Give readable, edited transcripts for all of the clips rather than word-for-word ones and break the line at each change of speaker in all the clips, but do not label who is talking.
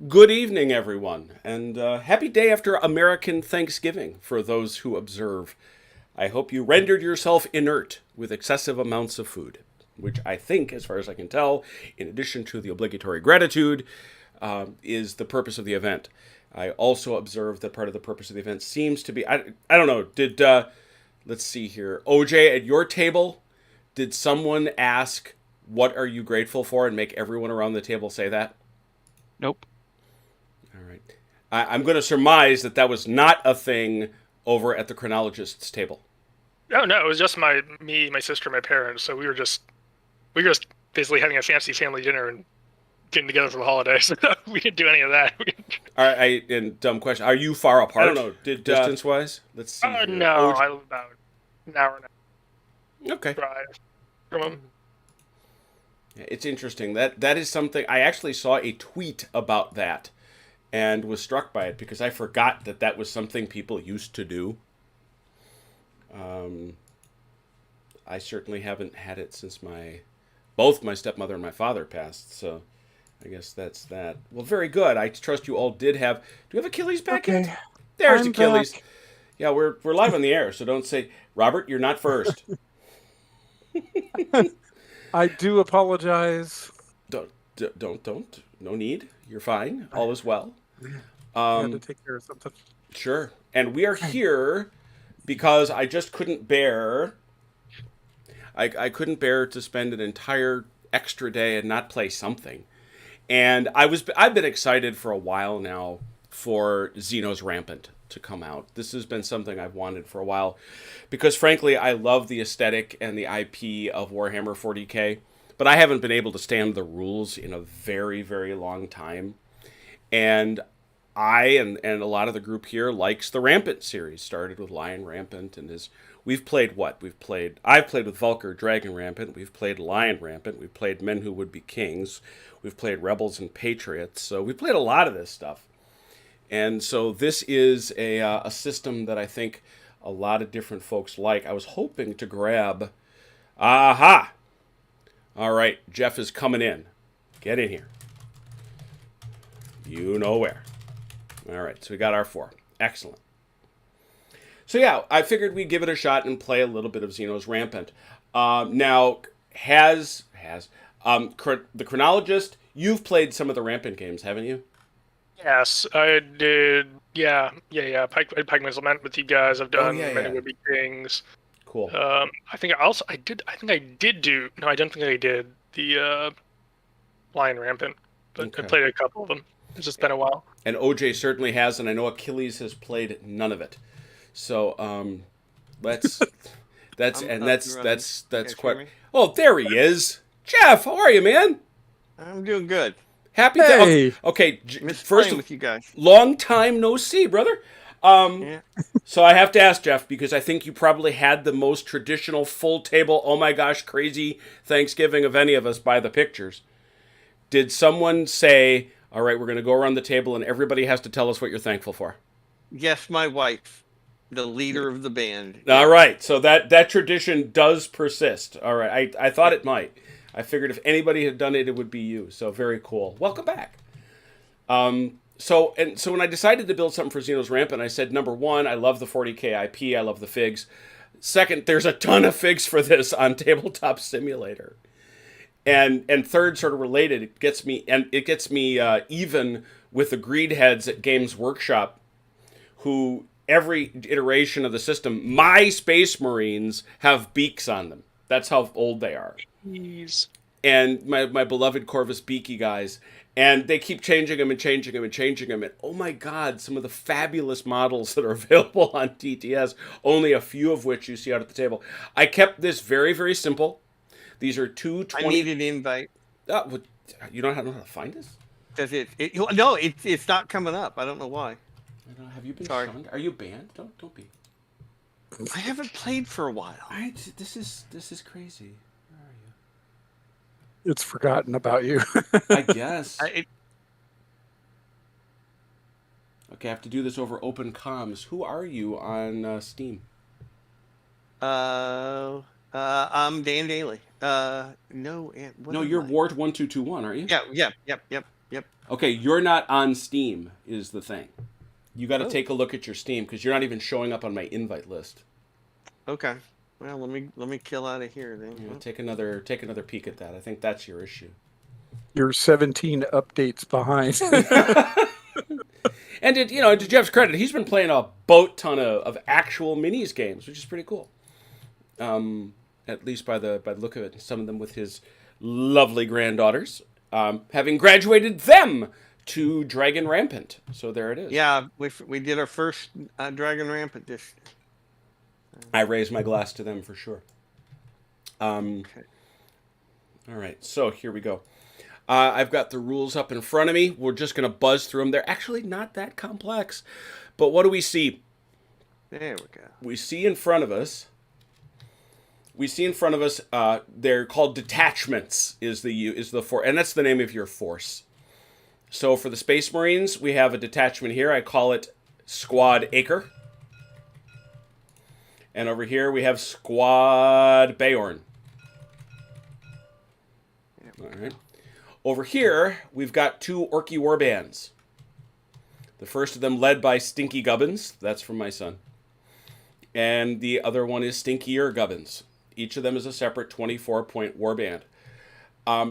Good evening, everyone, and happy day after American Thanksgiving for those who observe. I hope you rendered yourself inert with excessive amounts of food, which I think, as far as I can tell, in addition to the obligatory gratitude, is the purpose of the event. I also observed that part of the purpose of the event seems to be I don't know, let's see here. OJ, at your table, did someone ask, "What are you grateful for?" and make everyone around the table say that?
Nope.
All right. I'm going to surmise that that was not a thing over at the chronologist's table.
Oh no, it was just my sister, my parents. So we were just basically having a fancy family dinner and getting together for the holidays. We didn't do any of that.
All right, and dumb question. Are you far apart? I don't know. Distance wise? Let's see here.
No, I live about an hour and
Okay.
a drive from them.
It's interesting. That is something I actually saw a tweet about that and was struck by it because I forgot that that was something people used to do. Um, I certainly haven't had it since both my stepmother and my father passed. So I guess that's that. Well, very good. I trust you all did have. Do you have Achilles back
Okay,
yet? There's
I'm
Achilles.
back.
Yeah, we're live on the air, so don't say Robert. You're not first.
I do apologize.
Don't. No need. You're fine. All is well.
I had to
Um,
take care of something.
sure. And we are here because I just couldn't bear. I couldn't bear to spend an entire extra day and not play something. And I've been excited for a while now for Xenos Rampant to come out. This has been something I've wanted for a while because frankly I love the aesthetic and the IP of Warhammer 40K, but I haven't been able to stand the rules in a very very long time. And and a lot of the group here likes the Rampant series. Started with Lion Rampant and is we've played what? I've played with Vulker Dragon Rampant, we've played Lion Rampant, we've played Men Who Would Be Kings, we've played Rebels and Patriots. So we've played a lot of this stuff. And so this is a system that I think a lot of different folks like. I was hoping to grab. Aha! All right, Jeff is coming in. Get in here. You know where. All right, so we got our four. Excellent. So yeah, I figured we'd give it a shot and play a little bit of Xenos Rampant. Now, the chronologist? You've played some of the Rampant games, haven't you?
Yes, I did. Yeah. Pike Lament with you guys. I've
Oh
done
yeah,
many
yeah.
Would Be Kings.
Cool.
I did. I think I did do. No, I don't think I did the Lion Rampant, but I
Okay.
played a couple of them. It's just been a while.
And OJ certainly has, and I know Achilles has played none of it. So let's that's
I'm
and
up and
that's
running.
that's
You
that's
guys hear
quite.
me?
Oh, there he is, Jeff. How are you, man?
I'm doing good.
Happy.
Hey.
Okay.
Miss
First,
playing with you guys.
long time no see, brother. Um,
Yeah.
so I have to ask Jeff because I think you probably had the most traditional full table. Oh my gosh, crazy Thanksgiving of any of us by the pictures. Did someone say, "All right, we're going to go around the table and everybody has to tell us what you're thankful for"?
Yes, my wife, the leader of the band.
All
Yeah.
right, so that tradition does persist. All right, I thought it might. I figured if anybody had done it, it would be you. So very cool. Welcome back. So when I decided to build something for Xenos Rampant, I said number one, I love the 40K IP. I love the figs. Second, there's a ton of figs for this on Tabletop Simulator. And third, sort of related, it gets me even with the greed heads at Games Workshop, who every iteration of the system, my Space Marines have beaks on them. That's how old they are.
Jeez.
And my beloved Corvus Beaky guys. And they keep changing them and changing them and changing them. And oh my God, some of the fabulous models that are available on TTS, only a few of which you see out at the table. I kept this very, very simple. These are two
I
20.
need an invite.
What, you don't know how to find us?
Does no, it's not coming up. I don't know why.
I don't know. Have you been
Sorry.
shunned? Are you banned? Don't be.
I haven't played for a while.
This is crazy. Where are
It's forgotten about you.
you? I guess.
I,
Okay, I have to do this over open comms. Who are you on Steam?
I'm Dan Daly. No,
No, you're Wart1221, aren't you?
Yeah, yep. Yep.
Okay, you're not on Steam, is the thing. You got to
Oh.
take a look at your Steam because you're not even showing up on my invite list.
Okay. Well, let me kill out of here then.
You know, take another peek at that. I think that's your issue.
You're 17 updates behind.
And to Jeff's credit, he's been playing a boat ton of actual minis games, which is pretty cool. At least by the look of it, some of them with his lovely granddaughters, having graduated them to Dragon Rampant. So there it is.
Yeah, we did our first Dragon Rampant this.
I raise my glass to them for sure.
Okay.
All right, so here we go. I've got the rules up in front of me. We're just going to buzz through them. They're actually not that complex. But what do we see?
There we go.
We see in front of us, they're called detachments, is the force, and that's the name of your force. So for the Space Marines, we have a detachment here. I call it Squad Acre. And over here, we have Squad Bayorn. All right. Over here, we've got 2 Orky warbands. The first of them led by Stinky Gubbins. That's from my son. And the other one is Stinkier Gubbins. Each of them is a separate 24-point warband.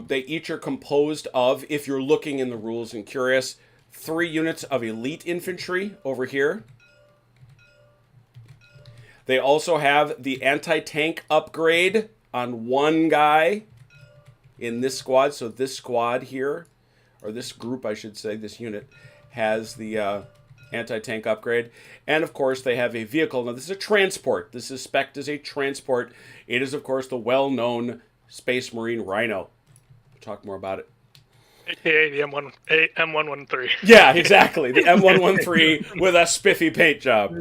They each are composed of, if you're looking in the rules and curious, 3 units of elite infantry over here. They also have the anti-tank upgrade on one guy in this squad. So this squad here, or this group, I should say, this unit, has the anti-tank upgrade. And, of course, they have a vehicle. Now, this is a transport. This is spec'd as a transport. It is, of course, the well-known Space Marine Rhino. We'll talk more about it.
AKA the M113.
Yeah, exactly. The M113 with a spiffy paint job.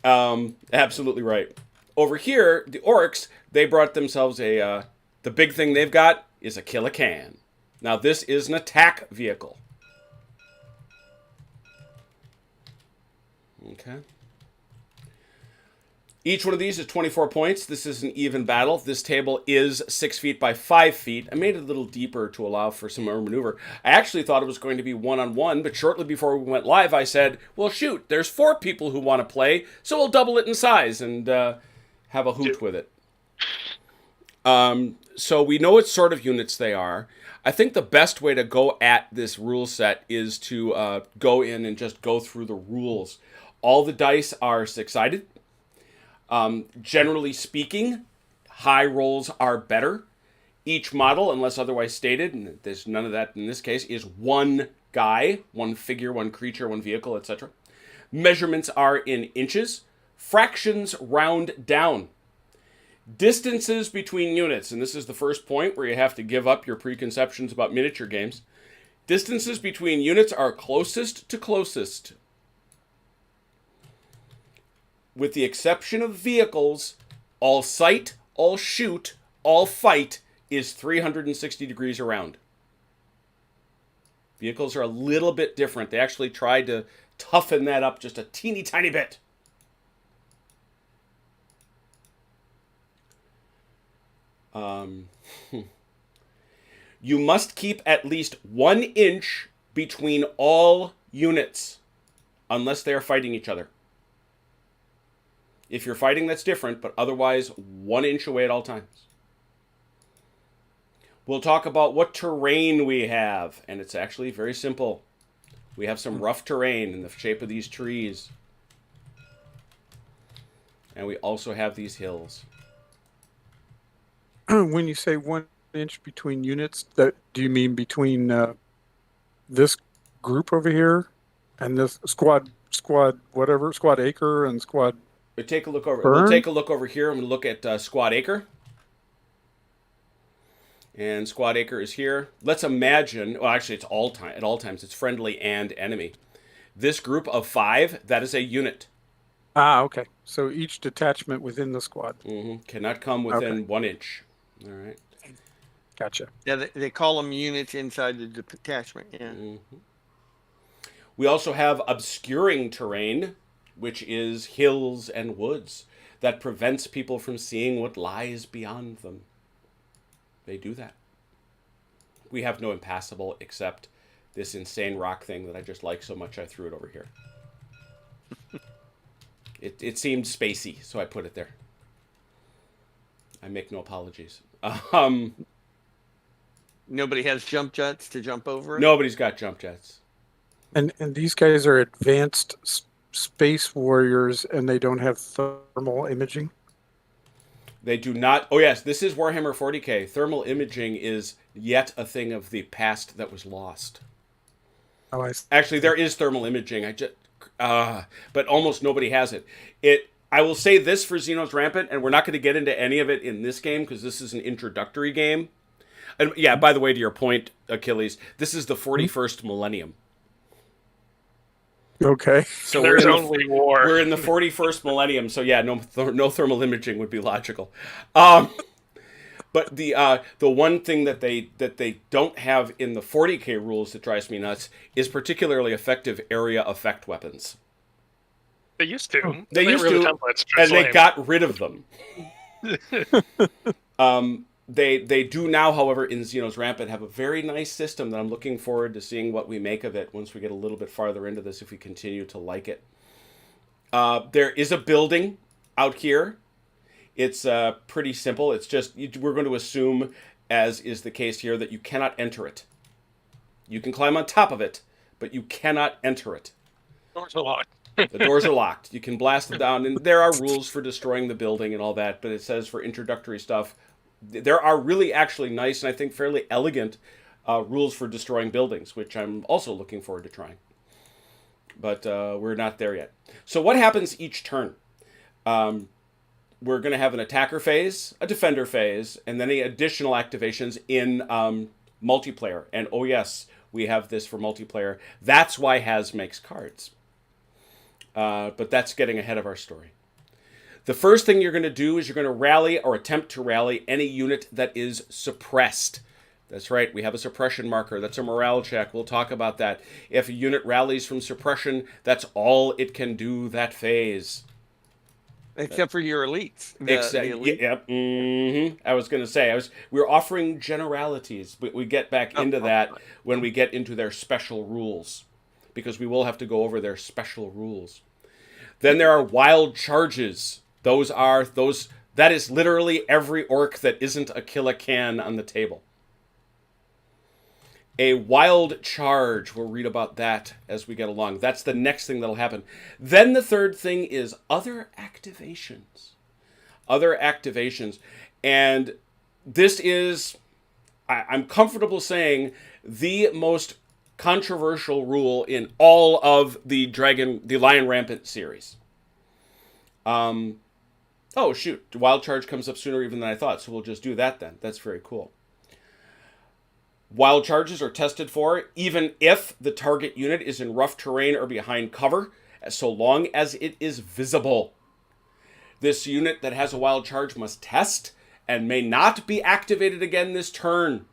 Absolutely right. Over here, the Orcs, they brought themselves the big thing they've got is a Kill-A-Can. Now, this is an attack vehicle. Okay. Each one of these is 24 points. This is an even battle. This table is 6 feet by 5 feet. I made it a little deeper to allow for some more maneuver. I actually thought it was going to be one-on-one, but shortly before we went live, I said, well, shoot, there's 4 people who want to play, so we'll double it in size and have a hoot with it. So we know what sort of units they are. I think the best way to go at this rule set is to go in and just go through the rules. All the dice are 6-sided. Generally speaking, high rolls are better. Each model, unless otherwise stated, and there's none of that in this case, is one guy, one figure, one creature, one vehicle, etc. Measurements are in inches. Fractions round down. Distances between units, and this is the first point where you have to give up your preconceptions about miniature games. Distances between units are closest to closest. With the exception of vehicles, all sight, all shoot, all fight is 360 degrees around. Vehicles are a little bit different. They actually tried to toughen that up just a teeny tiny bit. You must keep at least 1 inch between all units, unless they are fighting each other. If you're fighting, that's different, but otherwise 1 inch away at all times. We'll talk about what terrain we have, and it's actually very simple. We have some rough terrain in the shape of these trees. And we also have these hills.
When you say 1 inch between units, do you mean between this group over here and this squad acre and squad?
We'll take a look over.
Burn?
We'll take a look over here. I'm going to look at Squad Acre. And Squad Acre is here. Let's imagine. Well, actually, it's at all times. It's friendly and enemy. This group of 5, that is a unit.
Ah, okay. So each detachment within the squad.
Cannot come within 1 inch. All right.
Gotcha.
Yeah, they call them units inside the detachment. Yeah.
We also have obscuring terrain, which is hills and woods, that prevents people from seeing what lies beyond them. They do that. We have no impassable except this insane rock thing that I just like so much I threw it over here. It seemed spacey, so I put it there. I make no apologies.
Nobody has jump jets to jump over it?
Nobody's got jump jets.
And these guys are advanced space warriors, and they don't have thermal imaging.
They do not. Oh yes, this is Warhammer 40k. Thermal imaging is yet a thing of the past that was lost.
Oh, I see.
Actually, there is thermal imaging. But almost nobody has it. I will say this for Xenos Rampant, and we're not going to get into any of it in this game because this is an introductory game. And yeah, by the way, to your point, Achilles, this is the 41st millennium.
Okay.
So
There's only war.
We're in the 41st millennium, so yeah, no thermal imaging would be logical. But the one thing that they don't have in the 40k rules that drives me nuts is particularly effective area effect weapons.
They used to.
They used
were
to,
the templates.
and they got rid of them. They do now, however, in Xenos Rampant have a very nice system that I'm looking forward to seeing what we make of it once we get a little bit farther into this, if we continue to like it. There is a building out here. It's pretty simple. It's just, we're going to assume, as is the case here, that you cannot enter it. You can climb on top of it, but you cannot enter it.
Doors are locked.
The doors are locked. You can blast them down, and there are rules for destroying the building and all that, but it says for introductory stuff, there are really actually nice and I think fairly elegant rules for destroying buildings, which I'm also looking forward to trying. But we're not there yet. So what happens each turn? We're going to have an attacker phase, a defender phase, and then any additional activations in multiplayer. And oh yes, we have this for multiplayer. That's why Haz makes cards. But that's getting ahead of our story. The first thing you're going to do is you're going to rally or attempt to rally any unit that is suppressed. That's right, we have a suppression marker. That's a morale check. We'll talk about that. If a unit rallies from suppression, that's all it can do that phase.
Except for your elites. The elite.
Yep. Mm-hmm. I was going to say, we were offering generalities, but we get back into that when we get into their special rules, because we will have to go over their special rules. Then there are wild charges. That is literally every orc that isn't a kill-a-can on the table. A wild charge, we'll read about that as we get along. That's the next thing that'll happen. Then the third thing is other activations. Other activations. And this is, I'm comfortable saying, the most controversial rule in all of the Lion Rampant series. Oh, shoot. Wild Charge comes up sooner even than I thought, so we'll just do that then. That's very cool. Wild Charges are tested for even if the target unit is in rough terrain or behind cover, so long as it is visible. This unit that has a Wild Charge must test and may not be activated again this turn.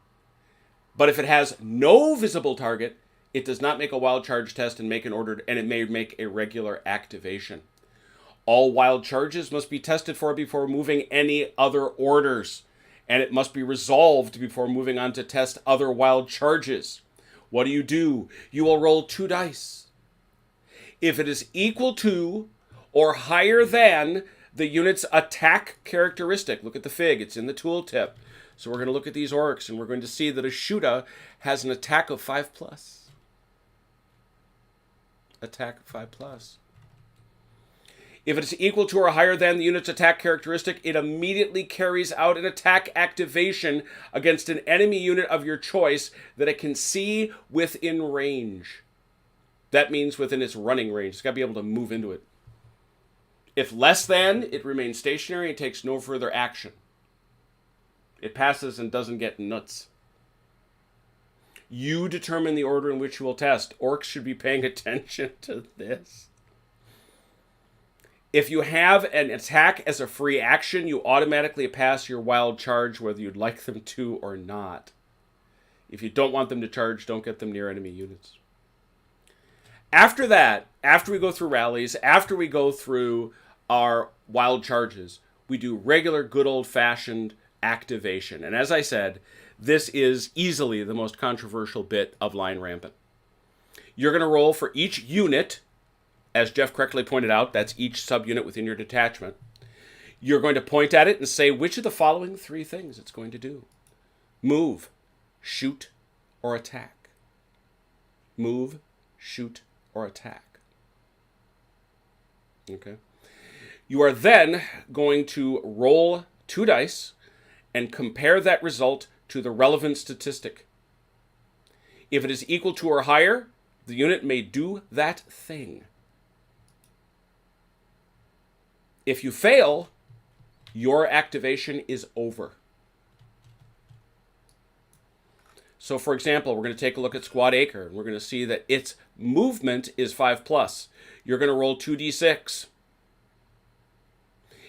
But if it has no visible target, it does not make a Wild Charge test and it may make a regular activation. All wild charges must be tested for before moving any other orders, and it must be resolved before moving on to test other wild charges. What do? You will roll 2 dice. If it is equal to or higher than the unit's attack characteristic, look at the fig, it's in the tooltip. So we're going to look at these orcs, and we're going to see that a Shuda has an attack of 5+. Attack of 5+. If it is equal to or higher than the unit's attack characteristic, it immediately carries out an attack activation against an enemy unit of your choice that it can see within range. That means within its running range. It's got to be able to move into it. If less than, it remains stationary and takes no further action. It passes and doesn't get nuts. You determine the order in which you will test. Orcs should be paying attention to this. If you have an attack as a free action, you automatically pass your wild charge whether you'd like them to or not. If you don't want them to charge, don't get them near enemy units. After that, after we go through rallies, after we go through our wild charges, we do regular good old-fashioned activation. And as I said, This is easily the most controversial bit of line Rampant. You're going to roll for each unit, as Jeff correctly pointed out, that's each subunit within your detachment. You're going to point at it and say which of the following 3 things it's going to do. Move, shoot, or attack. Move, shoot, or attack. Okay. You are then going to roll 2 dice and compare that result to the relevant statistic. If it is equal to or higher, the unit may do that thing. If you fail, your activation is over. So, for example, we're going to take a look at Squad Acre, and we're going to see that its movement is 5+. You're going to roll 2d6.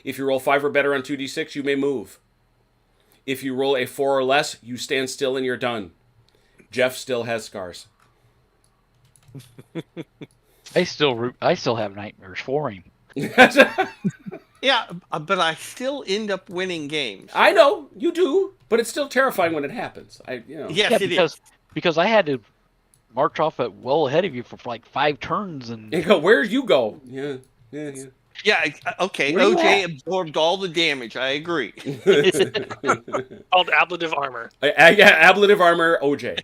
If you roll 5 or better on 2d6, you may move. If you roll a 4 or less, you stand still and you're done. Jeff still has scars.
I still have nightmares for him.
Yeah, but I still end up winning games.
I know you do, but it's still terrifying when it happens.
Yes, it is.
Because I had to march off well ahead of you for like 5 turns and
You go, where'd you go? Yeah.
Yeah, okay.
Where you
OJ
at?
absorbed all the damage. I agree.
Called ablative armor.
Yeah, ablative armor, OJ.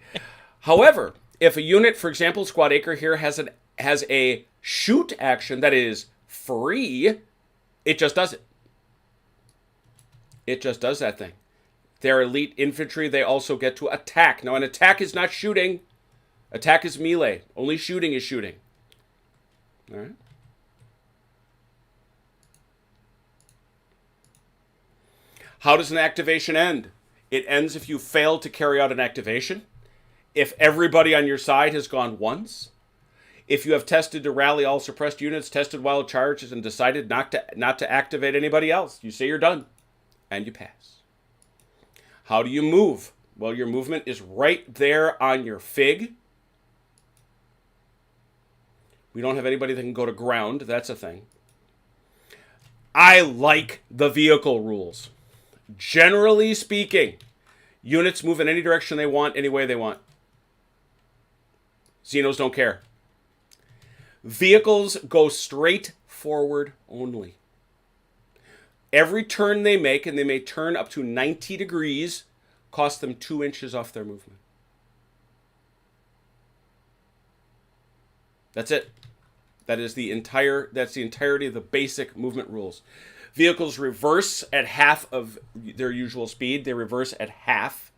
However, if a unit, for example, Squad Acre here has a shoot action that is free, it just does it. It just does that thing. They're elite infantry. They also get to attack. Now, an attack is not shooting. Attack is melee. Only shooting is shooting. All right. How does an activation end? It ends if you fail to carry out an activation. If everybody on your side has gone once. If you have tested to rally all suppressed units, tested wild charges, and decided not to activate anybody else. You say you're done. And you pass. How do you move? Well, your movement is right there on your fig. We don't have anybody that can go to ground. That's a thing. I like the vehicle rules. Generally speaking, units move in any direction they want, any way they want. Xenos don't care. Vehicles go straight forward only. Every turn they make, and they may turn up to 90 degrees, costs them 2 inches off their movement. That's it. That's the entirety of the basic movement rules. Vehicles reverse at half of their usual speed. They reverse at half.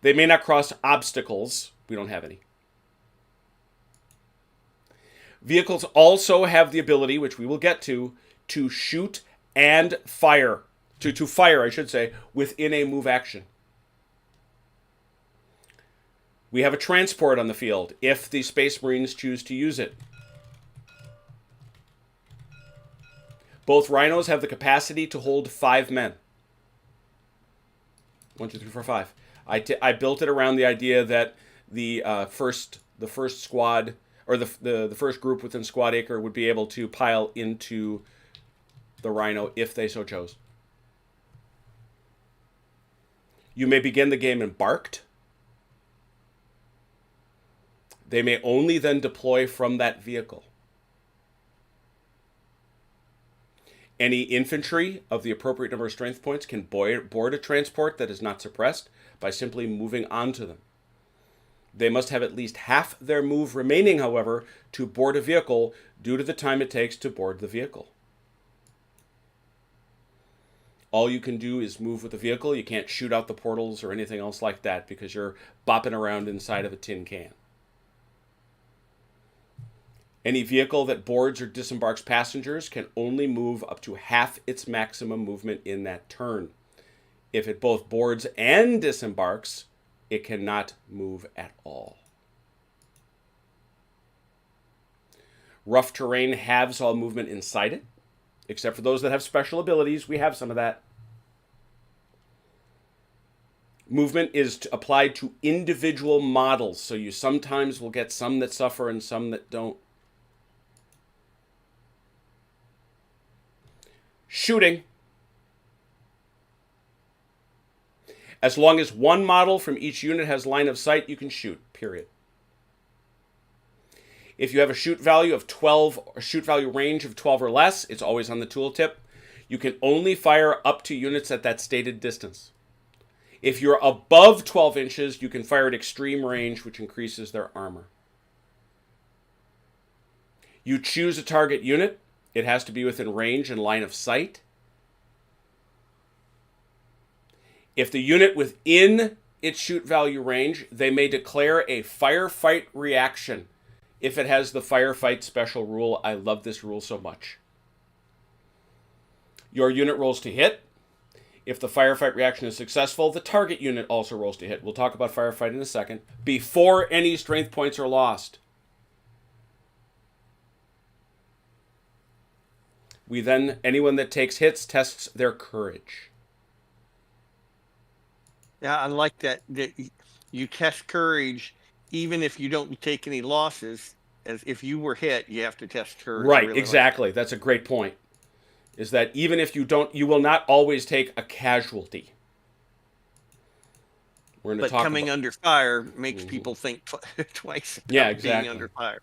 They may not cross obstacles. We don't have any. Vehicles also have the ability, which we will get to shoot and fire. To fire, I should say, within a move action. We have a transport on the field if the Space Marines choose to use it. Both rhinos have the capacity to hold 5 men. 1, 2, 3, 4, 5. I built it around the idea that the first squad, or the first group within Squad Acre would be able to pile into the rhino if they so chose. You may begin the game embarked. They may only then deploy from that vehicle. Any infantry of the appropriate number of strength points can board a transport that is not suppressed by simply moving onto them. They must have at least half their move remaining, however, to board a vehicle due to the time it takes to board the vehicle. All you can do is move with the vehicle. You can't shoot out the portals or anything else like that because you're bopping around inside of a tin can. Any vehicle that boards or disembarks passengers can only move up to half its maximum movement in that turn. If it both boards and disembarks, it cannot move at all. Rough terrain halves all movement inside it, except for those that have special abilities. We have some of that. Movement is applied to individual models, so you sometimes will get some that suffer and some that don't. Shooting. As long as one model from each unit has line of sight, you can shoot, period. If you have a shoot value of 12, or shoot value range of 12 or less, it's always on the tooltip. You can only fire up to units at that stated distance. If you're above 12 inches, you can fire at extreme range, which increases their armor. You choose a target unit. It has to be within range and line of sight. If the unit within its shoot value range, they may declare a firefight reaction if it has the firefight special rule. I love this rule so much. Your unit rolls to hit. If the firefight reaction is successful, the target unit also rolls to hit. We'll talk about firefight in a second. Before any strength points are lost. We then, anyone that takes hits tests their courage.
Yeah, I like that you test courage even if you don't take any losses. As if you were hit, you have to test courage.
Right,
really
exactly. That's a great point. Is that even if you don't, you will not always take a casualty. We're going to
But
talk
coming
about,
under fire makes people think twice about
Yeah, exactly.
being under fire.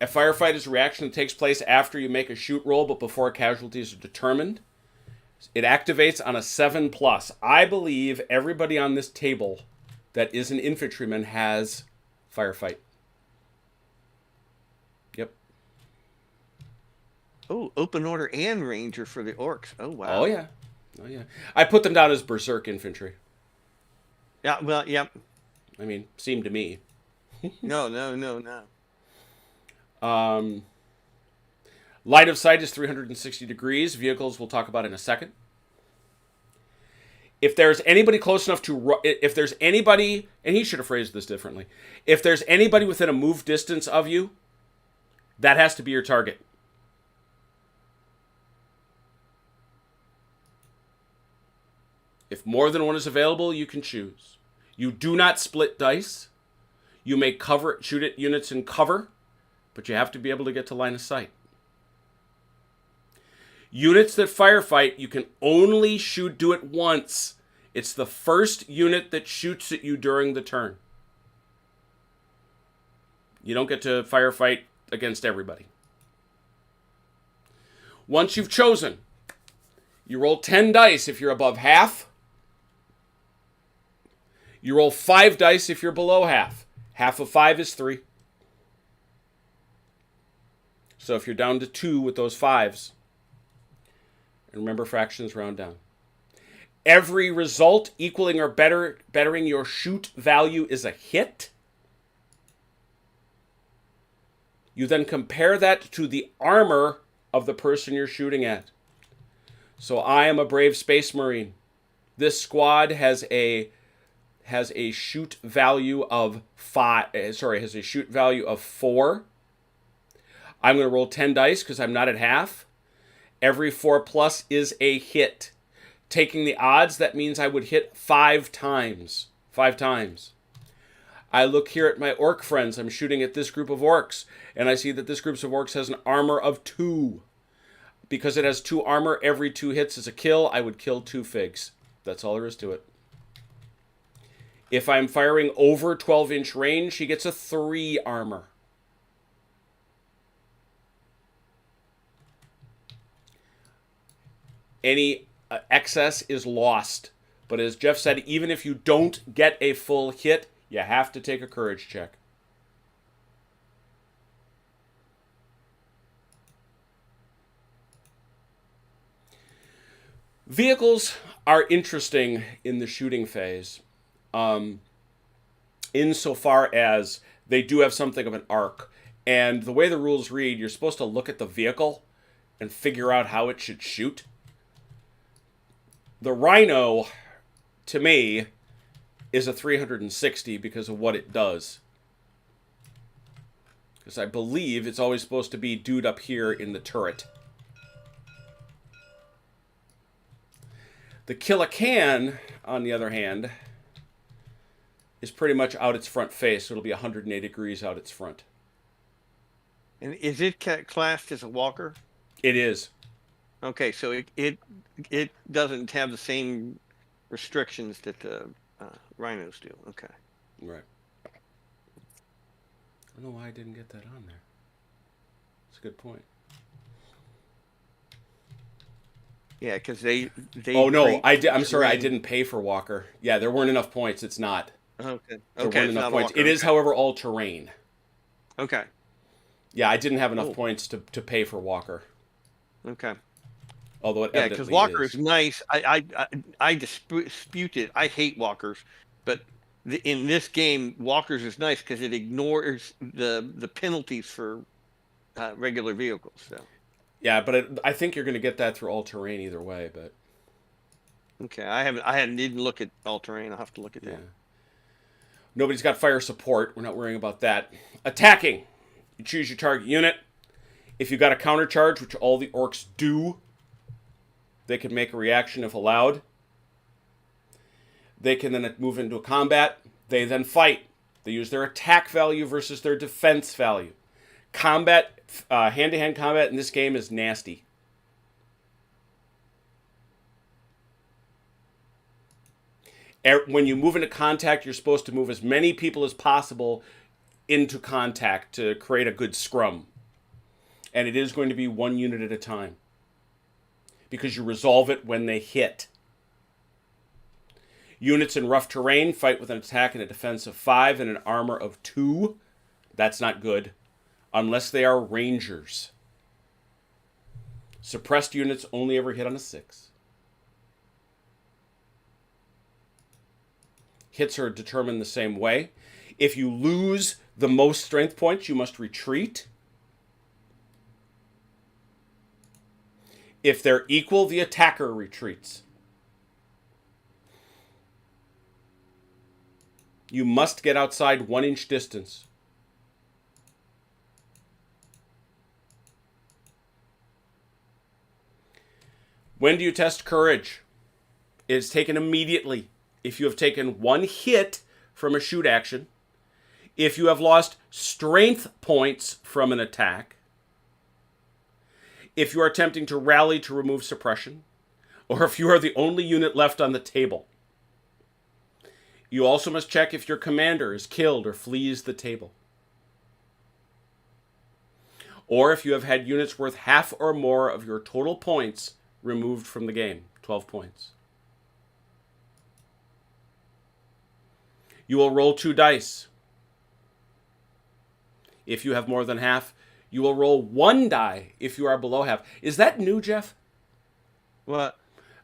A firefight is a reaction that takes place after you make a shoot roll, but before casualties are determined. It activates on a 7+. I believe everybody on this table that is an infantryman has firefight. Yep.
Oh, open order and ranger for the orcs. Oh, wow.
Oh yeah. Oh yeah. I put them down as berserk infantry.
Yeah, well, yeah.
I mean, seemed to me.
No.
Line of sight is 360 degrees. Vehicles we'll talk about in a second. If there's anybody close enough to... If there's anybody... And he should have phrased this differently. If there's anybody within a move distance of you, that has to be your target. If more than one is available, you can choose. You do not split dice. You may shoot at units in cover, but you have to be able to get to line of sight. Units that firefight, you can only do it once. It's the first unit that shoots at you during the turn. You don't get to firefight against everybody. Once you've chosen, you roll 10 dice if you're above half. You roll 5 dice if you're below half. Half of 5 is 3. So if you're down to 2 with those 5s, and remember fractions round down. Every result equaling or bettering your shoot value is a hit. You then compare that to the armor of the person you're shooting at. So I am a brave space marine. This squad has a shoot value of 4. I'm going to roll 10 dice because I'm not at half. Every 4+ is a hit. Taking the odds, that means I would hit 5 times. 5 times. I look here at my orc friends. I'm shooting at this group of orcs, and I see that this group of orcs has an armor of 2. Because it has 2 armor, every 2 hits is a kill. I would kill 2 figs. That's all there is to it. If I'm firing over 12-inch range, he gets a 3 armor. Any excess is lost. But as Jeff said, even if you don't get a full hit, you have to take a courage check. Vehicles are interesting in the shooting phase, insofar as they do have something of an arc. And the way the rules read, you're supposed to look at the vehicle and figure out how it should shoot. The Rhino, to me, is a 360 because of what it does. Because I believe it's always supposed to be dude up here in the turret. The Killacan, on the other hand, is pretty much out its front face, so it'll be 180 degrees out its front.
And is it classed as a walker?
It is.
Okay, so it doesn't have the same restrictions that the rhinos do. Okay.
Right. I don't know why I didn't get that on there. That's a good point.
Yeah, because they.
Oh no,
create
I'm sorry, I
terrain.
didn't pay for Walker. Yeah, there weren't enough points. It's not.
Okay.
There
Okay.
weren't
It's
enough
not
points.
Walker.
It is,
Okay.
however, all terrain.
Okay.
Yeah, I didn't have enough
Oh.
points to pay for Walker.
Okay.
Although it
Yeah, because
evidently
Walker
is.
is nice. I dispute it. I hate Walkers, but in this game, Walkers is nice because it ignores the penalties for regular vehicles. So
Yeah, but I think you're going to get that through all terrain either way. But
okay, I didn't look at all terrain. I'll have to look at
yeah,
that.
nobody's got fire support. We're not worrying about that. Attacking. You choose your target unit. If you got a counter charge, which all the orcs do, they can make a reaction if allowed. They can then move into a combat. They then fight. They use their attack value versus their defense value. Combat, hand-to-hand combat in this game is nasty. When you move into contact, you're supposed to move as many people as possible into contact to create a good scrum. And it is going to be one unit at a time, because you resolve it when they hit. Units in rough terrain fight with an attack and a defense of 5 and an armor of 2. That's not good, unless they are rangers. Suppressed units only ever hit on a 6. Hits are determined the same way. If you lose the most strength points, you must retreat. If they're equal, the attacker retreats. You must get outside 1-inch distance. When do you test courage? It is taken immediately. If you have taken 1 hit from a shoot action, if you have lost strength points from an attack, if you are attempting to rally to remove suppression, or if you are the only unit left on the table. You also must check if your commander is killed or flees the table. Or if you have had units worth half or more of your total points removed from the game, 12 points. You will roll 2 dice. If you have more than half, you will roll 1 die if you are below half. Is that new, Jeff?
Well,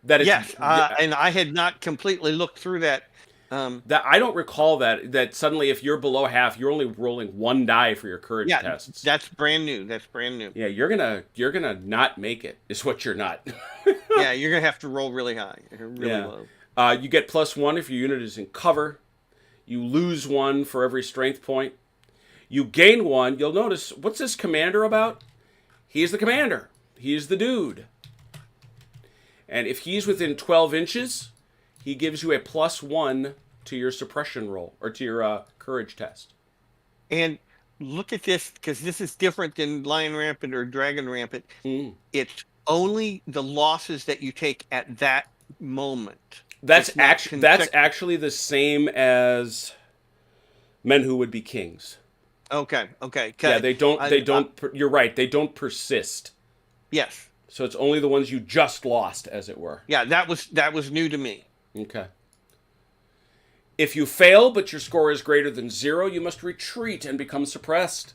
That it's,
yes, and I had not completely looked through that.
That I don't recall that suddenly if you're below half, you're only rolling 1 die for your courage
Yeah,
tests.
that's brand new. That's brand new.
Yeah, you're gonna not make it. Is what you're not.
Yeah, you're gonna have to roll really high, really low.
You get +1 if your unit is in cover. You lose 1 for every strength point. You gain 1. You'll notice, what's this commander about? He's the commander. He's the dude. And if he's within 12 inches, he gives you a +1 to your suppression roll, or to your courage test.
And look at this, because this is different than Lion Rampant or Dragon Rampant. It's only the losses that you take at that moment.
That's actually the same as Men Who Would Be Kings.
Okay.
Yeah, they don't. You're right. They don't persist.
Yes.
So it's only the ones you just lost, as it were.
Yeah, that was new to me.
Okay. If you fail, but your score is greater than 0, you must retreat and become suppressed.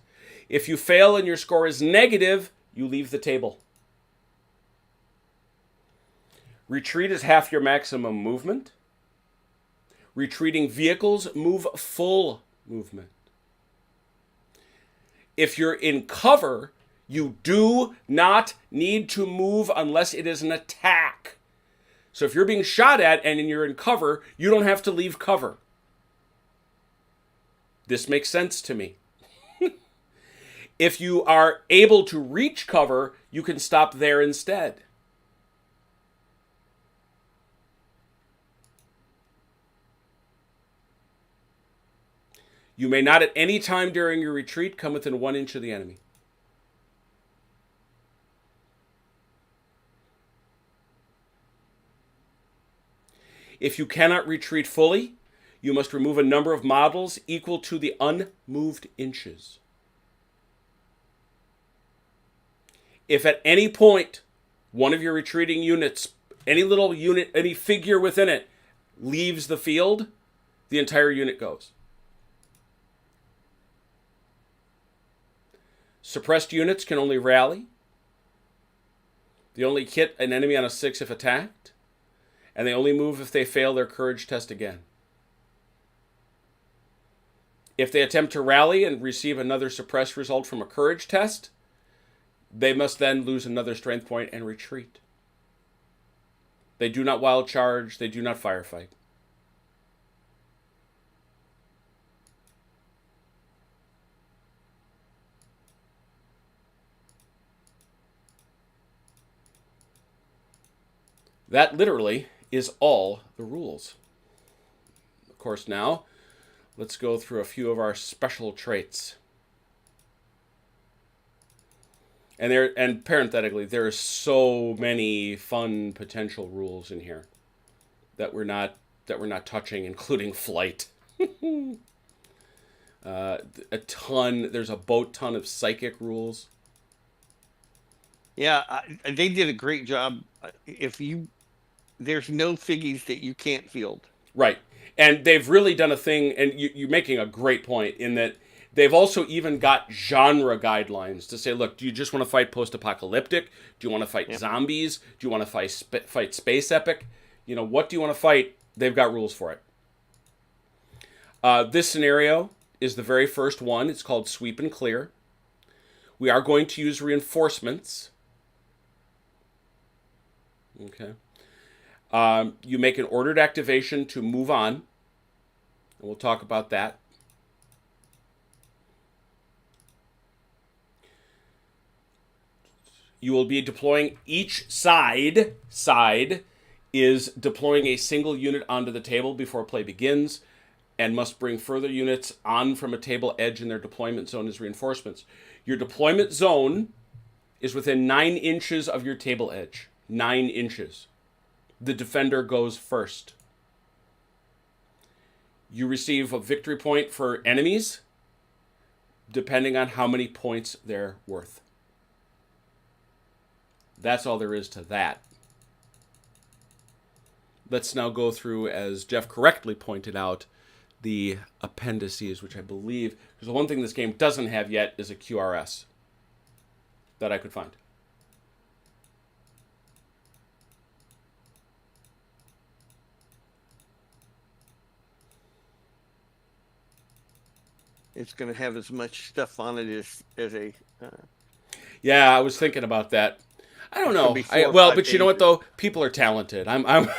If you fail and your score is negative, you leave the table. Retreat is half your maximum movement. Retreating vehicles move full movement. If you're in cover, you do not need to move unless it is an attack. So if you're being shot at and you're in cover, you don't have to leave cover. This makes sense to me. If you are able to reach cover, you can stop there instead. You may not at any time during your retreat come within 1 inch of the enemy. If you cannot retreat fully, you must remove a number of models equal to the unmoved inches. If at any point one of your retreating units, any little unit, any figure within it, leaves the field, the entire unit goes. Suppressed units can only rally. They only hit an enemy on a 6 if attacked. And they only move if they fail their courage test again. If they attempt to rally and receive another suppressed result from a courage test, they must then lose another strength point and retreat. They do not wild charge. They do not firefight. That literally is all the rules. Of course, now let's go through a few of our special traits. And parenthetically, there are so many fun potential rules in here that we're not touching, including flight. A ton. There's a boat ton of psychic rules.
Yeah, they did a great job. There's no figgies that you can't field.
Right. And they've really done a thing, and you're making a great point, in that they've also even got genre guidelines to say, look, do you just want to fight post-apocalyptic? Do you want to fight zombies? Do you want to fight space epic? You know, what do you want to fight? They've got rules for it. This scenario is the very first one. It's called Sweep and Clear. We are going to use reinforcements. Okay. You make an ordered activation to move on. And we'll talk about that. You will be deploying each side is deploying a single unit onto the table before play begins, and must bring further units on from a table edge in their deployment zone as reinforcements. Your deployment zone is within 9 inches of your table edge. 9 inches. The defender goes first. You receive a victory point for enemies, depending on how many points they're worth. That's all there is to that. Let's now go through, as Jeff correctly pointed out, the appendices, which I believe, because the one thing this game doesn't have yet is a QRS that I could find.
It's going to have as much stuff on it as a.
Yeah, I was thinking about that. I don't know. But you know what though? People are talented. I'm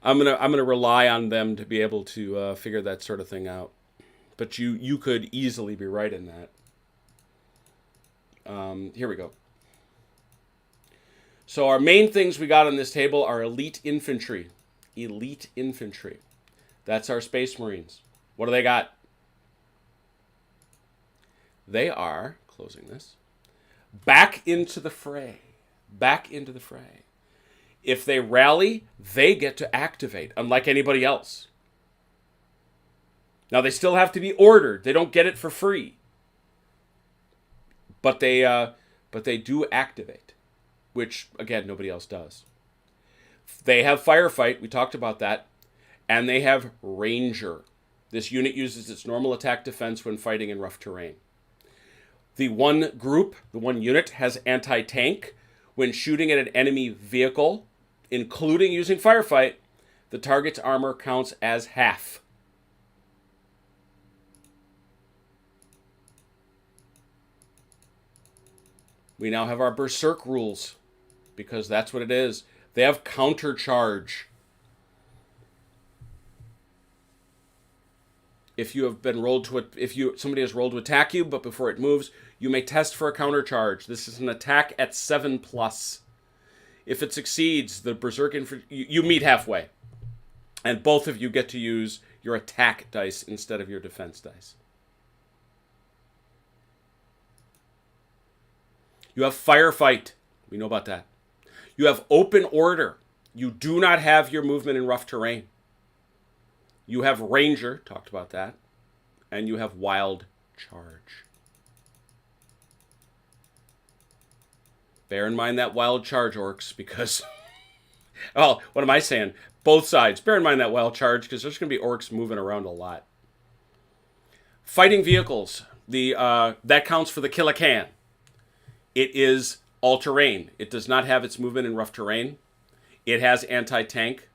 gonna rely on them to be able to figure that sort of thing out. But you could easily be right in that. Here we go. So our main things we got on this table are elite infantry. Elite infantry. That's our Space Marines. What do they got? They are, closing this, back into the fray. Back into the fray. If they rally, they get to activate, unlike anybody else. Now, they still have to be ordered. They don't get it for free. But they do activate, which, again, nobody else does. They have firefight. We talked about that. And they have ranger. This unit uses its normal attack defense when fighting in rough terrain. The one group, the one unit, has anti-tank. When shooting at an enemy vehicle, including using firefight, the target's armor counts as half. We now have our Berserk rules, because that's what it is. They have counter charge. If you have been rolled to somebody has rolled to attack you, but before it moves, you may test for a counter charge. This is an attack at 7+. If it succeeds, the Berserk you meet halfway, and both of you get to use your attack dice instead of your defense dice. You have firefight. We know about that. You have open order. You do not have your movement in rough terrain. You have Ranger, talked about that, and you have Wild Charge. Bear in mind that Wild Charge, orcs, because... well, what am I saying? Both sides. Bear in mind that Wild Charge, because there's going to be orcs moving around a lot. Fighting vehicles. That counts for the Killacan. It is all-terrain. It does not have its movement in rough terrain. It has anti-tank.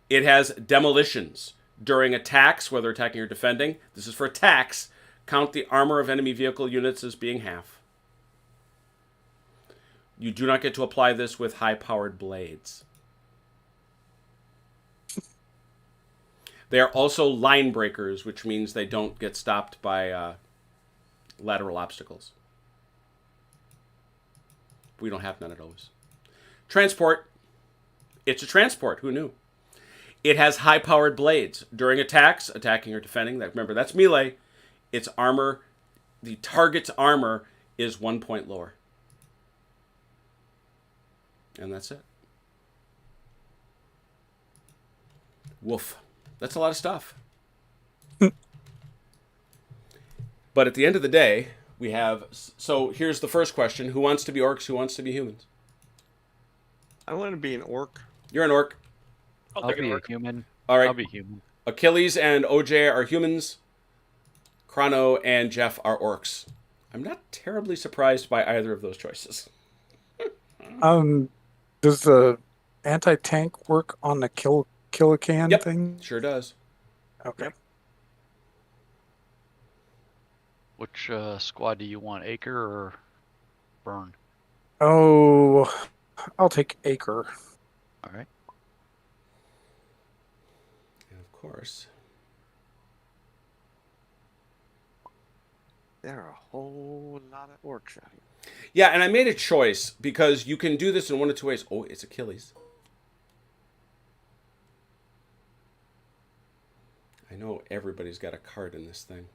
It has demolitions. During attacks, whether attacking or defending, this is for attacks, count the armor of enemy vehicle units as being half. You do not get to apply this with high-powered blades. They are also line breakers, which means they don't get stopped by lateral obstacles. We don't have none of those. Transport. It's a transport. Who knew? It has high-powered blades. During attacks, attacking or defending, remember, that's melee. Its armor, the target's armor is 1 point lower. And that's it. Woof. That's a lot of stuff. But at the end of the day, we have... So here's the first question. Who wants to be orcs? Who wants to be humans?
I want to be an orc.
You're an orc.
I'll
I'll
take
be
an
a
orc.
human.
All right.
I'll be human.
Achilles and OJ are humans. Chrono and Jeff are orcs. I'm not terribly surprised by either of those choices.
Does the anti-tank work on the Killacan
Yep.
thing?
Sure does.
Okay.
Which squad do you want, Acre or Burn?
Oh, I'll take Acre.
All right.
And of course.
There are a whole lot of orcs out here.
Yeah, and I made a choice because you can do this in one of two ways. Oh, it's Achilles. I know everybody's got a card in this thing.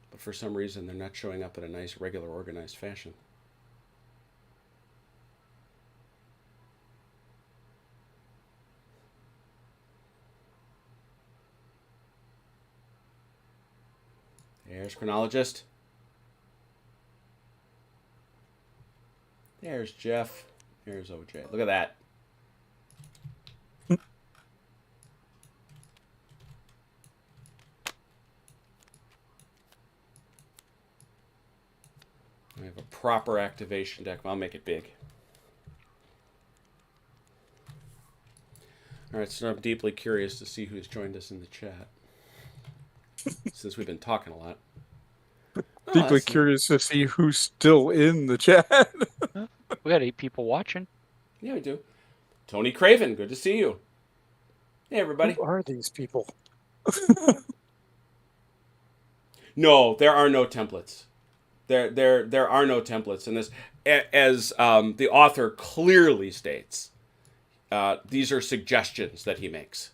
But for some reason, they're not showing up in a nice, regular, organized fashion. There's Chronologist. There's Jeff. There's OJ. Look at that. I have a proper activation deck. I'll make it big. All right, so I'm deeply curious to see who's joined us in the chat. Since we've been talking a lot.
Deeply curious to see who's still in the chat.
We got 8 people watching.
Yeah, we do. Tony Craven, good to see you. Hey, everybody.
Who are these people?
No, there are no templates. There are no templates in this. As the author clearly states, these are suggestions that he makes.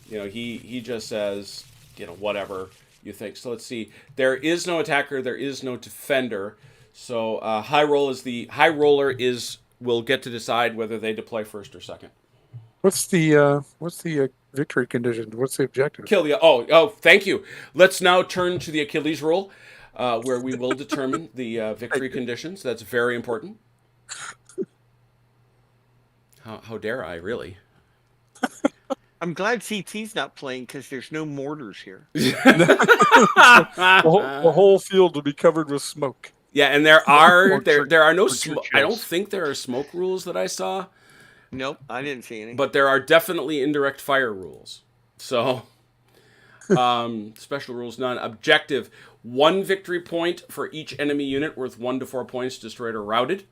You know, he just says, you know, whatever you think. So let's see. There is no attacker. There is no defender. So high roller will get to decide whether they deploy first or second.
What's the victory condition? What's the objective?
Kill the... Oh, thank you. Let's now turn to the Achilles rule, where we will determine the victory conditions. That's very important. How dare I, really?
I'm glad CT's not playing because there's no mortars here.
The whole field will be covered with smoke.
Yeah, and there are no
or
smoke.
churches.
I don't think there are smoke rules that I saw,
Nope, I didn't see any.
but there are definitely indirect fire rules. So, special rules none. Objective: 1 victory point for each enemy unit worth 1 to 4 points destroyed or routed.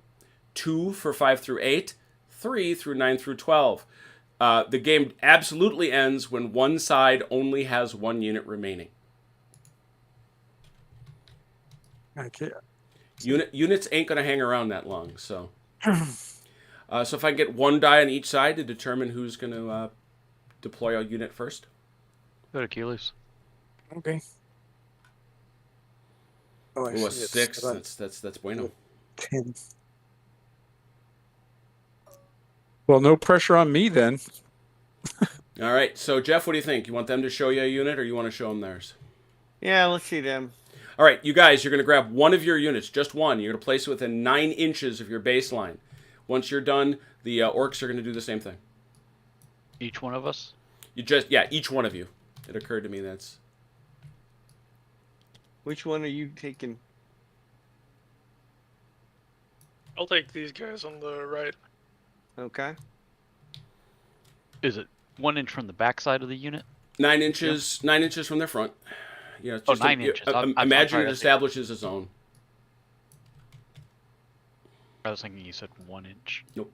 2 for 5 through 8. 3 through 9 through 12. The game absolutely ends when one side only has 1 unit remaining.
Okay.
Units ain't going to hang around that long, so... so if I get 1 die on each side to determine who's going to deploy a unit first.
Go to Achilles.
Okay. Oh, I
Ooh, a
see.
6.
It's
That's bueno.
10. Well, no pressure on me then.
All right. So, Jeff, what do you think? You want them to show you a unit or you want to show them theirs?
Yeah, let's see them.
All right, you guys, you're going to grab one of your units, just one. You're going to place it within 9 inches of your baseline. Once you're done, the orcs are going to do the same thing.
Each one of us?
Each one of you. It occurred to me that's...
Which one are you taking?
I'll take these guys on the right.
Okay.
Is it 1 inch from the backside of the unit?
9 inches, 9 inches from their front. You know, it's
Oh,
just
9 inches.
Imagine
sorry,
it establishes a zone.
I was thinking you said 1 inch.
Nope.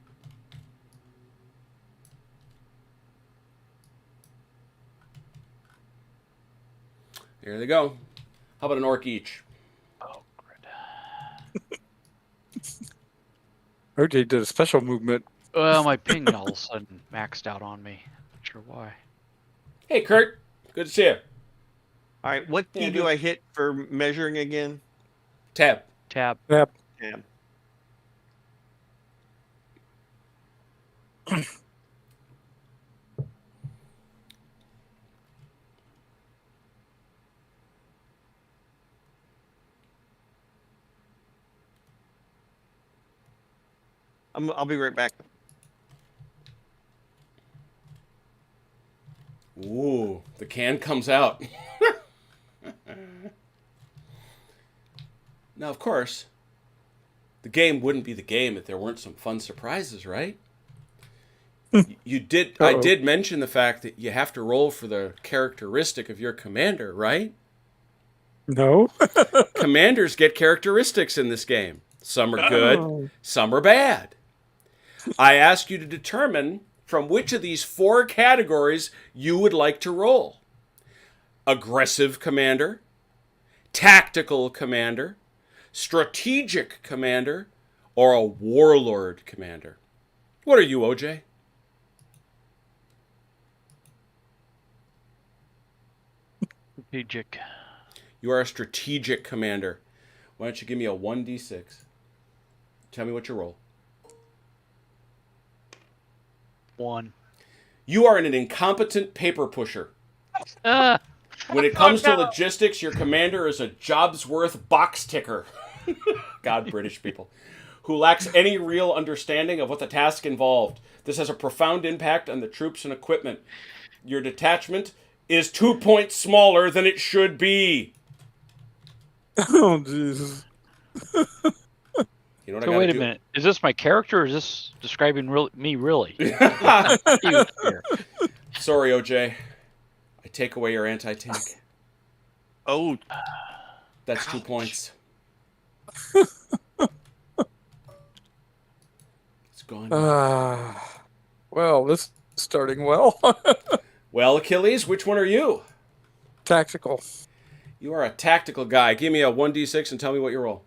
There they go. How about an orc each?
Oh, great.
OJ did a special movement.
Well, my ping all of a sudden maxed out on me. Not sure why.
Hey, Kurt. Good to see you.
All right. What key
Yeah,
do I hit for measuring again?
Tab.
Tab.
Yep.
Yeah. I'll be right back.
Ooh, the can comes out. Now, of course, the game wouldn't be the game if there weren't some fun surprises, right? You did. I did mention the fact that you have to roll for the characteristic of your commander, right?
No.
Commanders get characteristics in this game. Some are good,
Oh.
some are bad. I ask you to determine from which of these 4 categories you would like to roll. Aggressive commander, tactical commander, strategic commander, or a warlord commander. What are you, OJ?
Strategic.
You are a strategic commander. Why don't you give me a 1d6? Tell me what you roll.
1.
You are an incompetent paper pusher.
Ah!
When it comes to logistics, your commander is a job's worth box ticker. God, British people. Who lacks any real understanding of what the task involved. This has a profound impact on the troops and equipment. Your detachment is 2 points smaller than it should be.
Oh, Jesus.
You know what I
So
gotta
wait a
do?
minute. Is this my character or is this describing me really?
Sorry, OJ. I take away your anti-tank.
Oh,
That's 2 points. It's gone.
Well, this is starting well.
Well, Achilles, which one are you?
Tactical.
You are a tactical guy. Give me a 1d6 and tell me what you roll.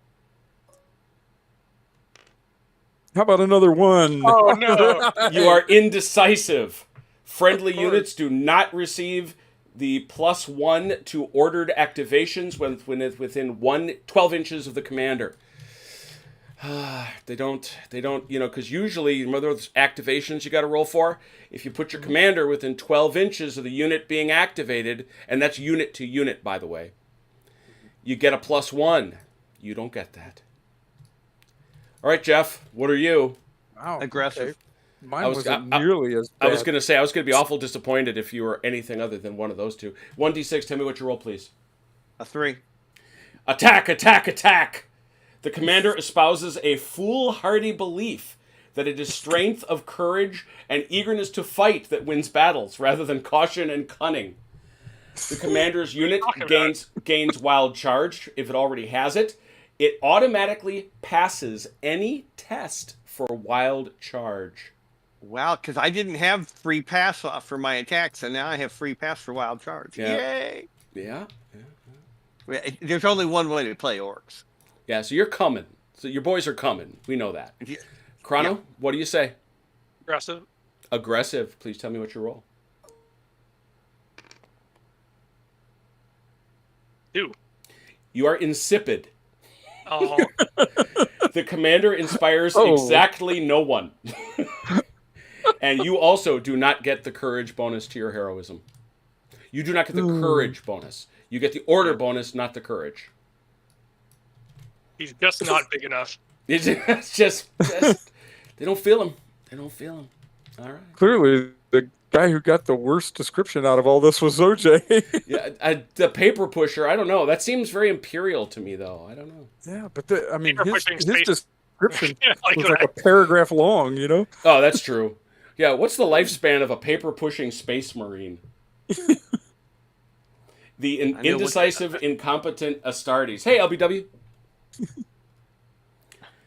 How about another 1?
Oh no!
You are indecisive. Friendly units do not receive the +1 to ordered activations when it's within 12 inches of the commander. They don't, because usually, remember those activations you got to roll for? If you put your commander within 12 inches of the unit being activated, and that's unit to unit, by the way, you get a +1. You don't get that. All right, Jeff, what are you?
Wow.
aggressive.
Okay. Mine
I was-
wasn't
I-
nearly as bad.
I was going to say, I was going to be awful disappointed if you were anything other than one of those two. 1d6, tell me what you roll, please.
A 3.
Attack, attack, attack! The commander espouses a foolhardy belief that it is strength of courage and eagerness to fight that wins battles, rather than caution and cunning. The commander's unit gains wild charge, if it already has it. It automatically passes any test for wild charge.
Wow, because I didn't have free pass off for my attacks, and now I have free pass for wild charge.
Yeah.
Yay!
Yeah?
There's only one way to play orcs.
Yeah, so you're coming. So your boys are coming. We know that.
Yeah.
Chrono,
Yeah.
what do you say?
Aggressive.
Aggressive. Please tell me what you roll.
2.
You are insipid.
Oh,
The commander inspires
Oh.
exactly no one. And you also do not get the courage bonus to your heroism. You do not get the courage bonus. You get the order bonus, not the courage.
He's just not big enough.
It's just they don't feel him. They don't feel him. All right.
Clearly, the guy who got the worst description out of all this was OJ.
Yeah, the paper pusher. I don't know. That seems very imperial to me, though. I don't know.
Yeah, but I mean,
Paper
his
pushing space-
description
Yeah, like
was
what
like a paragraph long, you know?
Oh, that's true. Yeah, what's the lifespan of a paper pushing space marine? The
I know what-
indecisive, incompetent Astartes. Hey, LBW.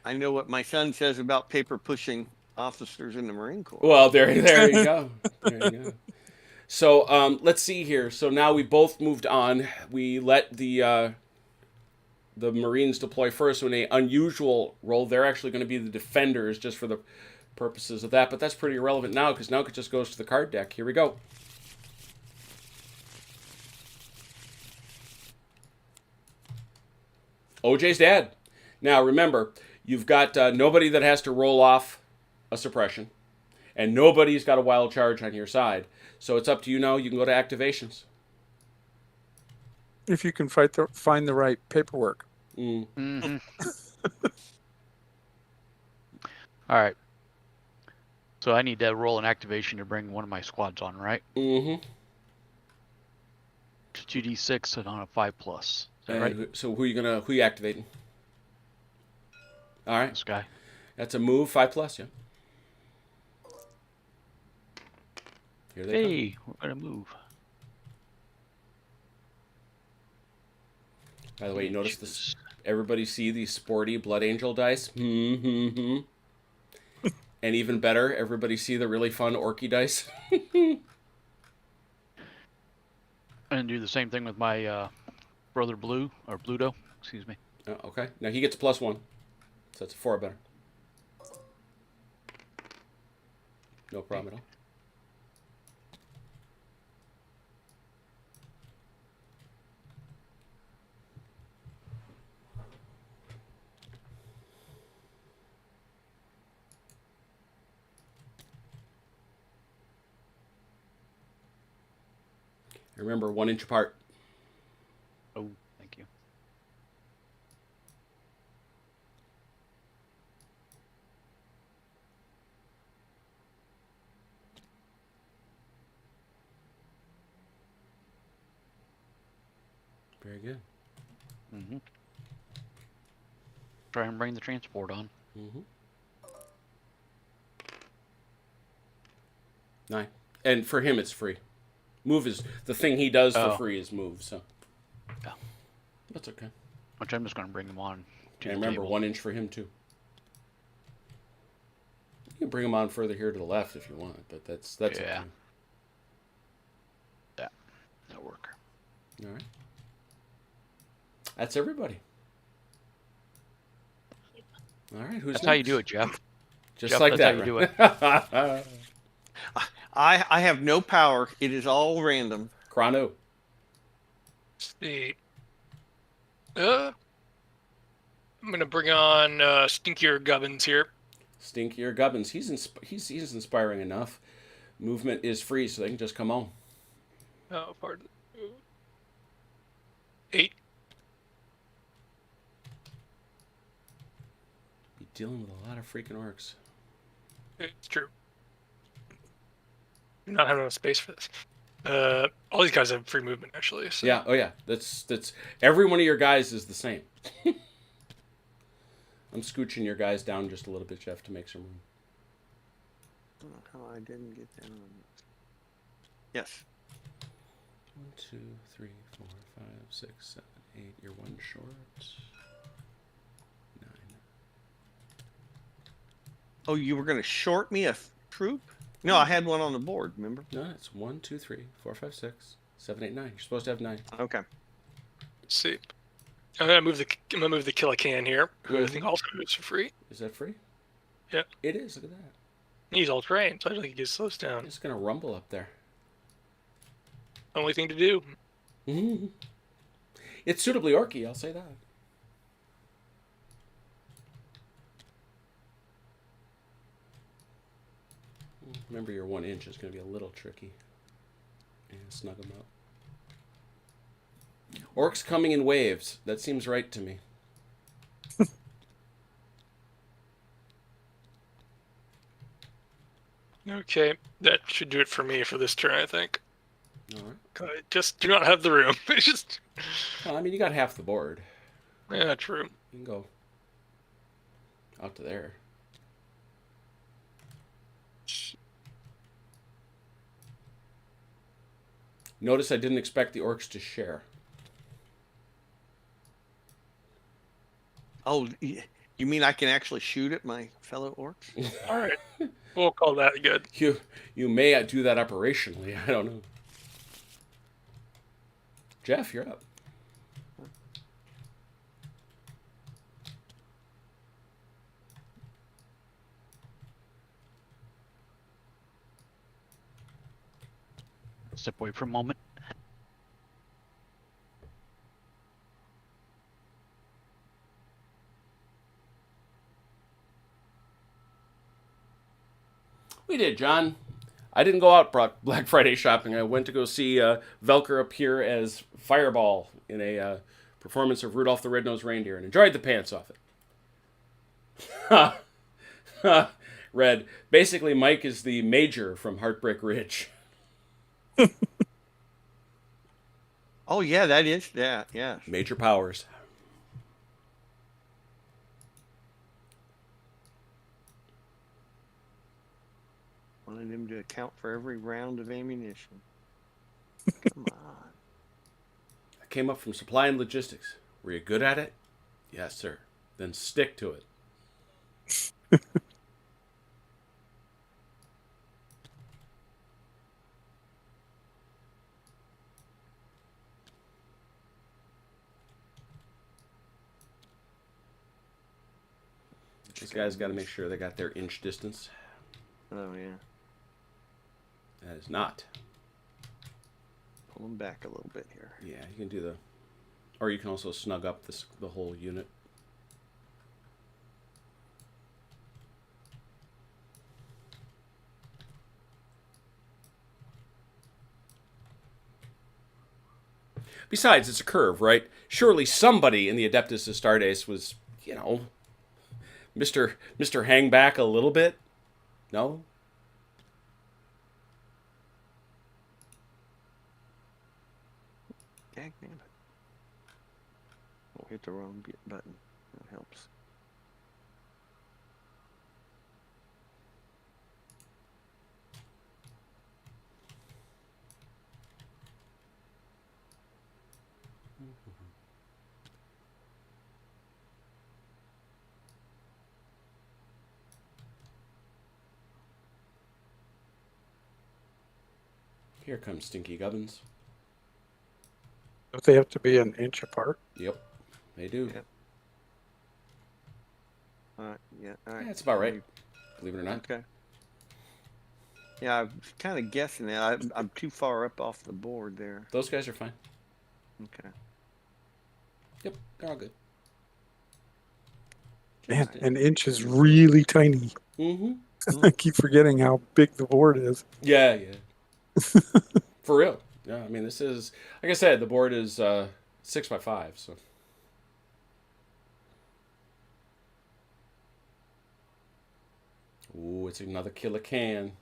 I know what my son says about paper pushing officers in the Marine Corps.
Well, there you go. There you go. So let's see here. So now we both moved on. We let the Marines deploy first. So in an unusual role, they're actually going to be the defenders just for the purposes of that. But that's pretty irrelevant now because now it just goes to the card deck. Here we go. OJ's dad. Now remember, you've got nobody that has to roll off a suppression, and nobody's got a wild charge on your side. So it's up to you now. You can go to activations.
If you can find the right paperwork.
Mm-hmm. All right. So I need to roll an activation to bring one of my squads on, right?
Mm-hmm.
2d6 and on a 5+. Is that right?
So who you activating? All right.
This guy.
That's a move, 5+, yeah. Here they come.
Hey, we're gonna move.
By the way, you notice this? Everybody see these sporty Blood Angel dice? And even better, everybody see the really fun Orky dice?
And do the same thing with my brother Blue, or Bluto, excuse me.
Okay. Now he gets a +1. So that's a 4 better. No problem at all. Remember, 1 inch apart.
Oh, thank you.
Very good.
Mm-hmm. Try and bring the transport on.
Mm-hmm. 9. And for him, it's free. Move is the thing he does for free is move. So
Yeah.
That's okay.
Which I'm just going to bring them on to
And
the
remember,
table.
1 inch for him too. You can bring him on further here to the left if you want, but that's
Yeah.
okay.
Yeah, that'll work.
All right. That's everybody. All right, who's
That's
next?
how you do it, Jeff.
Just
Jeff,
like
that's
that.
how you
Right?
I have no power. It is all random.
Chrono.
See. I'm gonna bring on Stinkier Gubbins here.
Stinkier Gubbins. He's inspiring enough. Movement is free, so they can just come on.
Oh, pardon. 8.
Be dealing with a lot of freaking orcs.
It's true. Do not have enough space for this. All these guys have free movement actually. So.
Yeah. Oh yeah. That's every one of your guys is the same. I'm scooching your guys down just a little bit, Jeff, to make some room.
I don't know how I didn't get that on. Yes.
1, 2, 3, 4, 5, 6, 7, 8. You're 1 short. 9.
Oh, you were going to short me a troop? No, I had one on the board, remember?
No, it's 1, 2, 3, 4, 5, 6, 7, 8, 9. You're supposed to have 9.
Okay.
Let's see. I'm gonna move the Kill a Can here, who I think also moves for free.
Is that free?
Yeah.
It is. Look at that.
He's all terrain, so I don't think he gets slows down.
It's gonna rumble up there.
Only thing to do.
It's suitably orky, I'll say that. Remember, your 1 inch is going to be a little tricky. And snug them up. Orcs coming in waves. That seems right to me.
Okay, that should do it for me for this turn, I think.
All right.
I just do not have the room. It's just,
Well, I mean, you got half the board.
yeah, true.
You can go out to there. Notice I didn't expect the orcs to share.
Oh, you mean I can actually shoot at my fellow orcs?
All right, we'll call that good.
You may do that operationally. I don't know. Jeff, you're up.
Step away for a moment.
We did, John. I didn't go out Black Friday shopping. I went to go see Velker appear as Fireball in a performance of Rudolph the Red-Nosed Reindeer and enjoyed the pants off it. Red. Basically, Mike is the Major from Heartbreak Ridge.
Oh yeah, that is that. Yeah.
Major powers.
Wanted him to account for every round of ammunition. Come on.
I came up from supply and logistics. Were you good at it? Yes, sir. Then stick to it. These guys got to make sure they got their inch distance.
Oh yeah.
That is not.
Pull him back a little bit here.
Yeah, you can do the... Or you can also snug up the whole unit. Besides, it's a curve, right? Surely somebody in the Adeptus Astartes was, Mr. Hangback a little bit? No?
Dag damn it. Oh, hit the wrong button. That helps.
Here comes Stinky Gubbins.
Don't they have to be an inch apart?
Yep, they do.
Yep. All right. Yeah. All right.
Yeah, that's about right. Believe it or not.
Okay. Yeah, I was kind of guessing that. I'm too far up off the board there.
Those guys are fine.
Okay.
Yep, they're all good.
Man, an inch is really tiny.
Mm-hmm.
I keep forgetting how big the board is.
Yeah. For real. Yeah, I mean, this is, like I said, the board is 6x5, so. Ooh, it's another killer can.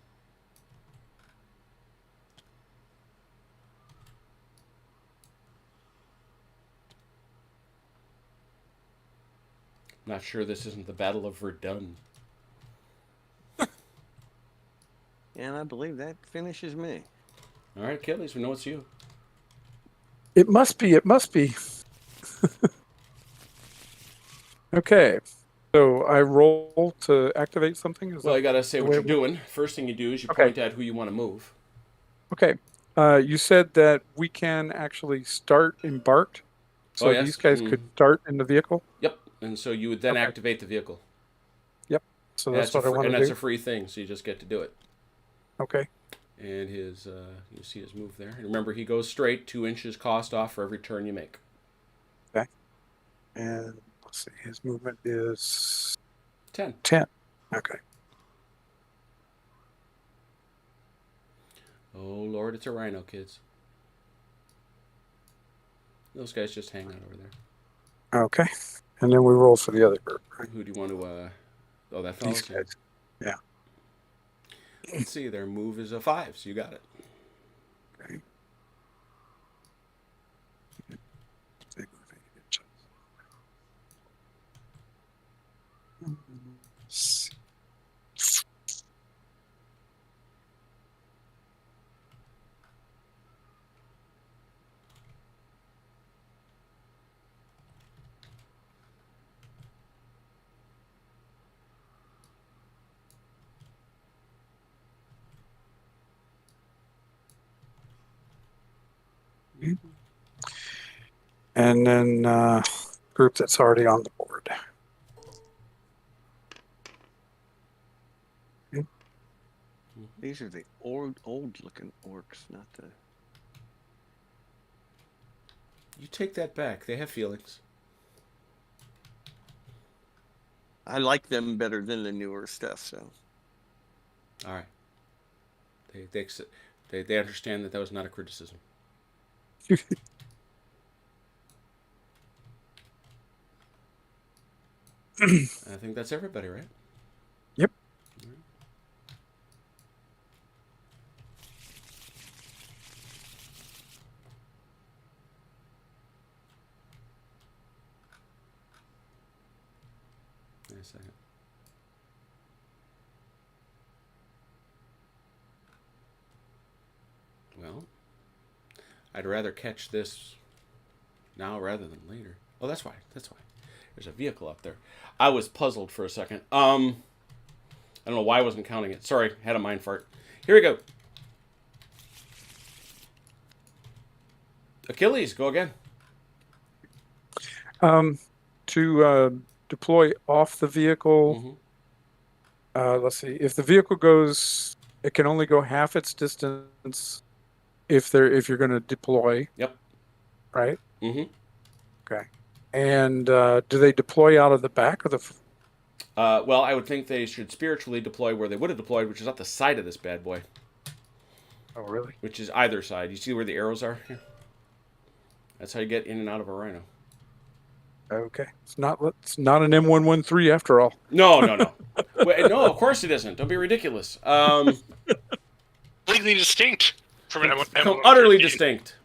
Not sure this isn't the Battle of Verdun.
And I believe that finishes me.
All right, Achilles, we know it's you.
It must be. It must be. Okay. So I roll to activate something?
Well, I gotta say what you're doing. First thing you do is you point at who you want to move.
Okay. You said that we can actually start embarked. So
yes.
these guys could start in the vehicle?
Yep. And so you would then activate the vehicle.
Yep. So that's what I want to do.
And that's a free thing, so you just get to do it.
Okay.
And his, you see his move there. And remember, he goes straight, 2 inches cost off for every turn you make.
Okay. And let's see, his movement is
10.
10. Okay.
Oh, Lord, it's a rhino, kids. Those guys just hang out over there.
Okay. And then we roll for the other group, right?
Who do you want to, oh, that
These
fellow's
guys. Yeah.
Let's see, their move is a 5, so you got it.
Okay. And then group that's already on the board.
These are the old looking orcs, not the.
You take that back. They have feelings.
I like them better than the newer stuff. So.
All right. They understand that was not a criticism. I think that's everybody, right?
Yep.
Wait a second. Well, I'd rather catch this now rather than later. Oh, that's why. That's why. There's a vehicle up there. I was puzzled for a second. I don't know why I wasn't counting it. Sorry, had a mind fart. Here we go. Achilles, go again.
To deploy off the vehicle,
Mm-hmm.
let's see. If the vehicle goes, it can only go half its distance if you're going to deploy.
Yep.
Right.
Mm-hmm.
Okay. And do they deploy out of the back of the?
Well, I would think they should spiritually deploy where they would have deployed, which is up the side of this bad boy.
Oh, really?
Which is either side. You see where the arrows are? Here. That's how you get in and out of a rhino.
Okay. It's not an M113 after all.
No. Wait, no, of course it isn't. Don't be ridiculous.
Completely distinct from an
Utterly distinct.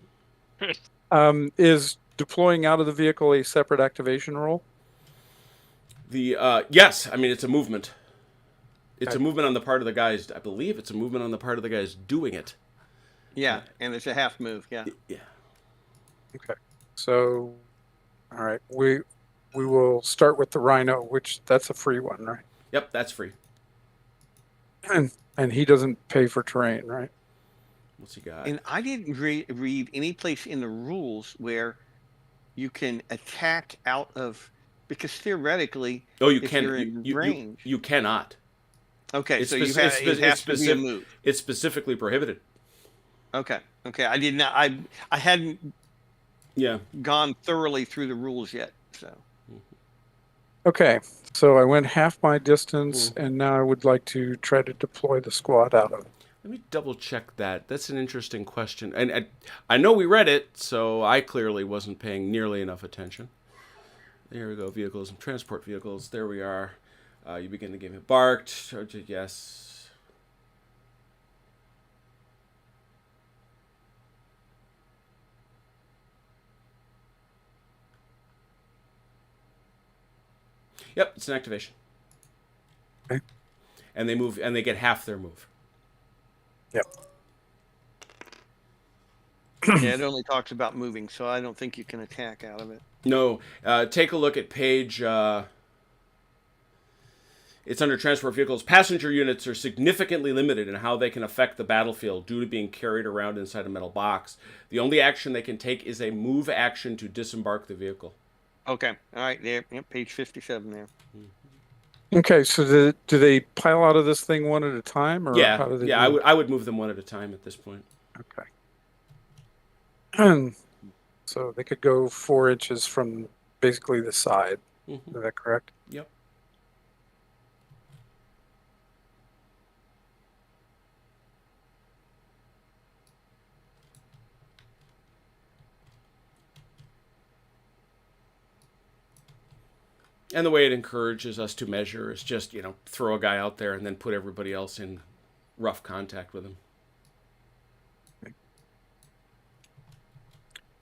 Is deploying out of the vehicle a separate activation roll?
Yes, I mean it's a movement. It's a movement on the part of the guys. I believe it's a movement on the part of the guys doing it.
Yeah, and it's a half move. Yeah.
Yeah.
Okay. So, all right, we will start with the rhino, which that's a free one, right?
Yep, that's free.
And he doesn't pay for terrain, right?
What's he got?
And I didn't read any place in the rules where you can attack out of, because theoretically,
Oh, you
if
can.
you're in range.
You cannot.
Okay,
It's
so
speci-
you have,
it's
it
speci-
has
it's
to be a
specific-
move.
It's specifically prohibited.
Okay, I did not. I hadn't
Yeah.
gone thoroughly through the rules yet. So
Okay, so I went half my distance, and now I would like to try to deploy the squad out of it.
Let me double check that. That's an interesting question. And I know we read it, so I clearly wasn't paying nearly enough attention. There we go. Vehicles and transport vehicles. There we are. You begin the game embarked. Yes. Yep, it's an activation.
Okay.
And they move, and they get half their move.
Yep.
yeah, it only talks about moving, so I don't think you can attack out of it.
No, take a look at page. It's under transport vehicles. Passenger units are significantly limited in how they can affect the battlefield due to being carried around inside a metal box. The only action they can take is a move action to disembark the vehicle.
Okay, all right, there, yep, page 57 there.
Okay, so do they pile out of this thing one at a time, or
Yeah,
how do they?
yeah, I would move them one at a time at this point.
Okay. So they could go 4 inches from basically the side.
Mm-hmm.
Is that correct?
Yep. And the way it encourages us to measure is just, throw a guy out there and then put everybody else in rough contact with him.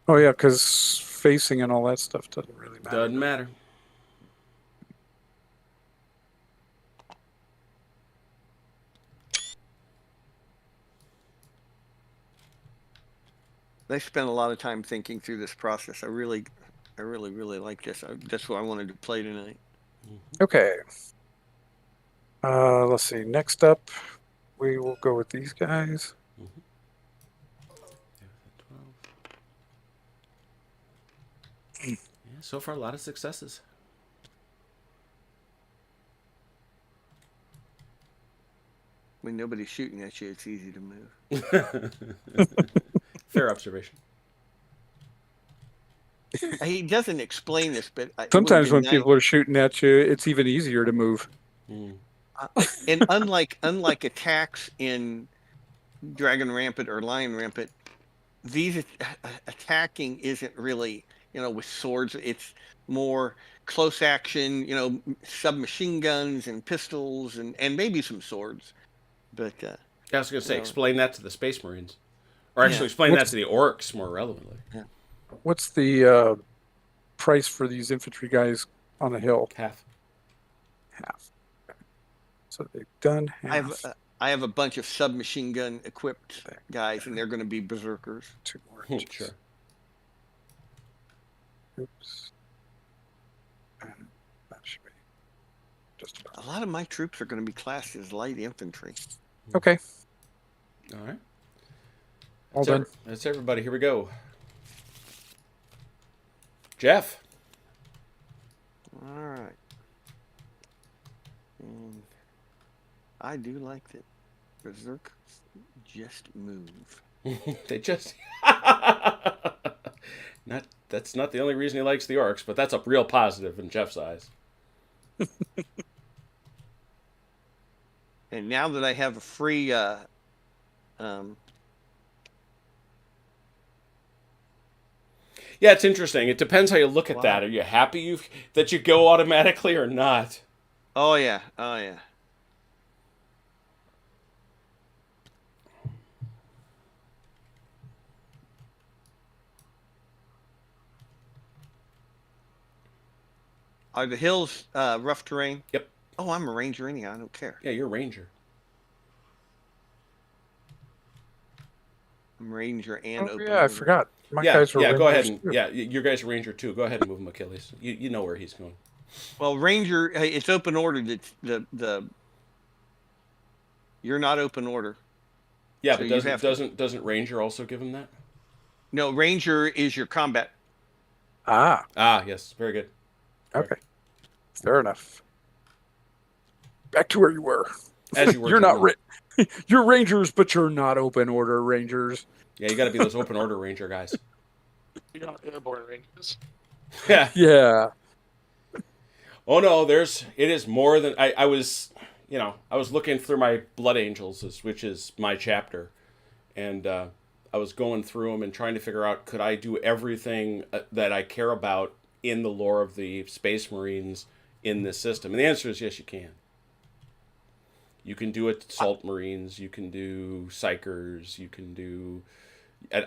Oh yeah, because facing and all that stuff doesn't really matter.
Doesn't matter.
I spent a lot of time thinking through this process. I really like this. That's what I wanted to play tonight.
Okay. Let's see. Next up, we will go with these guys.
Yeah, so far, a lot of successes.
When nobody's shooting at you, it's easy to move.
Fair observation.
He doesn't explain this, but
Sometimes when people are shooting at you, it's even easier to move.
And unlike attacks in Dragon Rampant or Lion Rampant, these attacking isn't really, with swords. It's more close action, submachine guns and pistols and maybe some swords. But
I was going to say, explain that to the Space Marines, or actually explain that to the Orcs more relevantly.
Yeah.
What's the price for these infantry guys on the hill?
Half.
So they've done half.
I have a bunch of submachine gun equipped guys, and they're going to be berserkers.
2 more inches.
Sure.
Oops. And that should be just about.
A lot of my troops are going to be classed as light infantry.
Okay.
All right.
All done.
That's everybody. Here we go. Jeff.
All right. And I do like that berserk just move.
They just that's not the only reason he likes the Orcs, but that's a real positive in Jeff's eyes.
And now that I have a free
Yeah, it's interesting. It depends how you look at that. Are you happy that you go automatically or not?
oh yeah. Are the hills rough terrain?
Yep.
Oh, I'm a ranger anyhow. I don't care.
Yeah, you're a ranger.
I'm ranger and open.
Yeah, I forgot. My
Yeah,
guys were
go ahead
Rangers
and
too.
your guys are ranger too. Go ahead and move him, Achilles. You know where he's going.
Well, ranger, it's open order. The you're not open order.
Yeah,
So
but
you have to-
doesn't ranger also give him that?
No, ranger is your combat.
Ah,
Ah, yes, very good.
okay. Fair enough. Back to where you were.
As you were.
You're not
doing.
you're Rangers, but you're not open order Rangers.
Yeah, you got to be those open order ranger guys.
You're not airborne ranges.
Yeah.
Yeah.
Oh no, it is more than I was. I was looking through my Blood Angels, which is my chapter, and I was going through them and trying to figure out, could I do everything that I care about in the lore of the Space Marines in this system? And the answer is yes, you can. You can do it Salt Marines, you can do Psychers, you can do...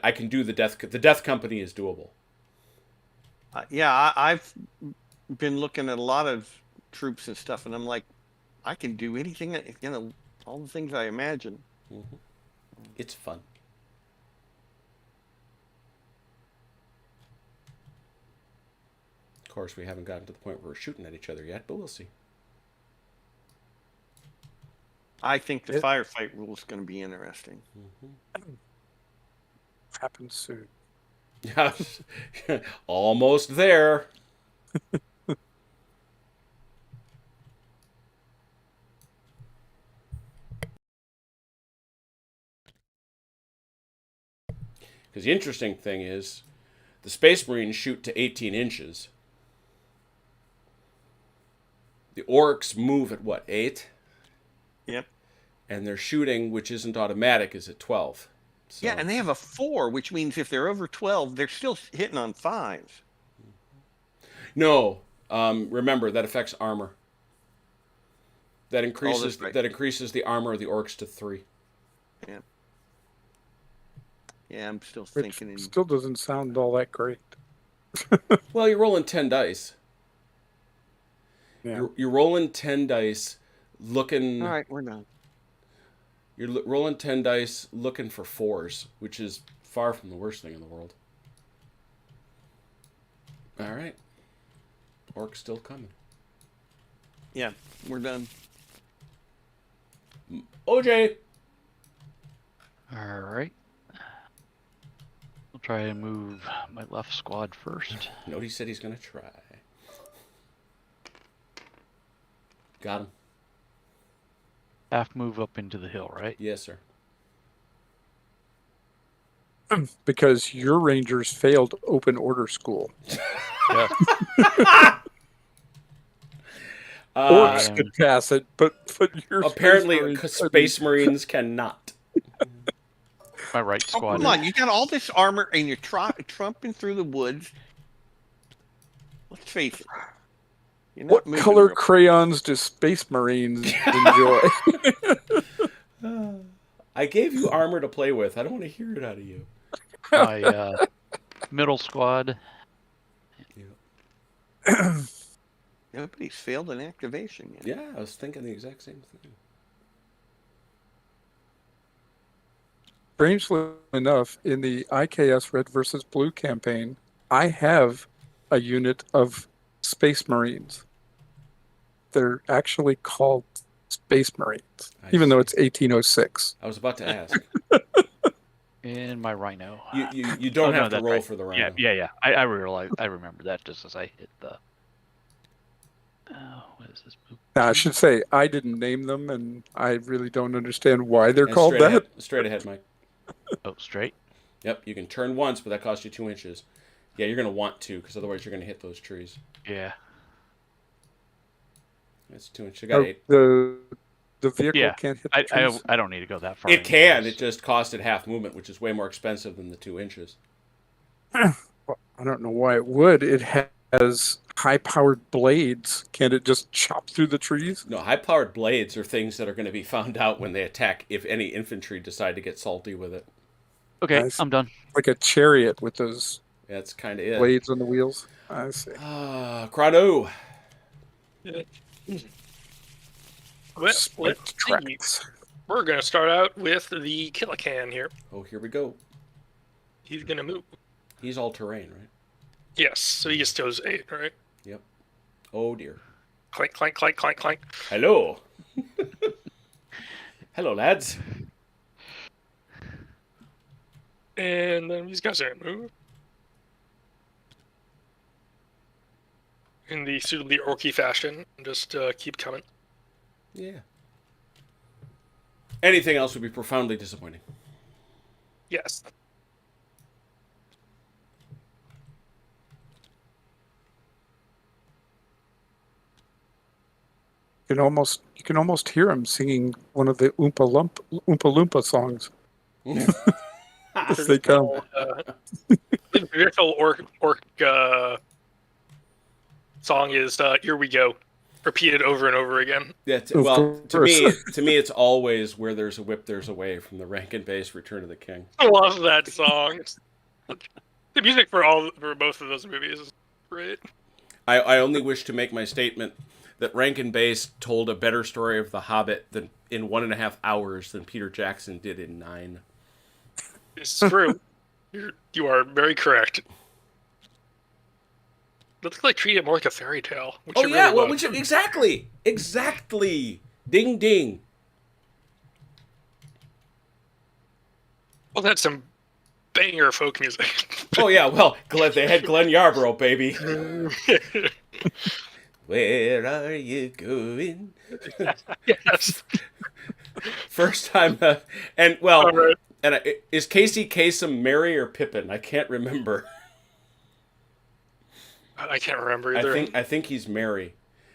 I can do the Death... The Death Company is doable.
Yeah, I've been looking at a lot of troops and stuff, and I'm like, I can do anything, all the things I imagine.
Mm-hmm. It's fun. Of course, we haven't gotten to the point where we're shooting at each other yet, but we'll see.
I think the firefight rule is going to be interesting.
Mm-hmm.
Happens soon.
Yeah, almost there. Because the interesting thing is, the Space Marines shoot to 18 inches. The Orcs move at what, 8?
Yep.
And their shooting, which isn't automatic, is at 12. So,
Yeah, and they have a 4, which means if they're over 12, they're still hitting on 5s.
no, Remember, that affects armor. That increases
right.
that increases the armor of the orcs to 3.
Yeah. Yeah, I'm still
Which
thinking.
still doesn't sound all that great.
Well, you're rolling 10 dice.
Yeah.
You're rolling 10 dice, looking.
All right, we're done.
You're rolling 10 dice, looking for 4s, which is far from the worst thing in the world. All right, orc's still coming.
Yeah, we're done.
OJ.
All right. I'll try and move my left squad first.
No, he said he's gonna try. Got him.
Half move up into the hill, right?
Yes, sir.
Because your Rangers failed open order school.
Yeah.
Orcs could pass it, but your
Apparently,
Space
Space Marines cannot.
My right
Oh,
squad.
come on, you got all this armor and you're trumping through the woods. Let's face it. You're not
What
moving
color
real-
crayons do Space Marines enjoy?
I gave you armor to play with. I don't want to hear it out of you.
My middle squad.
Nobody's failed an activation yet.
Yeah, I was thinking the exact same thing.
Strangely enough, in the IKS Red versus Blue campaign, I have a unit of Space Marines. They're actually called Space Marines, even though it's 1806.
I was about to ask.
And my rhino.
You don't
Oh, no,
have to
that's
roll
right.
for the rhino.
Yeah. I remember that just as I hit the. What is this?
Now, I should say, I didn't name them, and I really don't understand why they're
And
called
straight
that.
Ahead, straight ahead, Mike.
Oh, straight.
Yep, you can turn once, but that costs you 2 inches. Yeah, you're going to want to, because otherwise you're going to hit those trees.
Yeah.
That's 2 inches. You got 8.
The vehicle
Yeah.
can't hit the trees.
I don't need to go that far.
It can.
anyways.
It just costed half movement, which is way more expensive than the 2 inches.
Well, I don't know why it would. It has high-powered blades. Can't it just chop through the trees?
No, high-powered blades are things that are going to be found out when they attack if any infantry decide to get salty with it.
Okay,
Nice.
I'm done.
Like a chariot with those
That's kind of it.
blades on the wheels. I see.
Chrono.
Let's
Spiked
see.
tracks.
We're going to start out with the Killican here.
Oh, here we go.
He's going to move.
He's all terrain, right?
Yes, so he gets those 8, right?
Yep. Oh, dear.
Clank, clank, clank, clank, clank.
Hello. Hello, lads.
And then these guys are going to move. In the suitably orky fashion. Just keep coming.
Yeah. Anything else would be profoundly disappointing.
Yes.
You can almost hear him singing one of the Oompa Loompa songs as they come.
The traditional orc song is "Here We Go," repeated over and over again.
Yeah.
Of
Well, to
course.
me, it's always "Where there's a whip, there's a way" from the Rankin Bass Return of the King.
I love that song. The music for both of those movies is great.
I only wish to make my statement that Rankin Bass told a better story of The Hobbit than in 1.5 hours than Peter Jackson did in 9.
It's true. You are very correct. Let's like treat it more like a fairy tale. Which
Oh
it
yeah,
really
well,
was.
exactly. Ding ding.
Well, that's some banger folk music.
Oh yeah, well, they had Glenn Yarbrough, baby. Where are you going?
Yes.
First time, and well,
All right.
and is Casey Kasem Mary or Pippin? I can't remember.
I can't remember either.
I think he's Mary,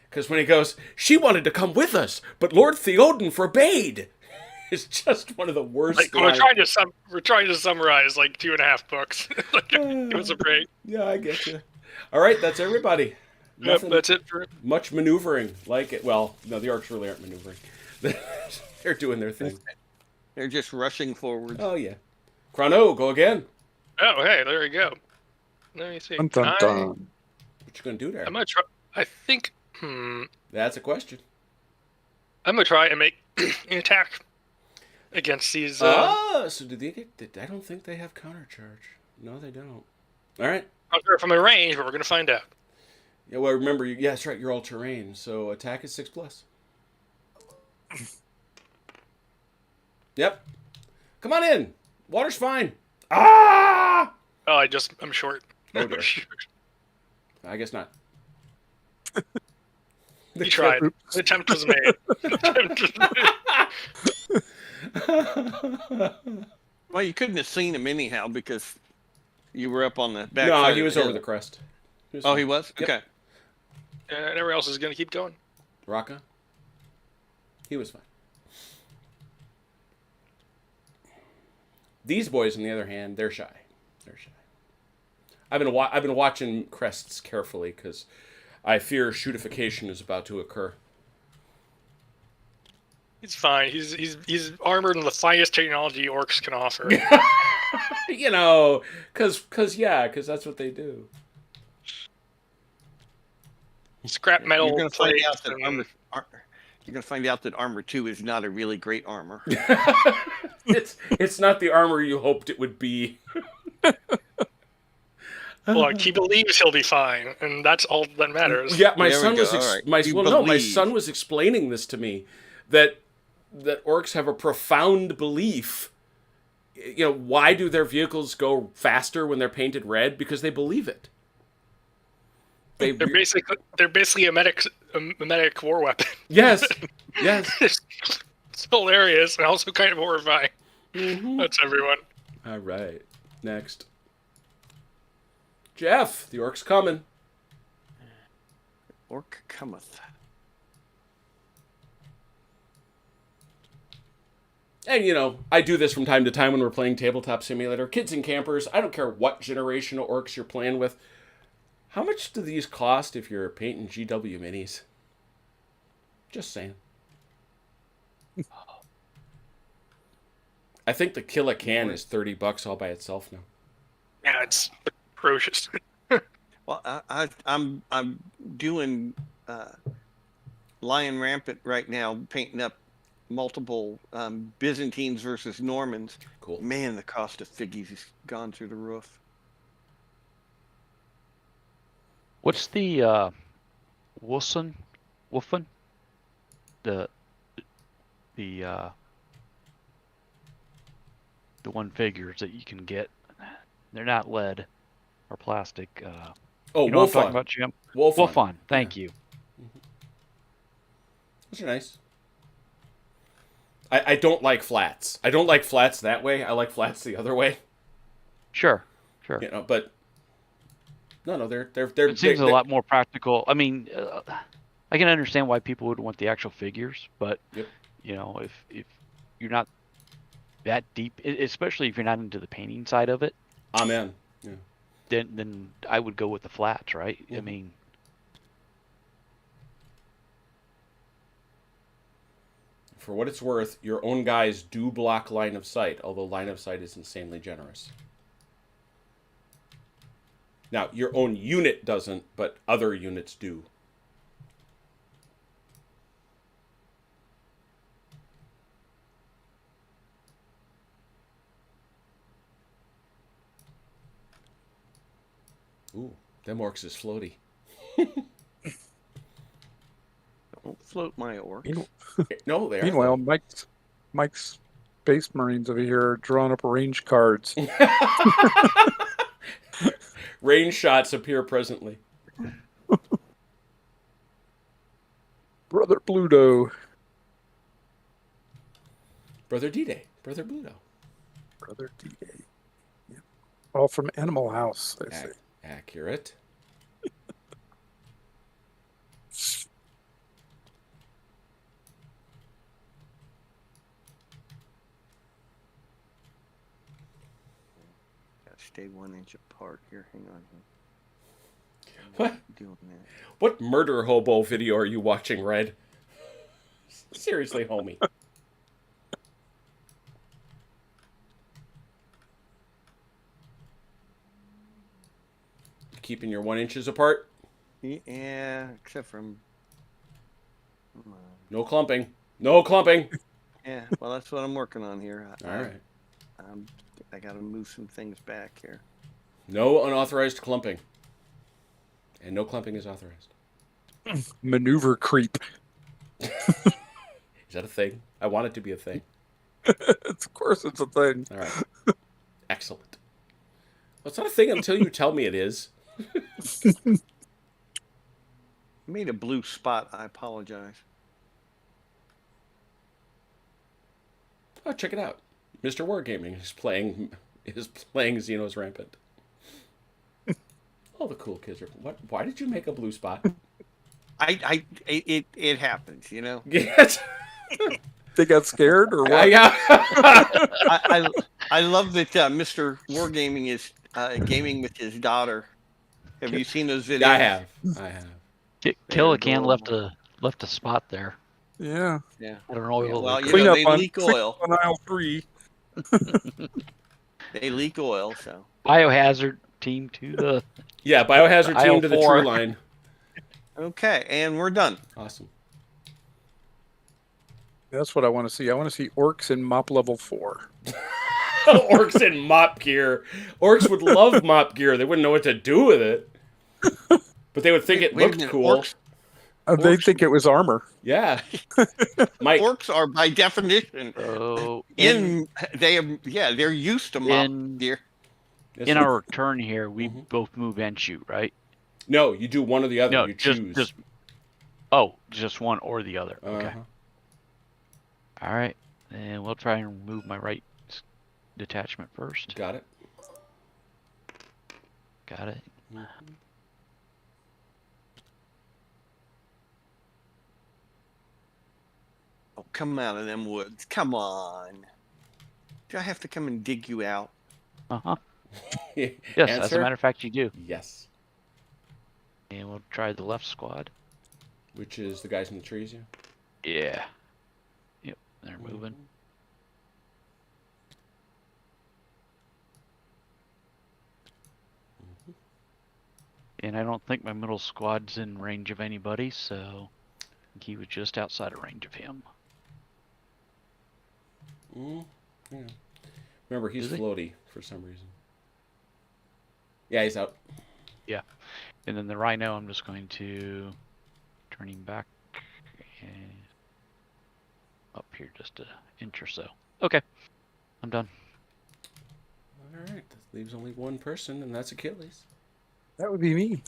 because when he goes, she wanted to come with us, but Lord Theoden forbade. It's just one of the worst.
Like, we're trying to summarize like 2.5 books. Like, give us a break.
Yeah, I get you. All right, that's everybody. Nothing.
That's it for
Much maneuvering like it. Well, no, the orcs really aren't maneuvering. They're doing their thing.
They're just rushing forward.
Oh yeah. Chrono, go again.
Oh, hey, there we go. Let me see.
Dun, dun, dun.
What you gonna do there?
I'm gonna try. I think.
That's a question.
I'm gonna try and make an attack against these.
So do they get? I don't think they have counter charge. No, they don't. All right.
I'm sure from a range, but we're gonna find out.
Yeah. Well, remember, yeah, that's right. You're all terrain, so attack is 6+. Yep. Come on in. Water's fine. Ah!
Oh, I'm short.
Oh, dear. I guess not.
You tried. The attempt was made.
Well, you couldn't have seen him anyhow because you were up on the back.
No,
side
he
of
was
the
over
hill.
the crest.
Oh, he was?
Yep.
Okay.
And everyone else is gonna keep going.
Raka. He was fine. These boys, on the other hand, they're shy. They're shy. I've been watching crests carefully because I fear shootification is about to occur.
He's fine. He's armored in the finest technology orcs can offer.
You know, because that's what they do.
Scrap metal.
You're going to find
plates
out that
and-
You're going to find out that armor 2 is not a really great armor.
It's not the armor you hoped it would be.
Look, he believes he'll be fine, and that's all that matters.
Yeah, my
There we
son
go.
was
All right.
my
You
well, no, my
believe.
son was explaining this to me that orcs have a profound belief. You know, why do their vehicles go faster when they're painted red? Because they believe it.
They're basically a medic war weapon.
Yes. Yes.
It's hilarious and also kind of horrifying.
Mm-hmm.
That's everyone.
All right. Next. Jeff, the orc's coming.
Orc cometh.
And, you know, I do this from time to time when we're playing Tabletop Simulator. Kids and campers, I don't care what generation of orcs you're playing with. How much do these cost if you're painting GW minis? Just saying. I think the kill a can is $30 all by itself now.
Yeah, it's atrocious.
Well, I'm doing Lion Rampant right now, painting up multiple Byzantines versus Normans.
Cool.
Man, the cost of figgies has gone through the roof.
What's the Wolfen? The one figures that you can get. They're not lead or plastic.
Oh,
you know what I'm talking
Wolfon.
about, Jim?
Wolfon.
Wolfon. Thank you.
Those are nice. I don't like flats. I don't like flats that way. I like flats the other way.
Sure.
You know, but no, they're.
It seems a lot more practical. I mean, I can understand why people would want the actual figures, but
Yep.
you know, if you're not that deep, especially if you're not into the painting side of it,
Amen. Yeah.
then I would go with the flats, right? I
Mhm.
mean,
For what it's worth, your own guys do block line of sight, although line of sight is insanely generous. Now, your own unit doesn't, but other units do. Ooh, them orcs is floaty.
Don't float my orcs.
Meanwhile,
No, they are.
meanwhile Mike's Space Marines over here are drawing up range cards.
Range shots appear presently.
Brother Bluto.
Brother D-Day. Brother Bluto.
Brother D-Day. Yep. All from Animal House, I say.
Accurate.
Gotta stay 1 inch apart here. Hang on.
What?
Doing that.
What murder hobo video are you watching, Red? Seriously, homie. Keeping your 1 inches apart.
Yeah, except from. Come on.
No clumping. No clumping.
Yeah, well, that's what I'm working on here.
All right.
I got to move some things back here.
No unauthorized clumping. And no clumping is authorized.
Maneuver creep.
Is that a thing? I want it to be a thing.
Of course it's a thing.
All right. Excellent. Well, it's not a thing until you tell me it is.
I made a blue spot. I apologize.
Oh, check it out. Mr. Wargaming is playing Xenos Rampant. All the cool kids are. What? Why did you make a blue spot?
It happens, you know.
Yes.
They got scared or what?
Yeah.
I love that Mr. Wargaming is gaming with his daughter. Have you seen those videos?
I have.
Killican left a spot there.
Yeah.
Yeah.
I don't know.
Yeah, well, you
Clean
know,
up
they
on,
leak
clean
oil.
up on aisle 3.
They leak oil, so.
Biohazard team to the.
Yeah, Biohazard team
Aisle
to the
4.
true line.
Okay, and we're done.
Awesome.
That's what I want to see. I want to see orcs in mop level 4.
Orcs in mop gear. Orcs would love mop gear. They wouldn't know what to do with it. But they would think it
Wait a
looked
minute,
cool.
They think it was armor.
Yeah. Mike.
Orcs are by definition
So
they're used to mop gear.
in our turn here, we both move and shoot, right?
No, you do one or the other.
No,
you choose.
just one or the other. Okay.
Uh-huh.
All right, and we'll try and remove my right detachment first.
Got it.
Got it.
Oh, come out of them woods. Come on. Do I have to come and dig you out?
Uh-huh. Yes, as a
Answer?
matter of fact, you do.
Yes.
And we'll try the left squad.
Which is the guys in the trees, yeah?
Yeah. Yep, they're moving. And I don't think my middle squad's in range of anybody, so he was just outside of range of him.
Yeah. Remember, he's
Is he?
floaty for some reason. Yeah, he's out.
Yeah. And then the rhino, I'm just going to turn him back and up here just an inch or so. Okay. I'm done.
All right. That leaves only one person, and that's Achilles.
That would be me.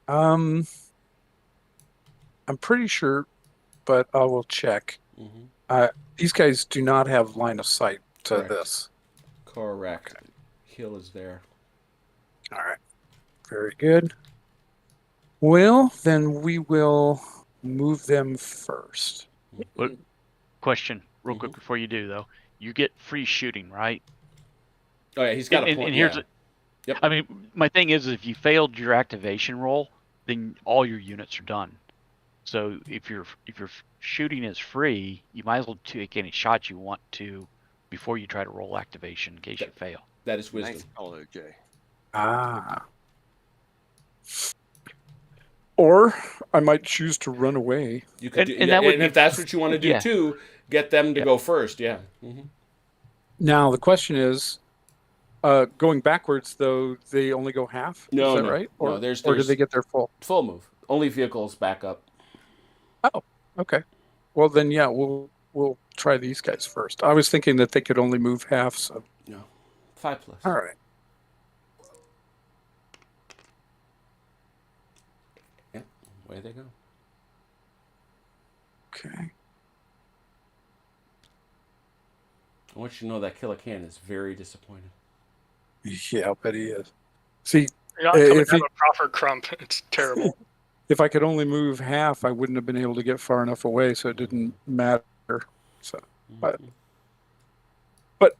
I'm pretty sure, but I will check. These guys do not have line of sight to
Correct.
this.
Correct. Hill is there.
All right. Very good. Well, then we will move them first.
What question, real quick before you do, though. You get free shooting, right?
Oh, yeah, he's got a point.
And here's
yeah. Yep.
I mean, my thing is, if you failed your activation roll, then all your units are done. So if your shooting is free, you might as well take any shot you want to before you try to roll activation in case you fail.
That is wisdom.
Nice color, Jay.
Ah. Or I might choose to run away.
You could do,
and
yeah,
that would
and
be-
if that's what you want to do
yeah.
too, get them to go first. Yeah.
Now, the question is, going backwards, though, they only go half?
No,
is that
no.
right?
No,
Or,
there's-
or do they get their full?
Full move. Only vehicles back up.
Oh, okay. Well, then, yeah, we'll try these guys first. I was thinking that they could only move half, so.
No. 5+.
All right.
Yeah. Away they go.
Okay.
I want you to know that Killican is very disappointed.
Yeah, I'll bet he is. See,
You're not coming
if
to have
he-
a proper crump. It's terrible.
if I could only move half, I wouldn't have been able to get far enough away, so it didn't matter. So, but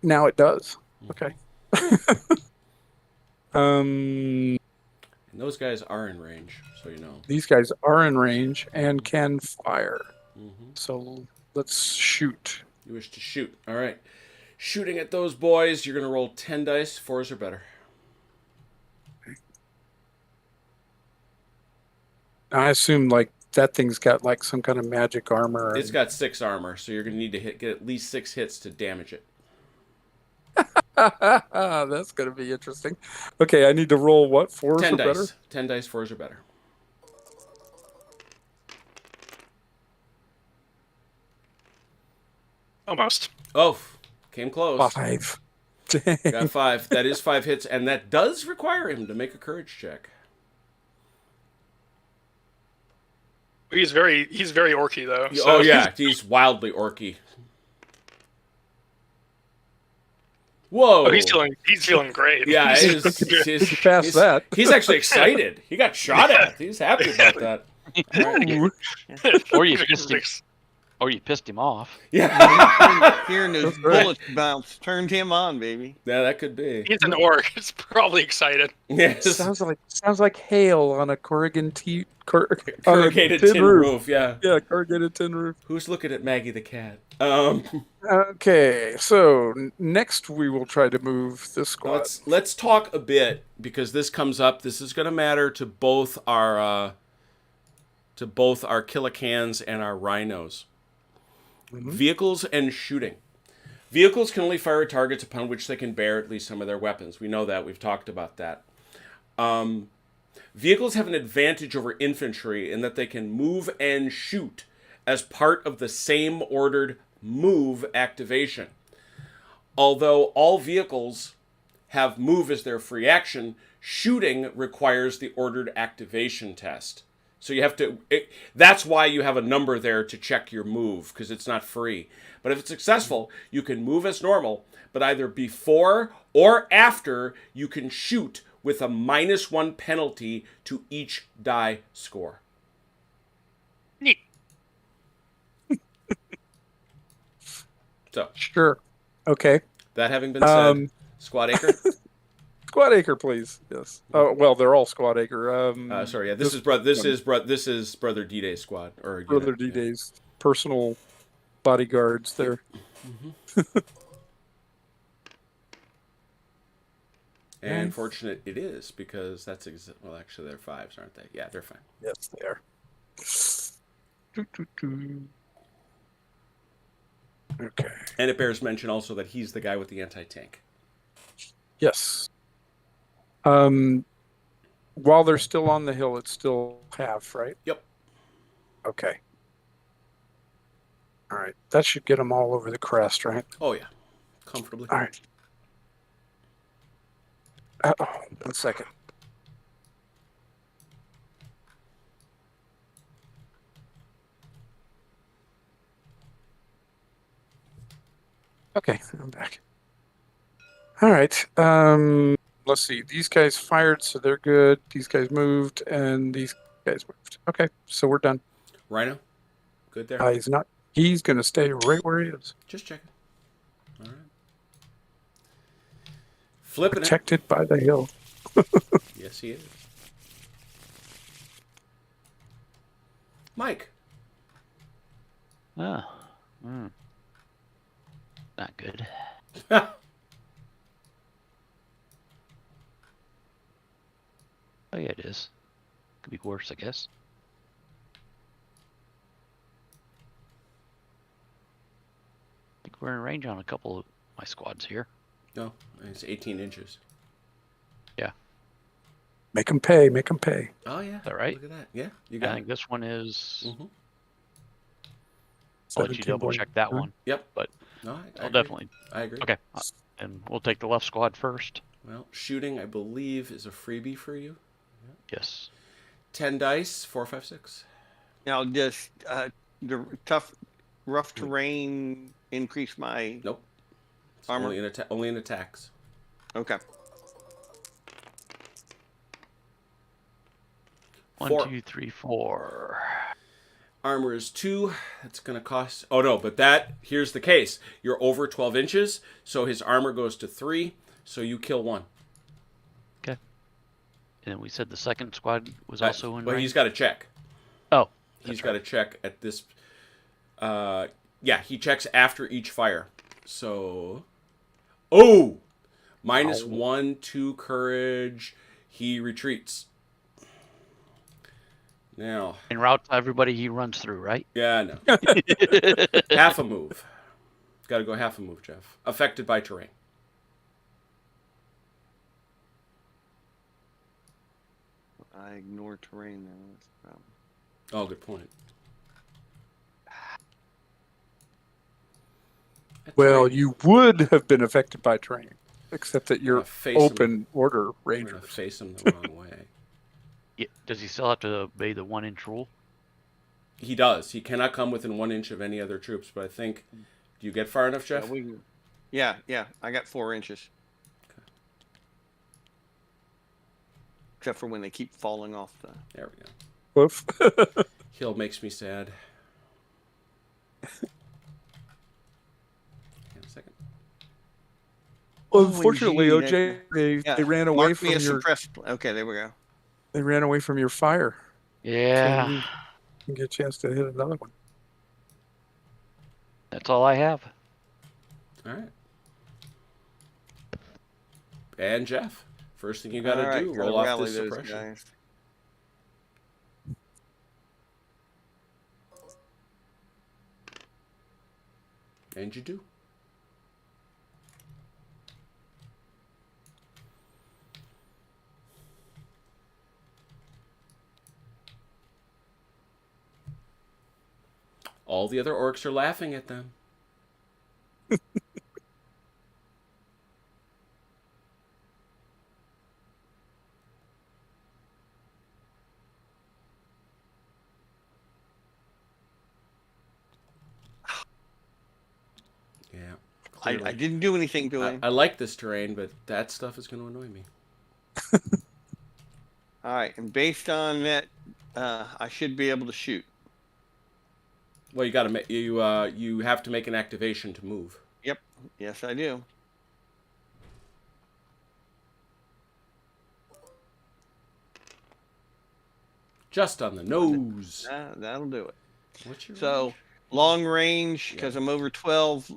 now it does. Okay.
And And those guys are in range, so you know.
These guys are in range and can fire.
Mm-hmm.
So let's shoot.
You wish to shoot. All right. Shooting at those boys, you're going to roll 10 dice, 4s or better.
I assume like that thing's got like some kind of magic armor.
It's got 6 armor, so you're going to need to get at least 6 hits to damage it.
That's going to be interesting. Okay, I need to roll what? 4s
10
or
dice.
better?
10 dice, 4s or better.
Almost.
Oh, came close.
5.
Got 5. That is 5 hits, and that does require him to make a courage check.
He's very orky though.
Oh yeah, he's wildly orky. Whoa!
Oh, he's feeling great.
Yeah,
He's-
he's
Pass that.
He's actually excited. He got shot at. He's happy about that.
Ooh.
Or you pissed him off.
Yeah,
Hearing those
That's right.
bullets bounce turned him on, baby.
yeah, that could be.
He's an orc. He's probably excited.
Yes,
Sounds like hail on a corrugated
corrugated tin roof. Yeah.
Yeah, corrugated tin roof.
Who's looking at Maggie the cat?
Okay, so next we will try to move this squad.
Let's talk a bit because this comes up. This is going to matter to both our Killicans and our Rhinos.
Mhm.
Vehicles and shooting. Vehicles can only fire at targets upon which they can bear at least some of their weapons. We know that. We've talked about that. Vehicles have an advantage over infantry in that they can move and shoot as part of the same ordered move activation. Although all vehicles have move as their free action, shooting requires the ordered activation test. So you have to, that's why you have a number there to check your move, because it's not free. But if it's successful, you can move as normal, but either before or after you can shoot with a -1 penalty to each die score.
Neat.
So,
Sure. Okay.
that having been said, Squad Acre?
Squad Acre, please. Yes. Oh well, they're all Squad Acre.
Sorry, yeah, this is Brother D-Day's squad or unit.
Brother D-Day's personal bodyguards there.
And fortunate it is because that's well, actually they're 5s, aren't they? Yeah, they're fine.
Yes, they are. Okay.
And it bears mention also that he's the guy with the anti-tank.
Yes. While they're still on the hill, it's still half, right?
Yep.
Okay. All right. That should get them all over the crest, right?
Oh yeah, comfortably.
All right. 1 second. Okay, I'm back. All right. Let's see. These guys fired, so they're good. These guys moved, and these guys moved. Okay, so we're done.
Rhino, good there.
He's not. He's going to stay right where he is,
Just checking. All right. Flipping
protected by the hill.
it. Yes, he is. Mike.
Oh. Not good. Oh yeah, it is. Could be worse, I guess. I think we're in range on a couple of my squads here.
No, it's 18 inches.
Make them pay. Make them pay.
Oh yeah.
Is that right?
Look at that. Yeah, you
I
got
think
it.
this one is.
Mhm.
I'll let you
17
double
point-
check that
huh?
one.
Yep.
But
No, I
I'll
agree.
definitely.
I agree.
Okay. And we'll take the left squad first.
Well, shooting, I believe, is a freebie for you.
Yes.
10 dice, 4, 5, 6.
Now, does the rough terrain increase my
Nope. It's
armor?
only in attacks.
Okay.
1,
4.
2, 3, 4.
Armor is 2. That's going to cost... Oh, no, but here's the case. You're over 12 inches, so his armor goes to 3, so you kill 1.
Okay. And we said the second squad was also in
Well,
range?
he's got to check.
Oh,
He's got to check at this. Yeah, he checks after each fire. So, oh, minus
Ow.
1, 2 courage. He retreats. Now,
En route to everybody he runs through, right?
yeah, no. Half a move. Got to go half a move, Jeff. Affected by terrain.
I ignore terrain now. That's the problem.
Oh, good point. That
Well,
terrain-
you would have been affected by terrain, except that you're
gonna face him.
open order
I'm
rangers.
gonna face him the wrong way.
Yeah, does he still have to obey the 1-inch rule?
He does. He cannot come within 1 inch of any other troops. But I think, do you get far enough, Jeff?
Yeah, I got 4 inches.
Okay.
Except for when they keep falling off the.
There we go.
Woof.
Hill makes me sad. Hang on a second.
Well,
Oh,
unfortunately,
indeed.
OJ,
Yeah,
they ran away
mark
from
me as
your
suppressed. Okay, there we go.
they ran away from your fire.
Yeah,
So you can get a chance to hit another one.
that's all I have.
All right. And Jeff, first thing you got to
All right,
do,
gotta
roll off
rally
this
those
suppression.
guys.
And you do. All the other orcs are laughing at them. Yeah.
I
clearly.
didn't do anything to him.
I like this terrain, but that stuff is going to annoy me.
All right, and based on that, I should be able to shoot.
Well, you got to you have to make an activation to move.
Yep. Yes, I do.
Just on the nose.
That'll do it.
What's your
So
range?
long range because I'm over 12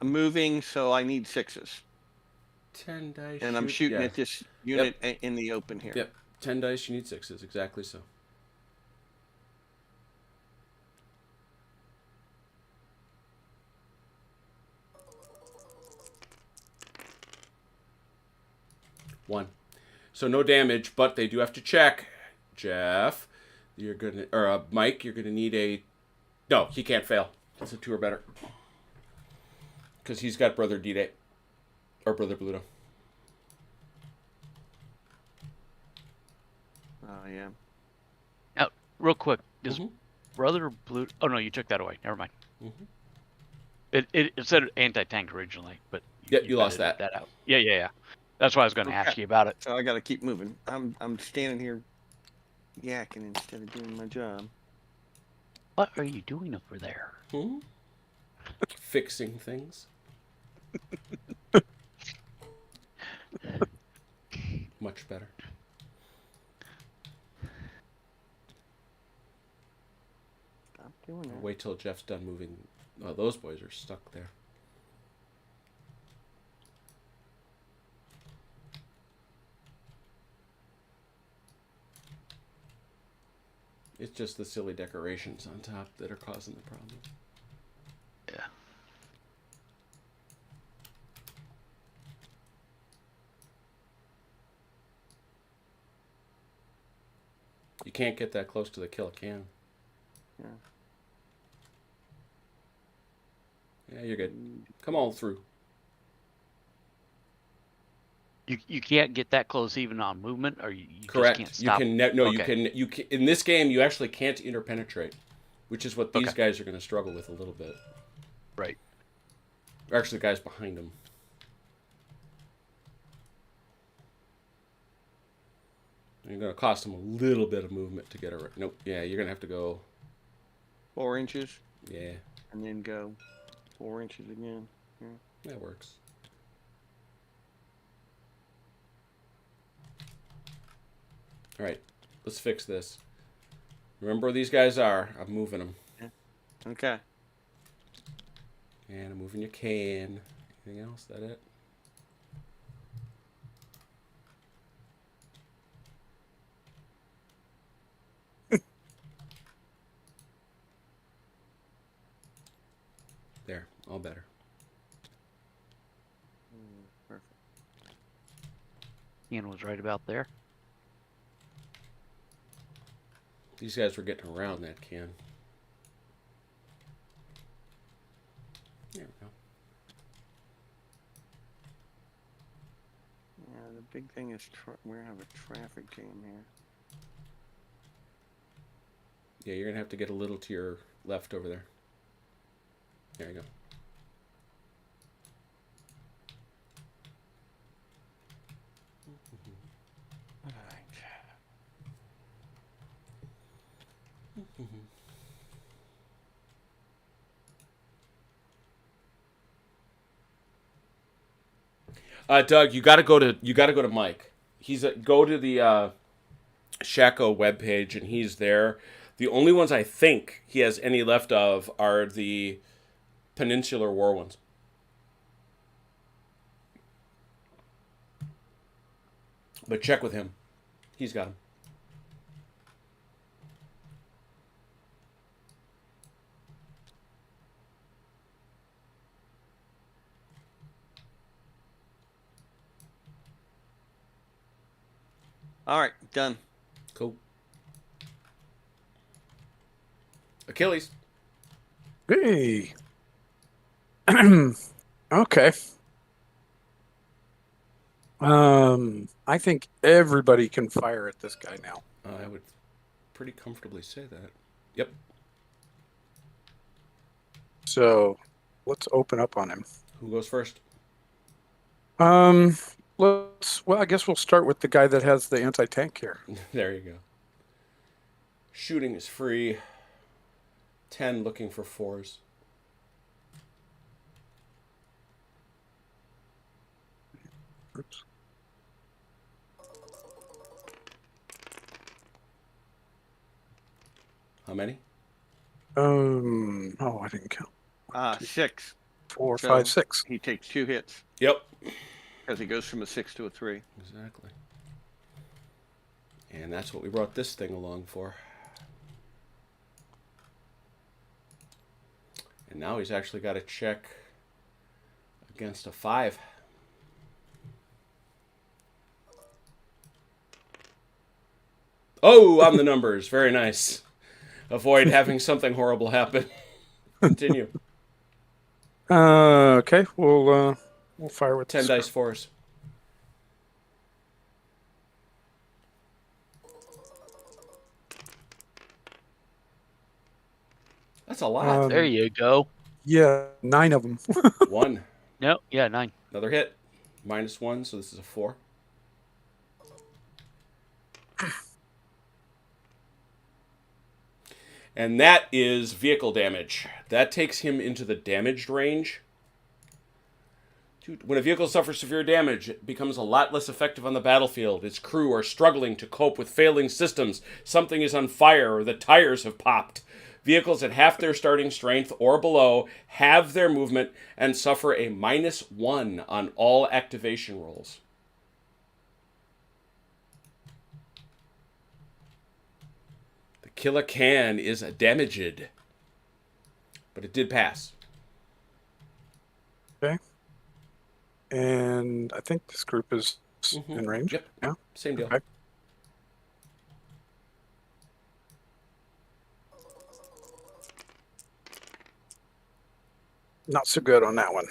moving, so I need 6s.
10 dice.
And I'm shooting at this unit in the open here.
Yep. 10 dice, you need 6s. Exactly so. One. So no damage, but they do have to check. Jeff, you're gonna, or Mike, you're gonna need a. No, he can't fail. It's a 2 or better. Because he's got Brother D-Day. Or Brother Bluto.
Oh, yeah.
Now, real quick, does
Mhm.
Brother Blue? Oh no, you took that away. Never mind.
Mhm.
It said anti-tank originally, but
You lost
edited
that.
out. Yeah. That's why I was going to ask you about it.
So I got to keep moving. I'm standing here yakking instead of doing my job.
What are you doing over there?
Hmm? Fixing things. Much better.
Stop doing that.
Wait till Jeff's done moving. Oh, those boys are stuck there. It's just the silly decorations on top that are causing the problem.
Yeah.
You can't get that close to the kill can.
Yeah.
Yeah, you're good. Come on through.
You can't get that close even on movement, or you
Correct.
just can't
You
stop.
can no.
Okay.
You can. In this game, you actually can't interpenetrate, which is what these
Okay.
guys are going to struggle with a little bit.
Right.
Or actually, the guys behind them. You're going to cost them a little bit of movement to get around. Nope. Yeah, you're going to have to go.
4 inches
Yeah,
and then go 4 inches again.
that works. All right, let's fix this. Remember where these guys are. I'm moving them.
Okay.
And I'm moving your can. Anything else? That it? There, all better.
Perfect.
Ian was right about there.
These guys were getting around that can. There we go.
Yeah, the big thing is we have a traffic jam here.
Yeah, you're gonna have to get a little to your left over there. There you go.
All right.
Doug, you gotta go to Mike. Go to the Shaco webpage, and he's there. The only ones I think he has any left of are the Peninsular War ones. But check with him. He's got them.
All right, done.
Cool. Achilles.
Hey. Okay. I think everybody can fire at this guy now.
I would pretty comfortably say that. Yep.
So let's open up on him.
Who goes first?
Well, I guess we'll start with the guy that has the anti-tank here.
There you go. Shooting is free. 10 looking for 4s.
Oops.
How many?
Oh, I didn't count.
6.
4,
So-
5, 6.
He takes 2 hits
Yep.
because he goes from a 6 to a 3.
Exactly. And that's what we brought this thing along for. And now he's actually got to check against a 5. Oh, on the numbers. Very nice. Avoid having something horrible happen. Continue.
Okay, we'll fire with
10
the
dice 4s. That's a lot.
There you go.
Yeah, 9 of them.
1.
No, yeah, 9.
Another hit. -1, so this is a 4. And that is vehicle damage. That takes him into the damaged range. Dude, when a vehicle suffers severe damage, it becomes a lot less effective on the battlefield. Its crew are struggling to cope with failing systems. Something is on fire or the tires have popped. Vehicles at half their starting strength or below have their movement and suffer a -1 on all activation rolls. The killer can is damaged, but it did pass.
Okay. And I think this group is in range.
Yep.
Yeah.
Same deal.
Okay. Not so good on that one.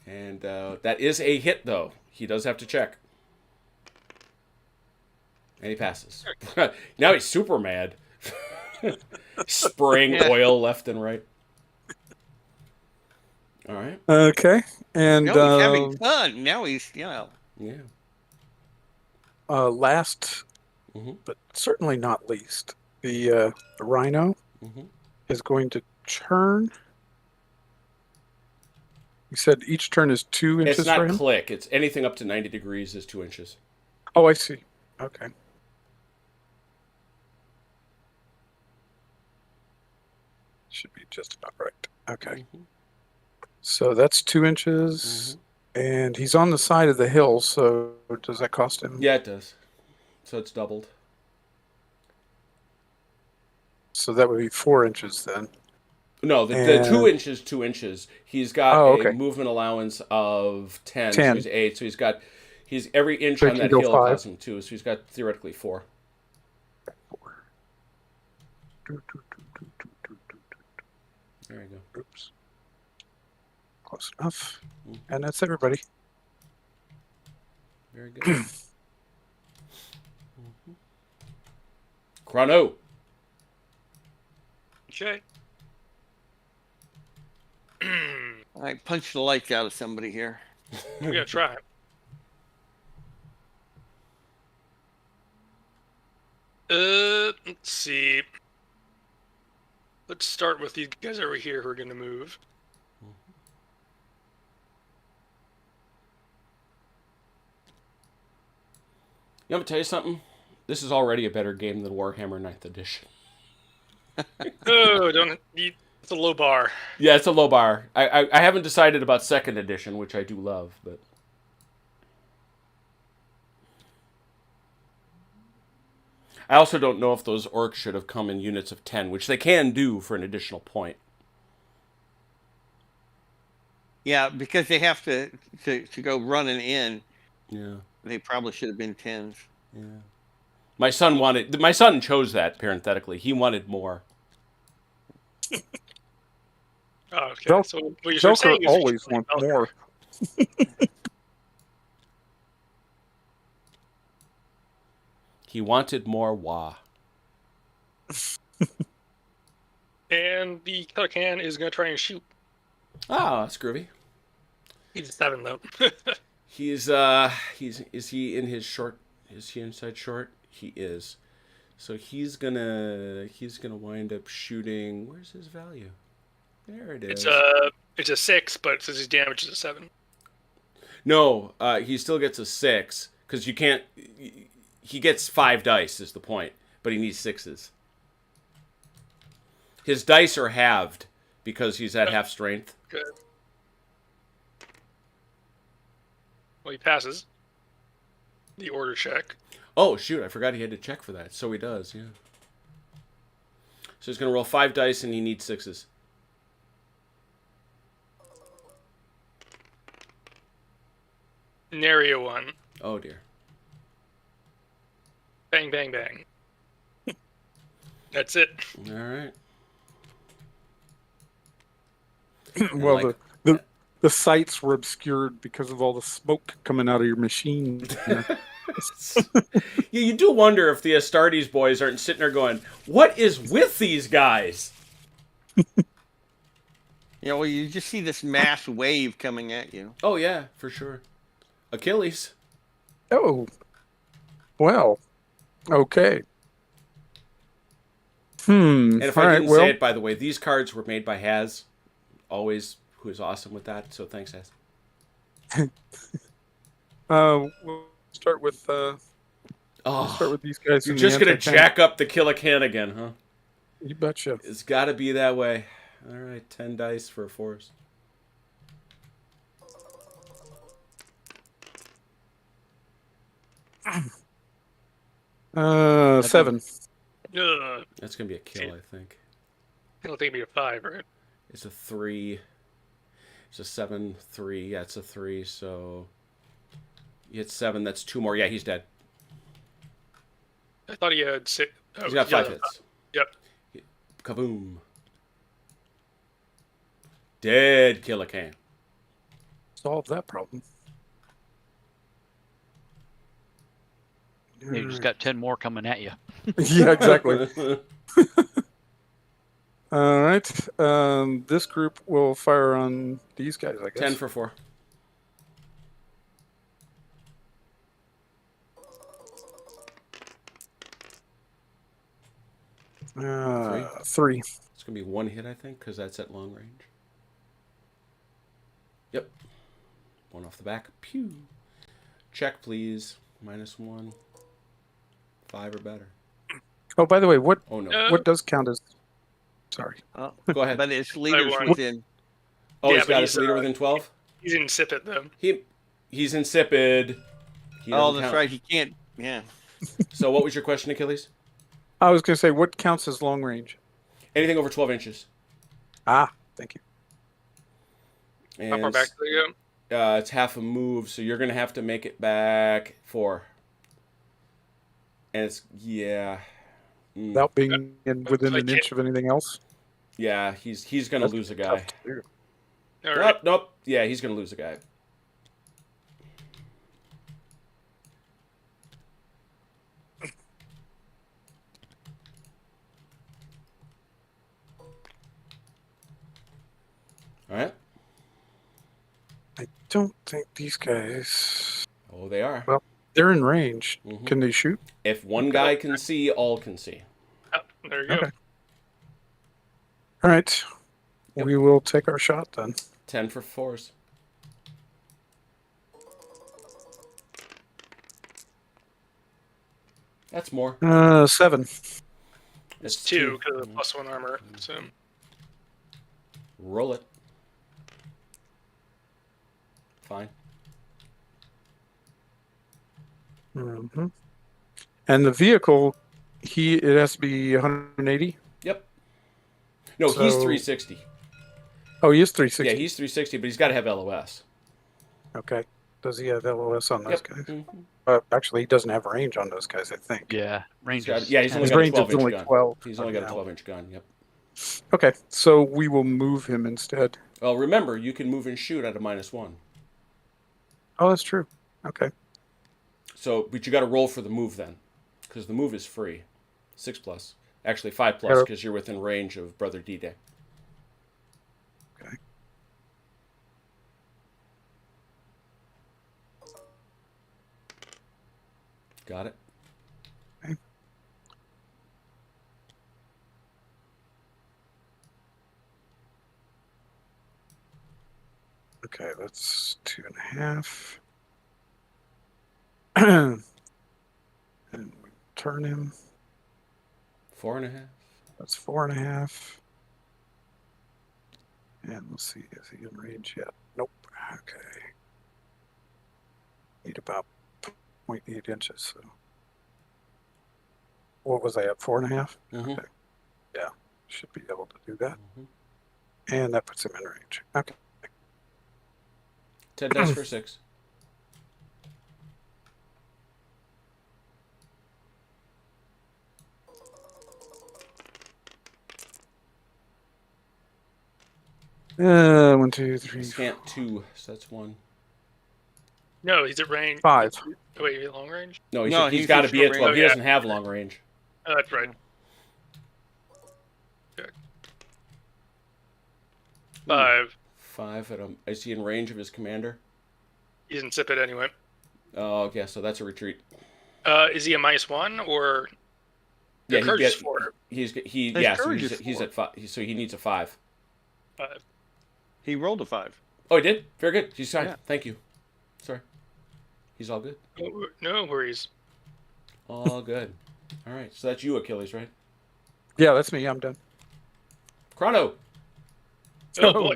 And that is a hit, though. He does have to check. And he passes. Now he's super mad. Spraying oil left and right. All right.
Okay. And
No, he's having fun. Now he's,
Yeah.
last,
Mhm.
but certainly not least, the rhino
Mhm.
is going to turn. You said each turn is 2 inches
It's
for
not
him?
click. It's anything up to 90 degrees is 2 inches.
Oh, I see. Okay. should be just about right. Okay.
Mhm.
So that's 2 inches, and he's on the side of the hill. So does that cost him?
Yeah, it does. So it's doubled.
So that would be 4 inches then.
No, the
And-
2 inches, 2 inches. He's got
Oh,
a
okay.
movement allowance of 10,
10.
so he's 8. So he's every inch
So he
on
can
that
go
hill
5.
costs him 2. So he's got theoretically 4.
4.
There you go.
Oops. Close enough. And that's everybody.
Very good. Chrono.
Okay.
I punched the lights out of somebody here.
We're gonna try. Let's see. Let's start with these guys over here who are gonna move.
You want me to tell you something? This is already a better game than Warhammer 9th Edition.
Oh, don't. It's a low bar.
Yeah, it's a low bar. I haven't decided about 2nd edition, which I do love, but I also don't know if those orcs should have come in units of 10, which they can do for an additional point.
Yeah, because they have to go running in.
Yeah.
They probably should have been 10s.
Yeah. My son chose that parenthetically. He wanted more.
Oh, okay.
Vel-
So what you're
Joker
saying is
always wants more.
He wanted more wah.
And the killer can is gonna try and shoot.
Oh, that's groovy.
He's a 7 though.
Is he in his short? Is he inside short? He is. So he's gonna wind up shooting. Where's his value? There it is.
It's a 6, but it says his damage is a 7.
No, he still gets a 6 because you can't. He gets 5 dice is the point, but he needs 6s. His dice are halved because he's at half strength.
Good. Well, he passes the order check.
Oh shoot! I forgot he had to check for that. So he does, yeah. So he's gonna roll 5 dice and he needs 6s.
Nary a 1.
Oh dear.
Bang, bang, bang. That's it.
All right.
Well,
like-
the sights were obscured because of all the smoke coming out of your machine.
Yeah, you do wonder if the Astartes boys aren't sitting there going, "What is with these guys?"
Yeah, well, you just see this mass wave coming at you.
Oh yeah, for sure. Achilles.
Oh, well, okay.
And if I
All right,
didn't say it, by the way, these cards were made by Haz. Always, who is awesome with that. So thanks, Haz.
We'll start with
Oh,
these guys.
you're
in the
just gonna
anti-tank.
jack up the Killican again, huh?
You betcha.
It's got to be that way. All right, 10 dice for a force. That's
7.
That's gonna be a kill, I think.
I don't think it'd be a 5, right?
It's a 3. It's a 7, 3. Yeah, it's a 3. So you hit 7. That's 2 more. Yeah, he's dead.
I thought he had 6. Oh,
He's got 5 hits.
Yep.
Kaboom. Dead Killican.
Solve that problem.
You just got 10 more coming at you.
Yeah, exactly. All right. This group will fire on these guys, I guess.
10 for 4.
Three.
It's going to be 1 hit, I think, because that's at long range. Yep. 1 off the back. Pew. Check, please. -1. 5 or better.
Oh, by the way, what
Oh, no.
what does count as Sorry.
Oh,
Go ahead.
but its leader's
won.
within.
Oh,
Yeah,
he's
but
got his
he's,
leader within 12?
He's insipid though.
He's insipid. He
Oh,
doesn't
that's
count.
right. He can't. Yeah.
So what was your question, Achilles?
I was going to say, what counts as long range?
Anything over 12 inches.
Ah, thank you.
How far
And
back do they go?
it's half a move, so you're going to have to make it back 4. And it's, yeah.
Without being within
I
an
can't-
inch of anything else.
Yeah, he's going to
That's
lose a guy.
tough to do.
All right.
Nope. Yeah, he's going to lose a guy. All right.
I don't think these guys.
Oh, they are.
Well, they're in range.
Mhm.
Can they shoot?
If one guy can see, all can see.
Oh, there you go.
Okay. All right.
Yep.
We will take our shot then.
10 for 4s. That's more.
7.
It's
2 because of the +1 armor. So
Roll it. Fine.
Mm-hmm. And the vehicle, it has to be 180.
Yep. No, he's
So-
360.
Oh, he is 360.
Yeah, he's 360, but he's got to have LOS.
Okay. Does he have LOS on those
Yep.
guys?
Mhm.
Actually, he doesn't have range on those guys, I think.
Yeah, range.
He's got-
is
yeah, he's
10.
only
His
got a
range is
12-inch
only
gun.
12.
He's only got a
now.
12-inch gun, yep.
Okay, so we will move him instead.
Well, remember, you can move and shoot at a -1.
Oh, that's true. Okay.
So, but you got to roll for the move then, because the move is free. 6+. Actually, 5+,
Gotta-
because you're within range of Brother D-Day.
Okay.
Got it?
Okay. Okay, that's 2.5. And we turn him.
4.5.
That's 4.5. And let's see, is he in range yet? Nope. Okay. Need about 0.8 inches. So, what was I at? 4.5?
Mm-hmm.
Okay. Yeah, should be able to do that.
Mhm.
And that puts him in range. Okay.
10 dice for 6.
One, two, three,
Scant 2, so that's 1.
no, he's at range.
5.
Oh, wait, he's long range.
No,
No,
he's
he's
got to
in
be at
short
12.
range.
He
Oh, yeah.
doesn't have long range.
Oh, that's right. Okay. 5.
5 at a... Is he in range of his commander?
He's insipid anyway.
Oh, okay, so that's a retreat.
Is he a -1 or?
Yeah,
The courage
he'd
is
get,
4.
His
courage is
he's
4.
at 5. So he needs a 5.
5.
He rolled a 5.
Oh, he did? Very good. He's fine.
Yeah.
Thank you. Sorry. He's all good.
No worries.
All good. All right. So that's you, Achilles, right?
Yeah, that's me. I'm done.
Chrono.
Oh boy.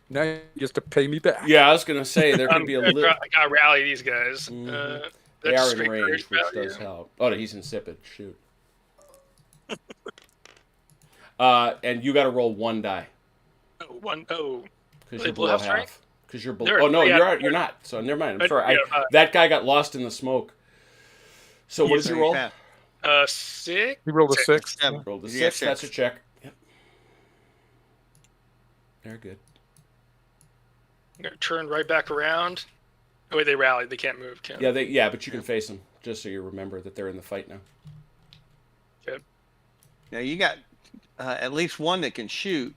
Now you have to pay me back.
Yeah, I was gonna say there could be a little.
I gotta rally these guys.
Mhm. They
That's
are in
straight
range,
courage
which
value.
does help. Oh, no, he's insipid. Shoot. And you got to roll 1 die
Oh, 1. Oh,
because
They
you're
blew
below
half strength?
half. Because you're below.
They're-
Oh no,
yeah.
you're not. So never mind. I'm
But,
sorry.
yeah,
That guy got lost in the smoke. So what did you roll?
6.
He rolled a 6.
7.
Rolled a
Yeah,
6. That's a check. Yep. Very good.
I'm gonna turn right back around. Oh wait, they rallied. They can't move. Can
Yeah, but you can face them just so you remember that they're in the fight now.
Now you got at least one that can shoot.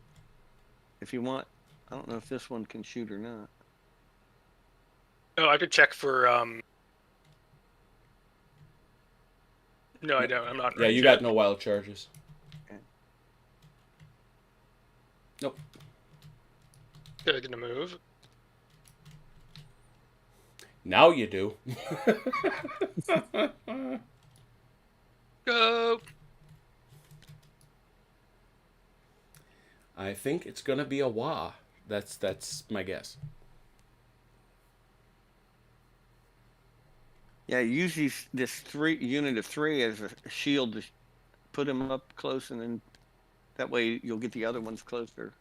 If you want, I don't know if this one can shoot or not.
Oh, I could check for. No, I don't. I'm not.
Yeah, you got no wild charges. Nope.
They're gonna move.
Now you do.
Go.
I think it's gonna be a wah. That's my guess.
Yeah, use this unit of 3 as a shield to put him up close, and then that way you'll get the other ones closer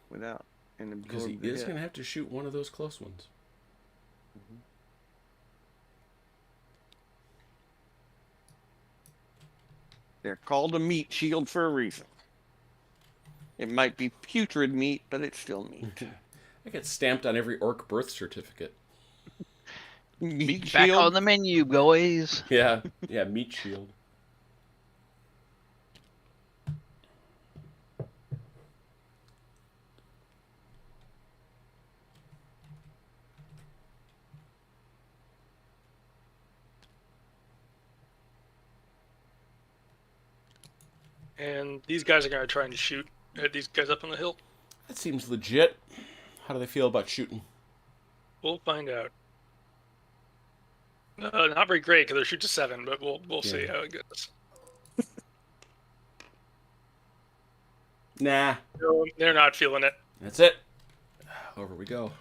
without and
Because he
absorb the
is
hit.
gonna have to shoot one of those close ones.
They're called a meat shield for a reason. It might be putrid meat, but it's still meat.
I get stamped on every orc birth certificate.
Meat
Back
shield.
on the menu, boys.
Yeah, meat shield.
And these guys are going to try and shoot at these guys up on the hill.
That seems legit. How do they feel about shooting?
We'll find out. Not very great because they're shoot to 7, but we'll see how it goes.
Nah.
No, they're not feeling it.
That's it. Over we go.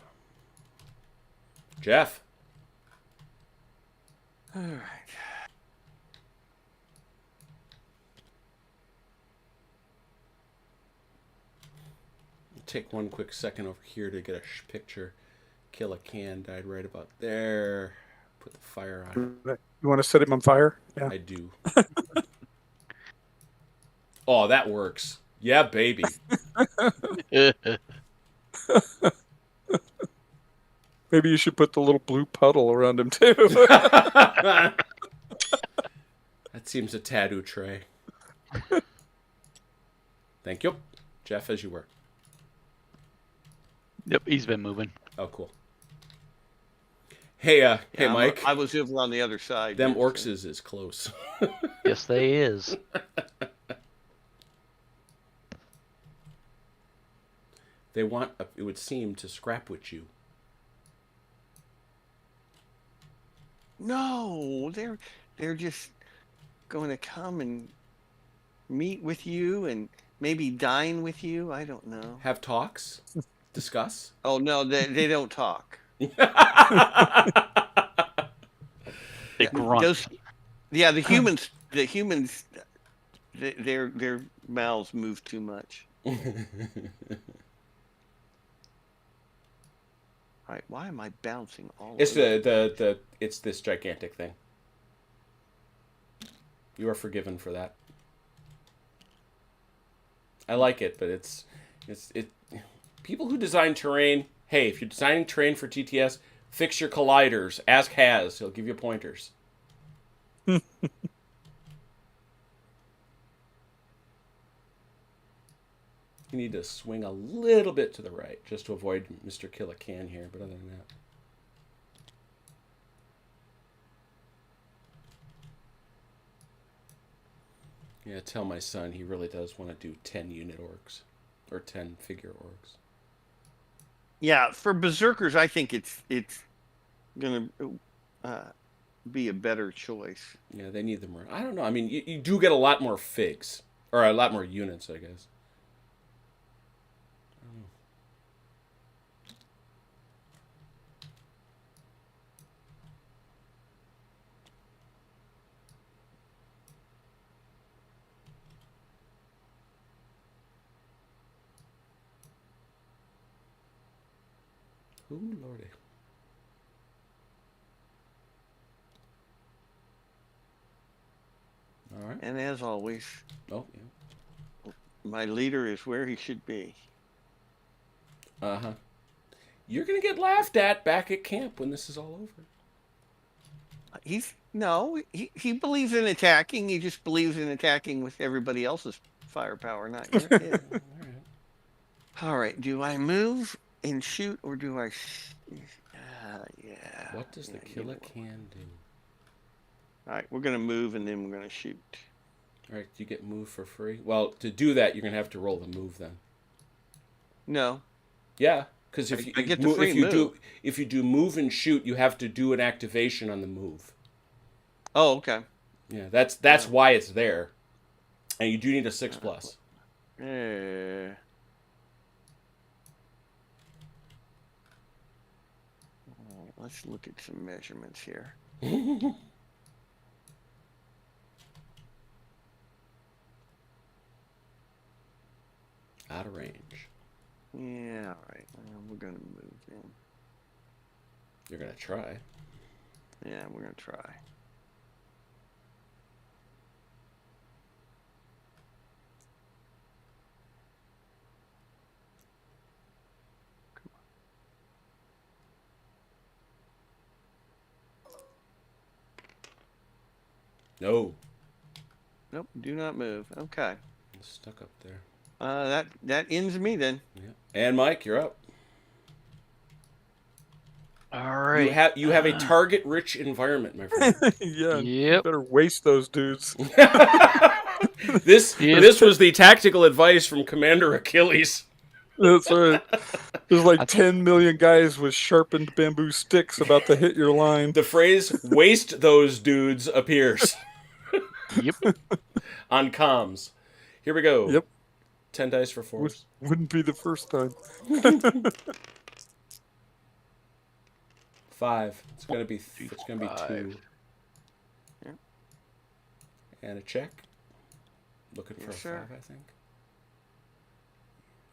Jeff.
All right.
Take one quick second over here to get a picture. Kill a can died right about there. Put the fire on.
You want to set him on fire? Yeah.
I do. Oh, that works. Yeah, baby.
Maybe you should put the little blue puddle around him too.
That seems a tattoo tray. Thank you. Jeff, as you were.
Yep, he's been moving.
Oh, cool. Hey,
Yeah,
Mike.
I was over on the other side.
Them
so-
orcs is close.
Yes, they is.
They want, it would seem, to scrap with you.
No, they're just going to come and meet with you and maybe dine with you. I don't know.
Have talks? Discuss?
Oh no, they don't talk.
They grunt.
The humans, their mouths move too much. All right, why am I bouncing all?
It's
over?
it's this gigantic thing. You are forgiven for that. I like it, but it's people who design terrain. Hey, if you're designing terrain for TTS, fix your colliders. Ask Haz; he'll give you pointers. You need to swing a little bit to the right just to avoid Mr. Kill-A-Can here, but other than that. Yeah, tell my son he really does want to do 10 unit orcs. Or 10 figure orcs.
Yeah, for berserkers, I think it's gonna be a better choice.
Yeah, they need them around. I don't know. I mean, you do get a lot more figs. Or a lot more units, I guess. Ooh, lordy. All right.
And as always,
Oh, yeah.
my leader is where he should be.
Uh-huh. You're going to get laughed at back at camp when this is all over.
He believes in attacking. He just believes in attacking with everybody else's firepower, not your his.
All right.
All right, do I move and shoot, or do I? Yeah.
What does the Kill-A-Can do?
All right, we're gonna move and then we're gonna shoot.
All right, do you get move for free? Well, to do that, you're going to have to roll the move then.
No.
Yeah, because if
I get the free move.
if you do move and shoot, you have to do an activation on the move.
Oh, okay.
Yeah, that's why it's there, and you do need a 6+.
let's look at some measurements here.
Out of range.
Yeah, all right. We're gonna move in.
You're gonna try.
Yeah, we're gonna try.
No.
Nope, do not move. Okay.
It's stuck up there.
That ends me then.
Yeah. And Mike, you're up.
All right.
You have a target-rich environment, my friend.
Yeah. You
Yep.
better waste those dudes.
This
Yep.
this was the tactical advice from Commander Achilles.
That's right. There's like 10 million guys with sharpened bamboo sticks about to hit your line.
The phrase "waste those dudes" appears
Yep.
on comms. Here we go.
Yep.
10 dice for 4s.
Wouldn't be the first time.
5. It's gonna be 2.
Yeah.
And a check. Looking for
Yes,
a
sir.
5, I think.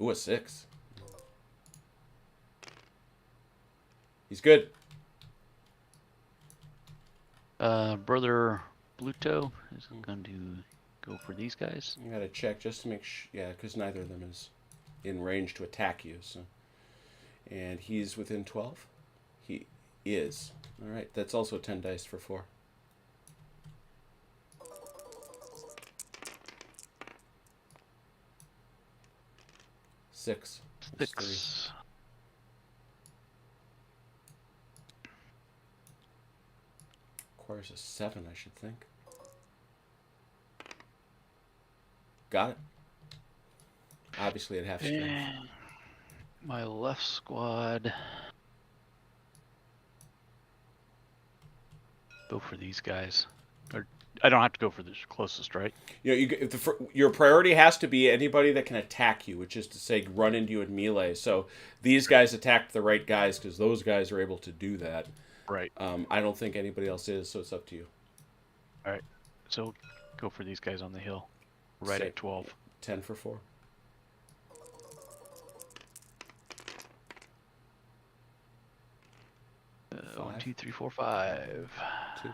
Ooh, a 6. He's good.
Brother Bluto is going to go for these guys.
I gotta check just to make sure. Yeah, because neither of them is in range to attack you. So, and he's within 12. He is. All right. That's also 10 dice for 4. Six. That's 3.
6.
Requires a 7, I should think. Got it. Obviously at half strength.
And my left squad. Go for these guys. Or I don't have to go for the closest, right?
You know, your priority has to be anybody that can attack you, which is to say run into you in melee. So these guys attacked the right guys because those guys are able to do that.
Right.
I don't think anybody else is, so it's up to you.
All right. So go for these guys on the hill. Right
Say
at 12.
10 for 4.
One, two, three, four, 5.
2.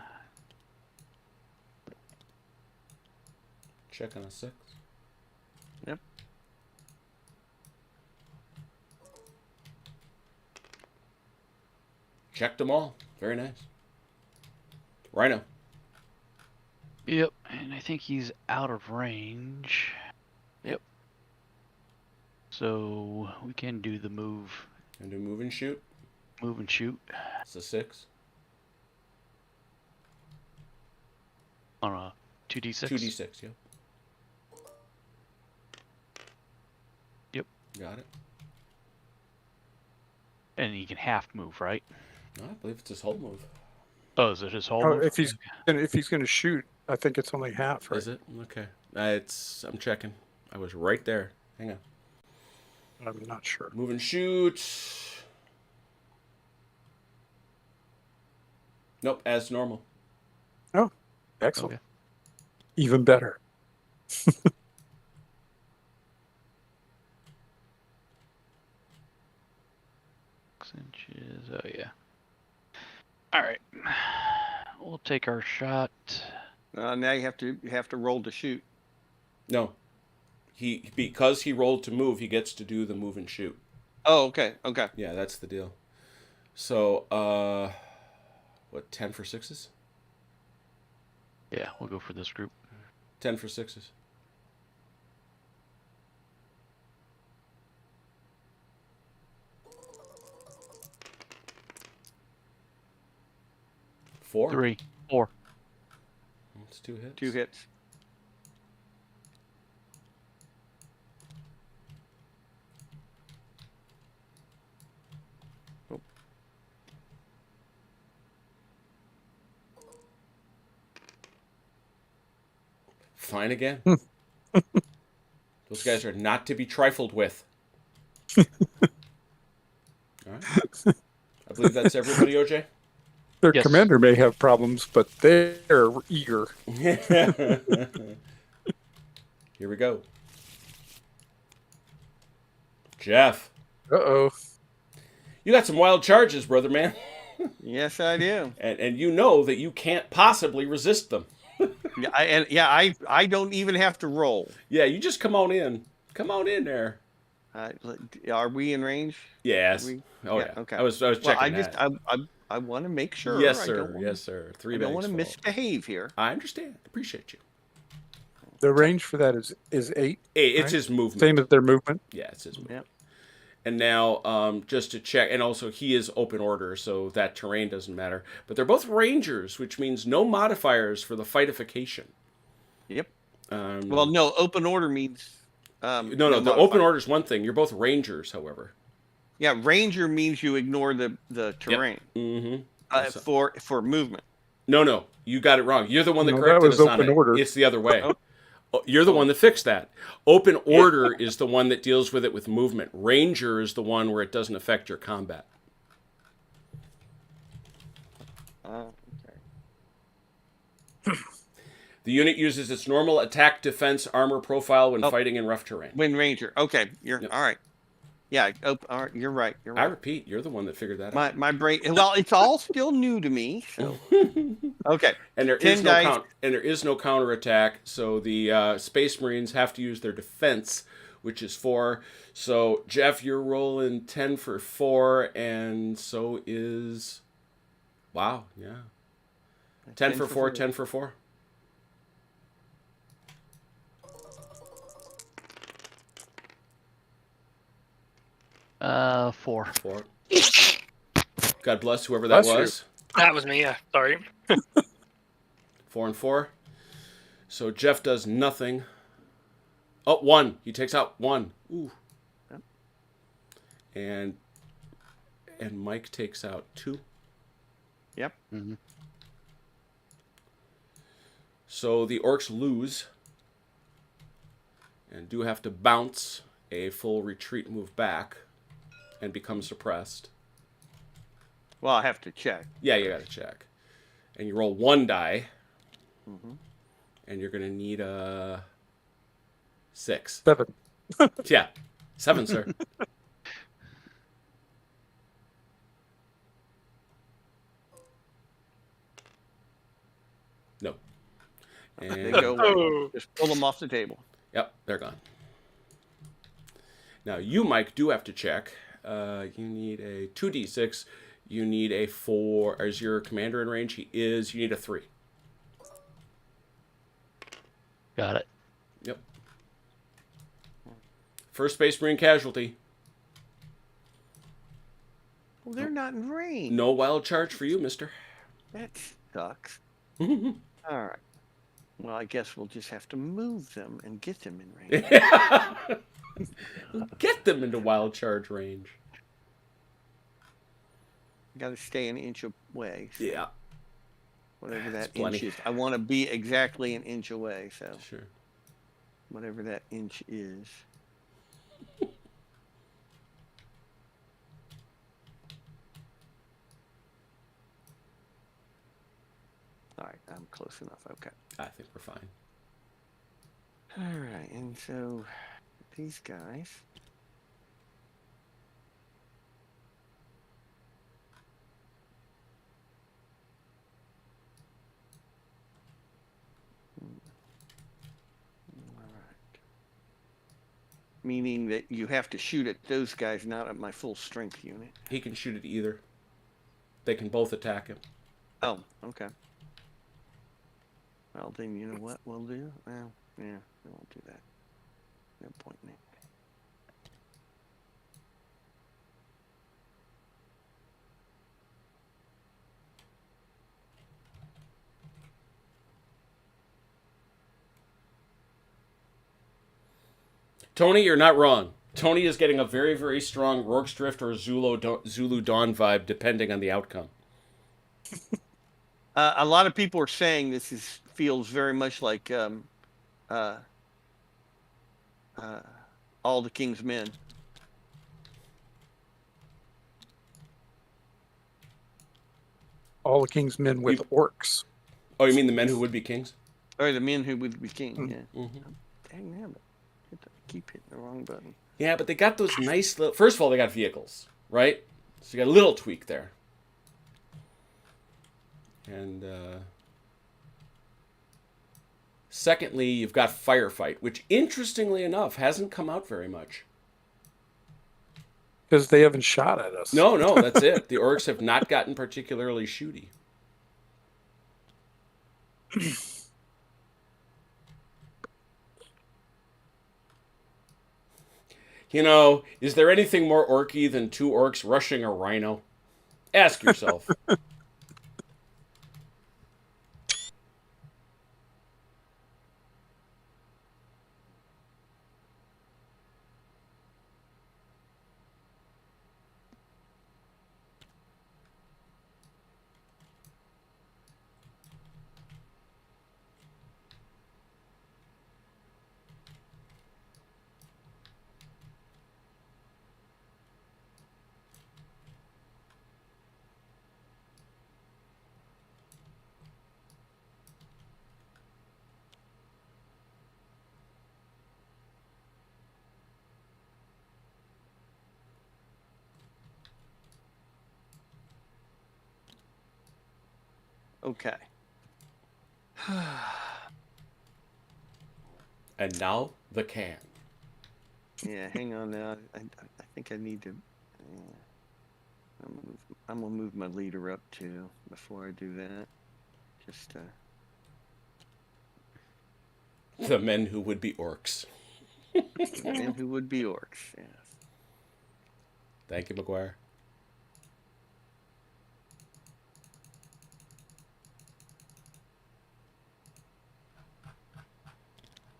Check on a 6.
Yep.
Checked them all. Very nice. Rhino.
Yep. And I think he's out of range. Yep. So we can do the move.
And do move and shoot.
Move and shoot.
It's a 6.
On a 2d6.
2d6, yep.
Yep.
Got it.
And he can half move, right?
No, I believe it's his whole move.
Oh, is it his whole
Oh,
move?
if he's going to shoot, I think it's only half, right?
Is it? Okay. I'm checking. I was right there. Hang on.
I'm not sure.
Move and shoot. Nope, as normal.
Oh, excellent.
Okay.
Even better.
6 inches. Oh, yeah. All right. We'll take our shot.
Now you have to roll to shoot.
No. Because he rolled to move, he gets to do the move and shoot.
Oh, okay. Okay.
Yeah, that's the deal. So, what, 10 for 6s?
Yeah, we'll go for this group.
10 for 6s. Four?
3, 4.
It's 2 hits.
2 hits.
Fine again. Those guys are not to be trifled with. All right. believe that's everybody, OJ.
Their
Yes.
commander may have problems, but they're eager.
Here we go. Jeff,
Uh-oh.
you got some wild charges, brother man.
Yes, I do.
And you know that you can't possibly resist them.
I don't even have to roll.
Yeah, you just come on in. Come on in there.
Are we in range?
Yes.
We-
Oh
yeah,
yeah.
okay.
I was checking
Well,
that.
I want to make sure.
Yes,
I
sir.
don't wanna,
Yes, sir. Three
I don't
bags
want to
full.
misbehave here.
I understand. Appreciate you.
The range for that is 8.
Hey, it's
Right.
his movement.
Same as their movement.
Yeah, it's his movement.
Yep.
And now, just to check, and also he is open order, so that terrain doesn't matter. But they're both rangers, which means no modifiers for the fightification.
Yep.
Um,
Well, no, open order means.
no, the
modifier.
open order is one thing. You're both rangers, however.
Yeah, ranger means you ignore the terrain
Mm-hmm.
for movement.
No, you got it wrong. You're the one that
No, that
corrected
was
us on
open
it.
order.
It's the other way. You're the one that fixed that. Open order is the one that deals with it with movement. Ranger is the one where it doesn't affect your combat.
Okay.
The unit uses its normal attack, defense, armor profile when fighting in rough terrain.
When ranger. Okay, you're
Yep.
all right. Yeah, all right, you're right. You're
I
right.
repeat, you're the one that figured that out.
My brain. Well, it's all still new to me. So okay.
And there
10
is
dice.
no counterattack, so the Space Marines have to use their defense, which is 4. So Jeff, you're rolling 10 for 4, and so is 10 for 4, 10 for 4.
Four.
4. God bless whoever that
Bless you.
was.
That was me. Yeah, sorry.
4 and 4. So Jeff does nothing. Oh, 1. He takes out 1. Ooh.
Yep.
And Mike takes out 2.
Yep.
Mm-hmm.
So the orcs lose and do have to bounce a full retreat move back and become suppressed.
Well, I have to check.
Yeah, you gotta check. And you roll 1 die.
Mm-hmm.
And you're gonna need a 6.
7.
Yeah. 7, sir. No.
They
And
go away.
Oh,
Just pull them off the table.
yep, they're gone. Now you, Mike, do have to check. You need a 2d6. You need a 4. Is your commander in range? He is. You need a 3.
Got it.
Yep. First Space Marine casualty.
Well, they're not in range.
No wild charge for you, mister.
That sucks. All right. Well, I guess we'll just have to move them and get them in range.
Get them into wild charge range.
Got to stay an inch away. So
Yeah,
whatever
That's
that
plenty.
inch is. I want to be exactly an inch away. So
sure.
whatever that inch is. All right, I'm close enough. Okay.
I think we're fine.
All right, and so these guys. All right. Meaning that you have to shoot at those guys, not at my full strength unit.
He can shoot at either. They can both attack him.
Oh, okay. Well, then you know what we'll do? Well, yeah, we won't do that. No point in it.
Tony, you're not wrong. Tony is getting a very, very strong Rorke's Drift or Zulu Dawn vibe, depending on the outcome.
A lot of people are saying this feels very much like All the King's Men.
all the king's men with orcs.
Oh, you mean the men who would be kings?
Or the men who would be king.
Mm.
Yeah.
Mm-hmm.
Dang nabbit. I keep hitting the wrong button.
Yeah, but they got those nice little... First of all, they got vehicles, right? So you got a little tweak there. And secondly, you've got firefight, which interestingly enough hasn't come out very much.
Because they haven't shot at us.
No, that's it. The orcs have not gotten particularly shooty. You know, is there anything more orky than 2 orcs rushing a rhino? Ask yourself.
Okay.
And now the can.
Yeah, hang on now. I think I need to. I'm gonna move my leader up too before I do that. Just
The men who would be orcs.
and who would be orcs? Yes.
Thank you, McGuire.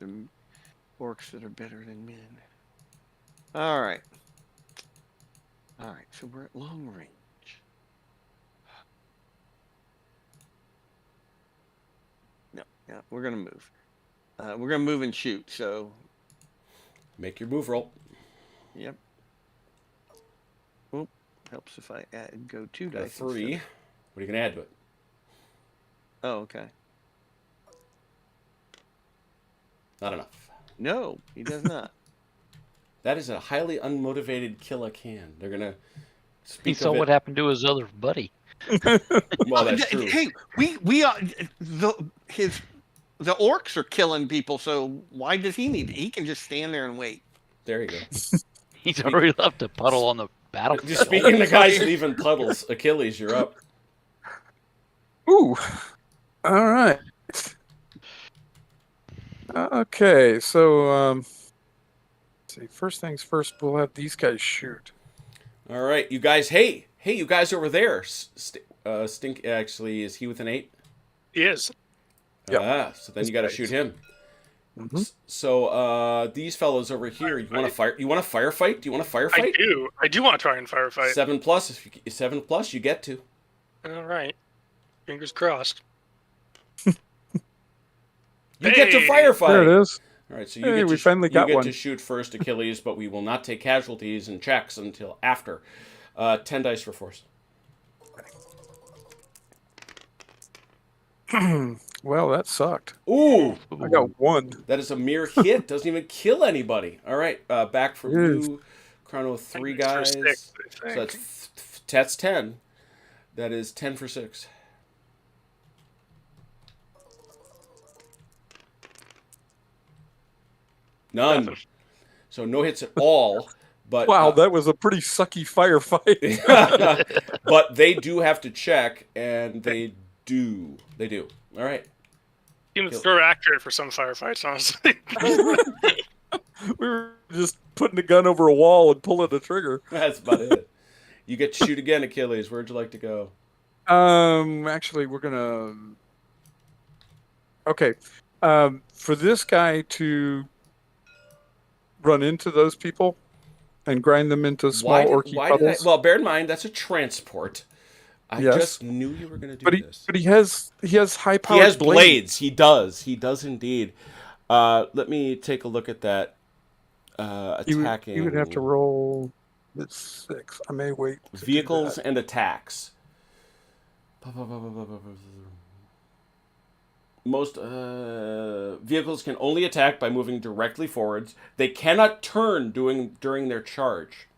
The orcs that are better than men. All right. All right. So we're at long range. No, we're gonna move. We're gonna move and shoot. So,
Make your move roll.
yep. Oop, helps if I go 2
Got a
dice.
3.
instead.
What are you going to add to it?
Oh, okay.
Not enough.
No, he does not.
That is a highly unmotivated kill a can. They're going to
He
speak
saw
of it.
what happened to his other buddy.
Well, that's true.
Hey, we are the orcs are killing people. So why does he need? He can just stand there and wait.
There you go.
He's already left a puddle on the battlefield.
Just speaking of guys leaving puddles, Achilles, you're up.
Ooh. All right. Okay, so let's see. First things first, we'll have these guys shoot.
All right, you guys. Hey, you guys over there. Stink actually, is he with an 8?
He is.
Yep.
So then you got to
Nice.
shoot him.
Mhm.
So these fellows over here, you want to fire? You want to firefight? Do you want to firefight?
I do want to try and firefight.
7+. If you 7+, you get to.
All right. Fingers crossed.
You get to
Hey!
firefight.
There it is.
All right, so
Hey, we finally got
you get
one.
to shoot first, Achilles, but we will not take casualties and checks until after. 10 dice for force.
Well, that sucked.
Ooh,
I got 1.
that is a mere hit. Doesn't even kill anybody. All right, back from
Yes.
you, Chrono. 3
For
guys.
6, I
So
think.
that's 10. That is 10 for 6. None.
Nothing.
So no hits at all. But
Wow, that was a pretty sucky firefight.
but they do have to check, and they do. They do. All right.
Seems very accurate for some firefights, honestly.
We were just putting the gun over a wall and pulling the trigger.
That's about it. You get to shoot again, Achilles. Where'd you like to go?
Actually, we're gonna. Okay, for this guy to run into those people and grind them into small orky puddles.
Well, bear in mind that's a transport. I
Yes.
just knew you were going to do
But
this.
he has high powered.
He has blades. He does. He does indeed. Let me take a look at that. Attacking.
He would have to roll. It's 6. I may wait. to do
Vehicles
that.
and attacks. Most vehicles can only attack by moving directly forwards. They cannot turn during their charge.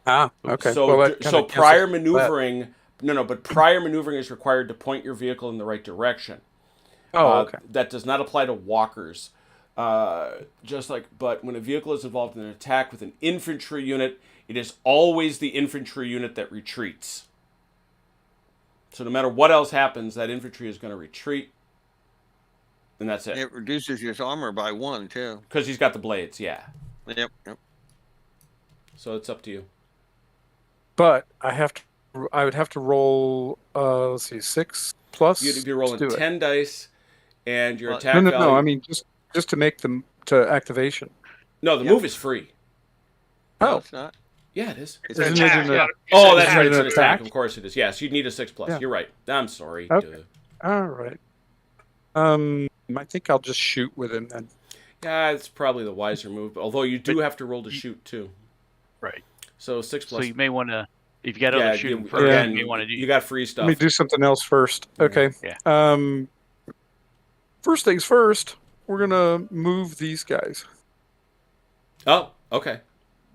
Ah, okay.
So
Well, that
so
kinda
prior
cancels that.
maneuvering, but prior maneuvering is required to point your vehicle in the right direction.
Oh, okay.
That does not apply to walkers. But when a vehicle is involved in an attack with an infantry unit, it is always the infantry unit that retreats. So no matter what else happens, that infantry is going to retreat, and that's it.
It reduces his armor by 1 too.
Because he's got the blades, yeah.
Yep.
So it's up to you.
But I would have to roll. Let's see, 6 plus.
You'd be rolling
to do it.
10 dice, and your
Well,
attack
No.
value.
I mean, just to make them to activation.
No, the move is free.
No,
Oh.
it's not.
Yeah, it is.
It's
Isn't
an
it
attack.
in the-
Yeah.
Oh, that's
Isn't
right.
it
It's
an
an attack.
attack?
Of course it is. Yes, you'd need a 6+.
Yeah.
You're right. I'm sorry.
Okay. All right. I think I'll just shoot with him then.
Yeah, it's probably the wiser move. Although you do have to roll to shoot too.
Right.
So 6+.
So you may want to, if you got
yeah,
other shooting
you,
first,
again,
you may want to do.
you got free stuff.
Let me do something else first. Okay.
Yeah.
First things first. We're gonna move these guys.
Oh, okay.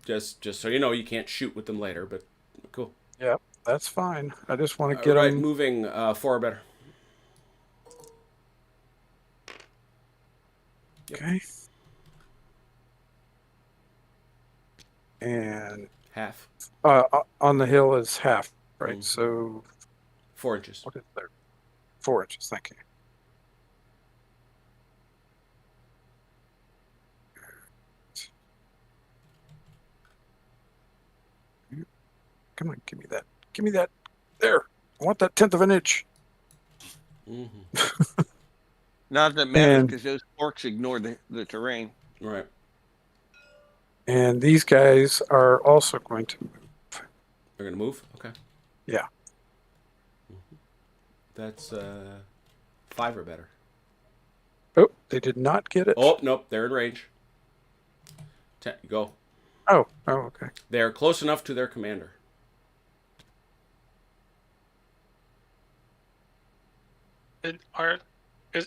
Just so you know, you can't shoot with them later, but cool.
Yeah, that's fine. I just want to
All
get
right,
them.
moving 4 or better.
Okay. And
Half.
on the hill is half, right?
Mhm.
So
4 inches.
what is there? 4 inches. Thank you. Come on, give me that. Give me that. There. I want that 1/10 of an inch.
Mm-hmm.
Not that matters
And-
because those orcs ignore the terrain.
Right.
And these guys are also going to move.
They're going to move? Okay.
Yeah.
Mhm. That's 5 or better.
Oh, they did not get it.
Oh, nope. They're in range. 10, go.
Oh, okay.
They're close enough to their commander.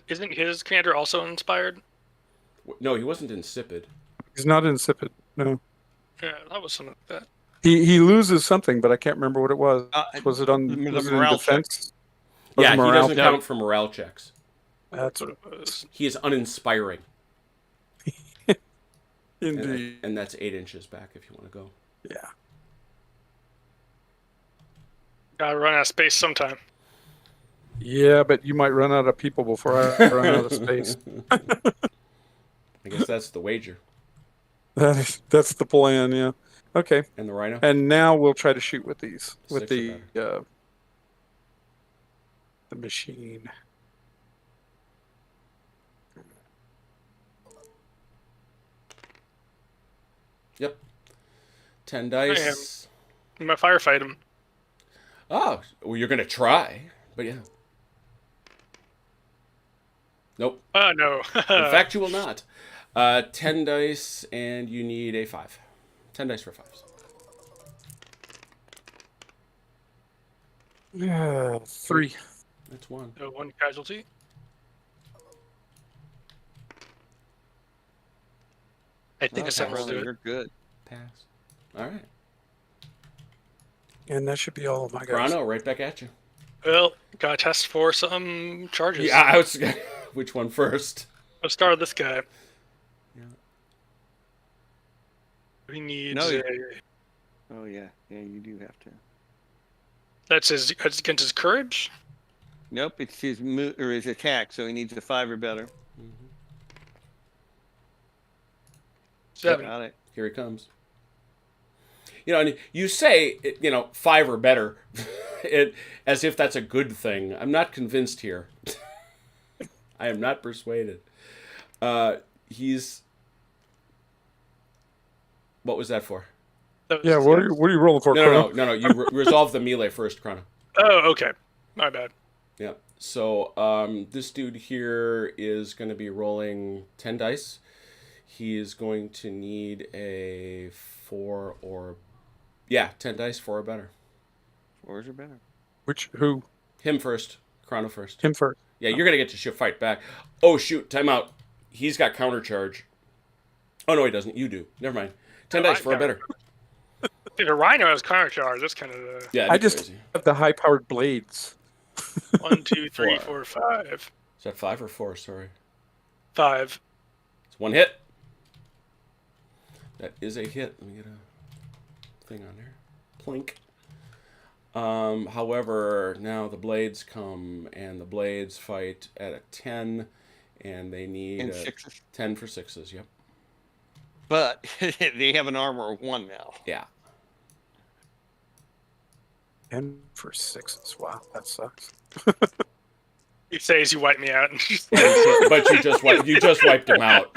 Isn't his commander also inspired?
No, he wasn't insipid.
He's not insipid. No.
Yeah, that was something like that.
He loses something, but I can't remember what it was. Was it on
the
was it in
morale
defense? Was
Yeah,
it
he
morale
doesn't
check?
count for morale checks.
That's
That's what it was.
He is uninspiring.
indeed.
And that's 8 inches back if you want to go.
Yeah.
Gotta run out of space sometime.
Yeah, but you might run out of people before I run out of space.
I guess that's the wager.
That's the plan, yeah. Okay.
And the rhino?
And now we'll try to shoot with these. With
6 or
the machine.
Yep. 10 dice.
I'm gonna firefight him.
Oh, well, you're going to try. But yeah. Nope.
Oh no.
In fact, you will not. 10 dice, and you need a 5. 10 dice for 5s.
Yeah, 3.
That's 1.
One casualty. I think
Oh,
a 7 will do it.
You're good.
Pass. All right.
And that should be all of my guys.
Grano, right back at you.
Well, gotta test for some charges.
Yeah, I was. Which one first?
Let's start with this guy.
Yeah.
He needs
No,
a...
Oh yeah, you do have to.
That's against his courage?
Nope, it's his his attack, so he needs a 5 or better.
Mm-hmm.
7.
Got it.
Here he comes. You know, and you say, 5 or better, as if that's a good thing. I'm not convinced here. I am not persuaded. He's. What was that for?
Yeah, what are you rolling for, Chrono?
No. You resolve the melee first, Chrono.
Oh, okay. My bad.
Yeah. So this dude here is going to be rolling 10 dice. He is going to need a 4 or... Yeah, 10 dice, 4 or better.
4s or better.
Who?
Him first. Chrono first.
Him first.
Yeah, you're going to get to fight back. Oh, shoot. Time out. He's got counter charge. Oh, no, he doesn't. You do. Never mind. 10 dice for a better.
Dude, a Rhino has counter charge. That's kind of
Yeah,
I just
crazy.
have the high-powered blades.
1, 2, 3,
4.
4, 5.
Is that 5 or 4? Sorry.
5.
It's 1 hit. That is a hit. Let me get a thing on there. Plink. However, now the blades come, and the blades fight at a 10, and they need
And
a
6s.
10 for 6s. Yep.
But they have an armor of 1 now.
Yeah.
And for 6s. Wow, that sucks.
He says you wipe me out.
But you just wiped him out.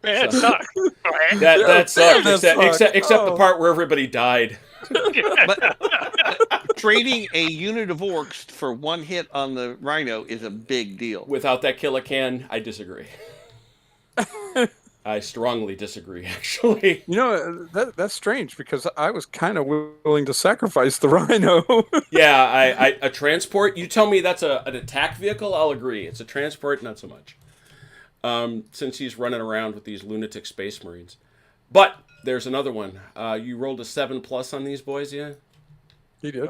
Man, it sucks.
That sucked.
That sucked.
Except the
Oh.
part where everybody died.
But trading a unit of orcs for 1 hit on the Rhino is a big deal.
Without that kill a can, I disagree. I strongly disagree, actually.
You know, that's strange because I was kind of willing to sacrifice the Rhino.
Yeah, a transport. You tell me that's an attack vehicle, I'll agree. It's a transport, not so much. Since he's running around with these lunatic space marines. But there's another one. You rolled a 7+ on these boys, yeah?
He did.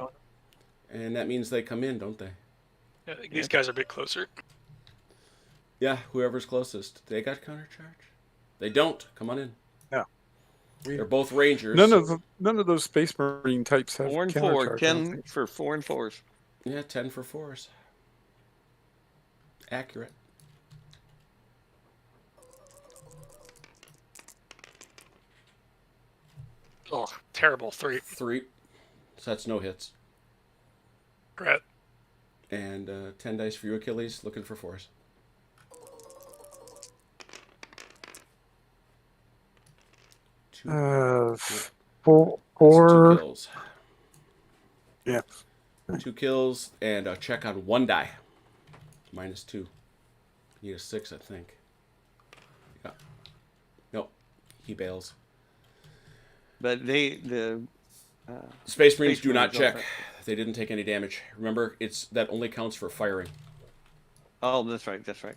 And that means they come in, don't they?
I think these guys are a bit closer.
Yeah, whoever's closest. They got counter charge? They don't. Come on in.
No.
They're both rangers.
None of those space marine types have
4 and
counter
4,
charge, I don't
10
think.
for 4 and 4s.
Yeah, 10 for 4s. Accurate.
Oh, terrible. 3.
3. So that's no hits.
Regret.
And 10 dice for you, Achilles. Looking for 4s. 2.
Four.
That's 2
Four.
kills.
Yeah.
2 kills and a check on 1 die. -2. Need a 6, I think. Yeah. Nope. He bails.
But the
Space Marines do not
Marines
check.
also-
They didn't take any damage. Remember, that only counts for firing.
Oh, that's right. That's right.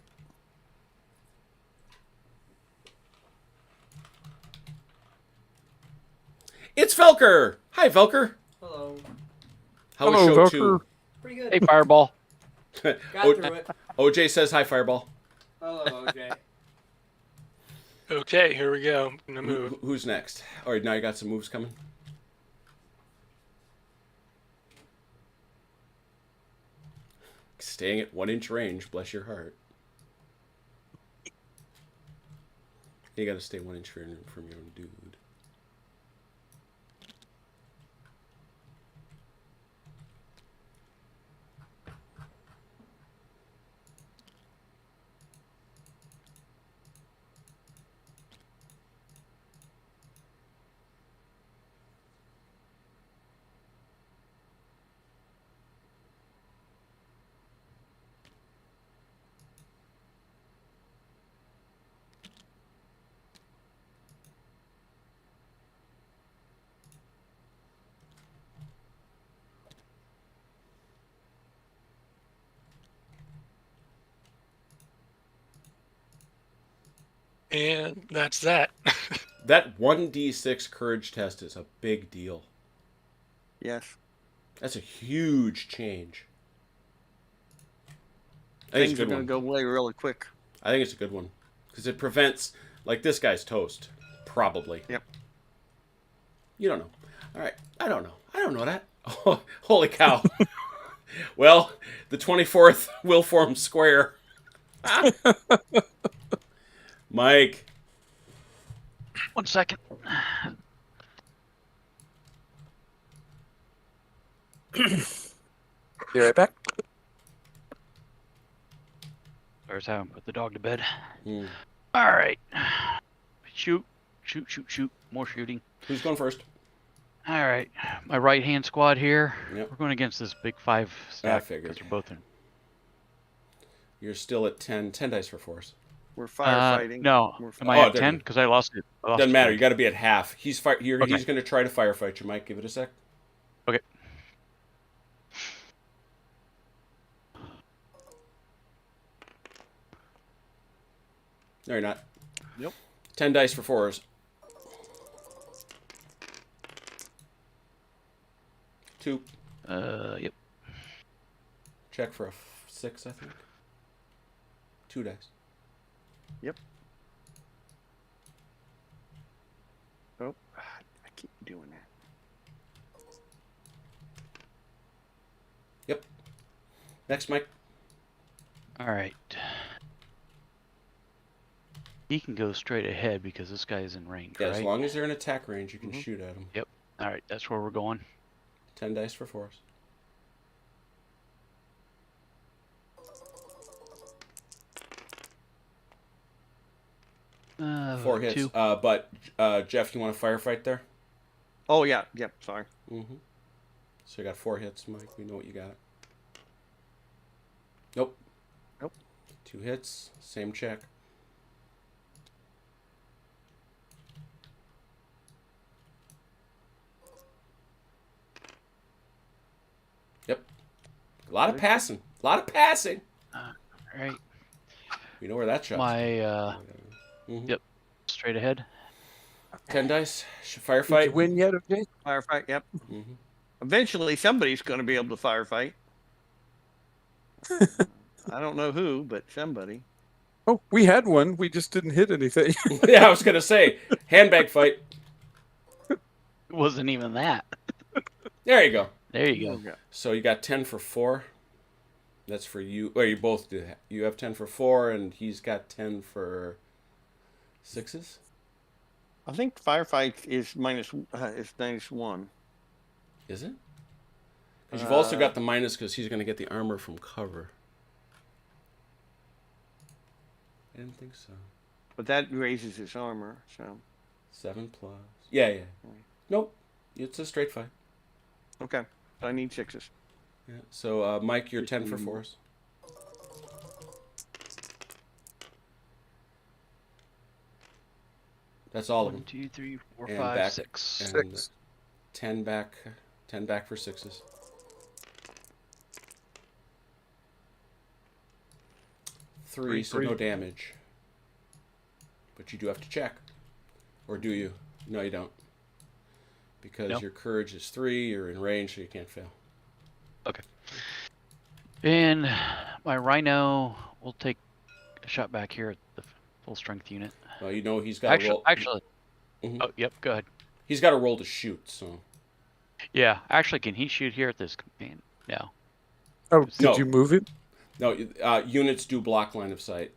It's Velker! Hi, Velker!
Hello.
How was
Hello,
show 2?
Pretty good.
Hey, Fireball.
Got
O-
through it.
OJ says hi, Fireball.
Hello, OJ.
Okay, here we go. I'm gonna move.
Who's next? All right, now you got some moves coming. Staying at 1-inch range, bless your heart. You gotta stay 1 inch from your own dude.
And that's that.
That 1d6 courage test is a big deal.
Yes.
That's a huge change. I think
Things
it's a
are
good
going to
one.
go away really quick.
I think it's a good one because it prevents, like, this guy's toast, probably.
Yep.
You don't know. All right, I don't know. I don't know that. Oh, holy cow! Well, the 24th will form square. Mike,
1 second.
Be right back.
There's how I put the dog to bed.
Hmm.
All right. Shoot. Shoot, shoot, shoot. More shooting.
Who's going first?
All right. My right-hand squad here.
Yep.
We're going against this big 5 stack
figured.
because we're both in.
You're still at 10 dice for force.
We're firefighting.
No.
We're
Am I
Oh,
at
there
10?
you go.
Because I lost it. I lost
Doesn't
it.
matter. You got to be at half. He's
Okay.
he's going to try to firefight you, Mike. Give it a sec.
Okay.
No, you're not.
Nope.
10 dice for 4s. 2.
Yep.
Check for a 6, I think. 2 dice.
Yep. Oh, I keep doing that.
Yep. Next, Mike.
All right. He can go straight ahead because this guy is in range,
Yeah,
right?
as long as they're in attack range, you can shoot at them.
Yep. All right, that's where we're going.
10 dice for 4s. Four hits.
2.
But Jeff, you want to firefight there?
Oh yeah, yep. Sorry.
Mm-hmm. So you got 4 hits, Mike. We know what you got. Nope.
Nope.
2 hits. Same check. Yep. A lot of passing. A lot of passing.
All right.
We know where that shot's
My
Mhm.
Yep. Straight ahead.
10 dice.
Did you
Firefight.
win yet, OJ?
Firefight. Yep.
Mm-hmm.
Eventually, somebody's going to be able to firefight. I don't know who, but somebody.
Oh, we had one. We just didn't hit anything.
Yeah, I was gonna say handbag fight.
It wasn't even that.
There you go.
There you go.
Okay.
So you got 10 for 4. That's for you. Well, you both do. You have 10 for 4, and he's got 10 for 6s.
I think firefight is -1.
Is it? Because you've also got the minus because he's going to get the armor from cover. I didn't think so.
But that raises his armor. So
7 plus. Yeah. Nope. It's a straight fight.
okay, I need 6s.
Yeah. So Mike, you're 10 for 4s. That's all of
1,
them.
2, 3, 4,
And
5,
back.
6.
And
6.
10 back. 10 back for 6s. 3, so no damage. But you do have to check. Or do you? No, you don't. Because
No.
your courage is 3, you're in range, so you can't fail.
Okay. And my Rhino will take a shot back here at the full strength unit.
Well, you know he's got to roll.
Actually.
Mhm.
Oh, yep. Go ahead.
He's got to roll to shoot, so.
Yeah. Actually, can he shoot here at this command? No.
Oh, did
No.
you move him?
No, units do block line of sight.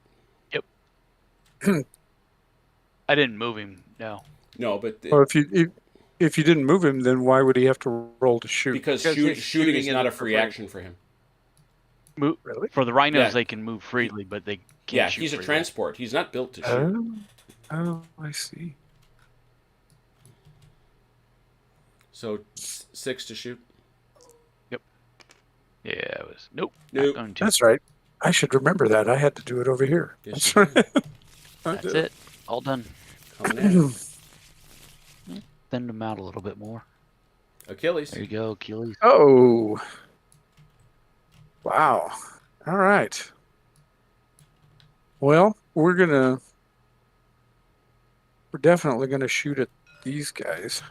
I didn't move him. No.
No, but
Well, if you didn't move him, then why would he have to roll to shoot?
because
Because
shooting
his
is
shooting
not a
isn't
free
preferred.
action for him.
Really?
For the Rhinos,
Yeah.
they can move freely, but they can't
Yeah,
shoot
he's a
freely.
transport. He's not built to shoot.
Oh, I see.
So 6 to shoot.
Yeah, it was. Nope.
Nope.
Not going to.
That's right. I should remember that. I had to do it over here.
Yes,
That's
you
right.
did.
I
That's
did.
it. All done.
Coming in.
Thin them out a little bit more.
Achilles.
There you go, Achilles.
Oh. Wow. All right. Well, we're definitely gonna shoot at these guys.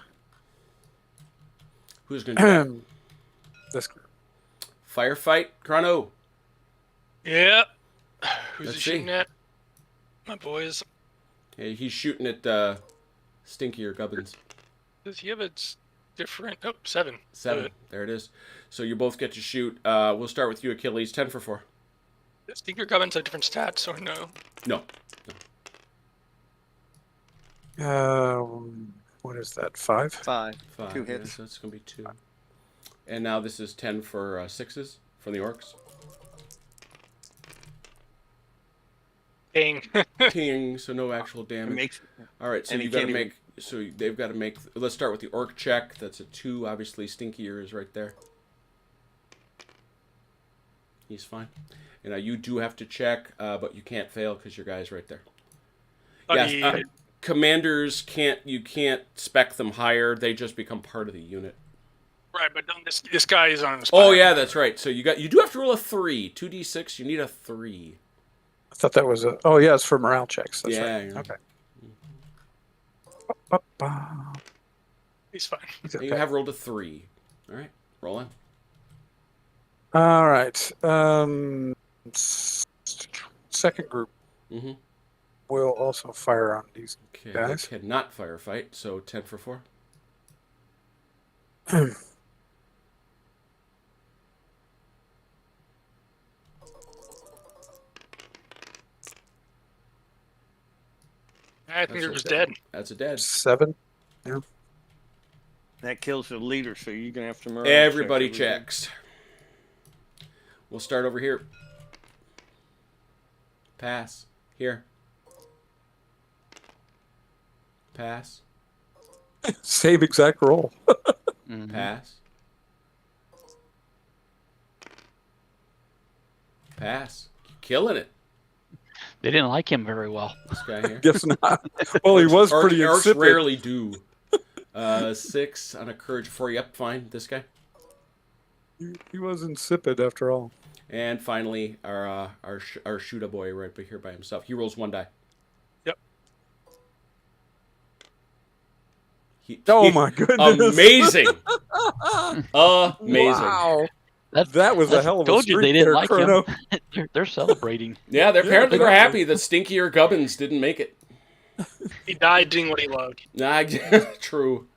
Who's going to do that?
That's
Firefight, Chrono.
Yeah. Who's
Let's
he shooting
see.
at? My boys.
Hey, he's shooting at Stinky or Gubbins.
Does he have a different? Oh, 7.
7.
Good.
There it is. So you both get to shoot. We'll start with you, Achilles. 10 for 4.
Does Tinker Gubbins have different stats or no?
No.
what is that? 5?
5.
5.
2 hits.
So that's going to be 2. And now this is 10 for 6s from the orcs.
Dang.
Ting, so no actual
It
damage.
makes
All right, so
and he
you got to
can't even-
make. So they've got to make. Let's start with the orc check. That's a 2. Obviously, Stinkier is right there. He's fine. And now you do have to check, but you can't fail because your guy's right there. Yes, commanders can't. You can't spec them higher. They just become part of the unit.
Right, but don't this guy is on the
Oh
spot.
yeah, that's right. So you do have to roll a 3. 2d6. You need a 3.
thought that was a. Oh yeah, it's for morale checks. That's
Yeah,
right.
yeah.
Okay. Ba-ba.
He's fine.
He's
And
okay.
you have rolled a 3. All right, roll on.
All right. Second group
Mm-hmm.
will also fire on these
Okay,
guys.
they cannot firefight, so 10 for 4.
I think they're
That's
just
a
dead.
That's a dead.
7.
That kills the leader, so you're gonna have to morale
Everybody
check everyone.
checks. We'll start over here. Pass. Here. Pass.
Same exact roll.
Mhm.
Pass. Pass. Killing it.
They didn't like him very well.
This guy here.
Guess not. Well, he was
Orcs-
pretty
orcs
insipid.
rarely do. 6 on a courage 4. Yep, fine. This guy.
He was insipid after all.
And finally, our Shuda boy right here by himself. He rolls 1 die.
Yep.
Oh my goodness!
Amazing! Amazing.
Wow,
That
was a hell of a
told you
streak
they didn't
there,
like
Chrono.
him. They're celebrating.
Yeah, apparently they're
exactly.
happy that Stinkier Gubbins didn't make it.
He died doing what he loved.
Nah, true.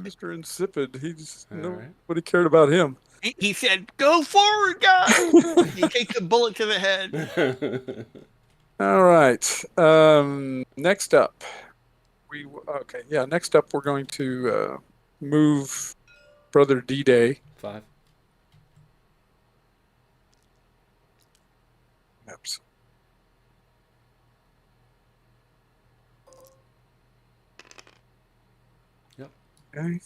Mr. Insipid. He's
All right.
nobody cared about him.
He said, "Go forward, guys!" He takes a bullet to the head.
All right. Next up, Next up, we're going to move Brother D-Day.
5.
Oops.
Yep.
Okay.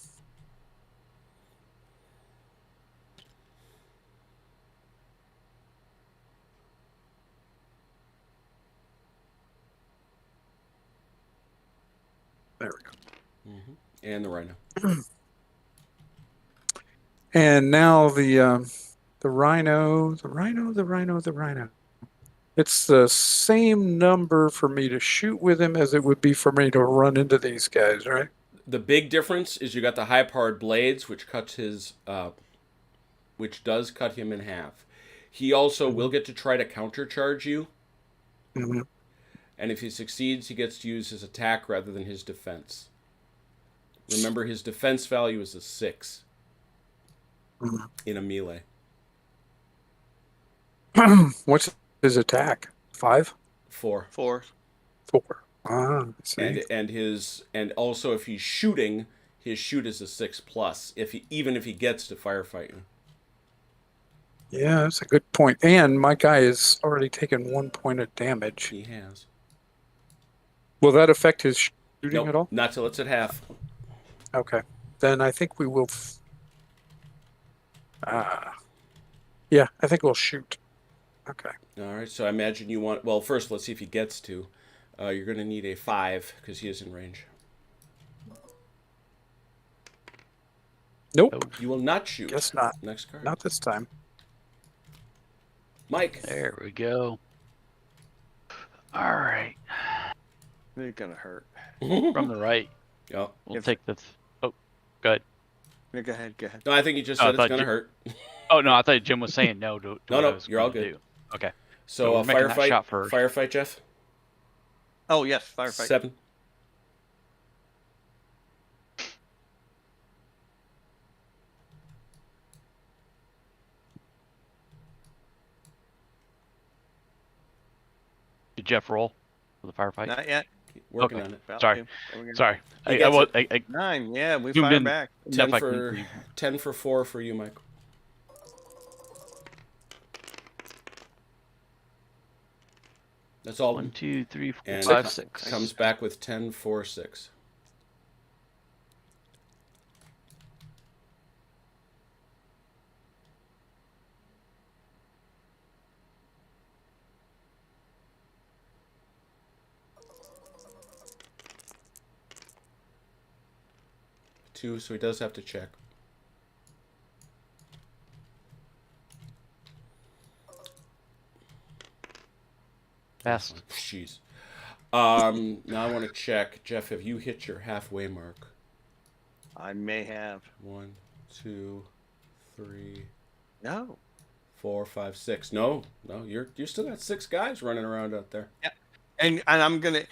There we go.
Mm-hmm. And the rhino.
And now the rhino. It's the same number for me to shoot with him as it would be for me to run into these guys, right?
The big difference is you got the high-powered blades, which does cut him in half. He also will get to try to countercharge you,
Mm-hmm.
and if he succeeds, he gets to use his attack rather than his defense. Remember, his defense value is a 6 in a melee.
What's his attack? 5?
4.
4.
4. Ah, I see.
And also if he's shooting, his shoot is a 6 plus. Even if he gets to firefight you.
Yeah, that's a good point. And my guy has already taken 1 point of damage.
He has.
Will that affect his shooting
Nope,
at all?
not till it's at half.
Okay. Then I think we will. Yeah, I think we'll shoot. Okay.
All right. So I imagine you want. Well, first let's see if he gets to. You're going to need a 5 because he is in range.
Nope.
You will not shoot.
Guess not.
Next card.
Not this time.
Mike.
There we go. All right.
They're gonna hurt.
From the right,
Yep.
we'll take the. Oh, good.
Yeah, go ahead.
No, I think he just
Oh, I
said it's
thought
going to
you-
hurt.
Oh no, I thought Jim was saying no to
No,
what
no,
I was
you're all
going to
good.
do. Okay.
So
we're making that
firefight.
shot first.
Firefight, Jeff.
Oh yes, firefight.
7.
Did Jeff roll for the firefight?
Not yet.
Working
Okay.
on it.
About
Sorry.
to. There we go.
Sorry,
He
I
gets
was.
it.
I
9. Yeah, we
Zoomed
fire
in.
back.
10
Jeff,
for 10 for 4 for you, Mike. That's all.
1, 2, 3, 4,
And
5,
it
6.
comes back with 10, 4, 6. Two, so he does have to check.
Fast.
Jeez. Now I want to check. Jeff, have you hit your halfway mark?
I may have.
1, 2, 3,
No.
4, 5, 6. No, you still got 6 guys running around out there.
And I'm gonna.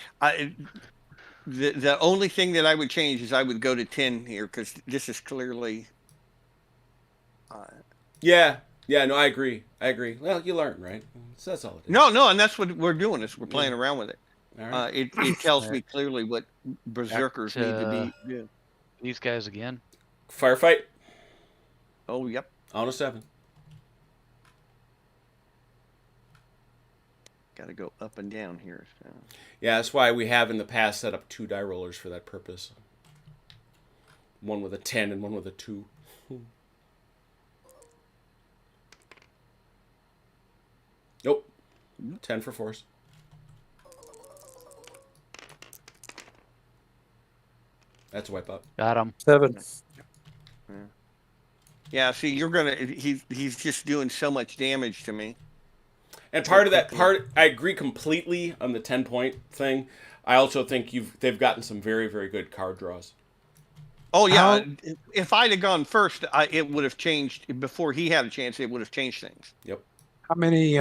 The only thing that I would change is I would go to 10 here because this is clearly.
Yeah. No, I agree. Well, you learn, right? So that's all it is.
No, and that's what we're doing. Is we're playing around with it.
All right.
It tells me clearly what berserkers need to be. Yeah.
These guys again.
Firefight
Oh, yep.
on a 7.
Got to go up and down here. So.
Yeah, that's why we have in the past set up 2 die rollers for that purpose. One with a 10 and one with a 2. Nope. 10 for force. That's a wipeout.
Got him.
7.
Yeah, see, you're gonna. He's just doing so much damage to me.
And part of that I agree completely on the 10-point thing. I also think they've gotten some very, very good card draws.
Oh yeah, if I'd have gone first, it would have changed before he had a chance. It would have changed things.
Yep.
How many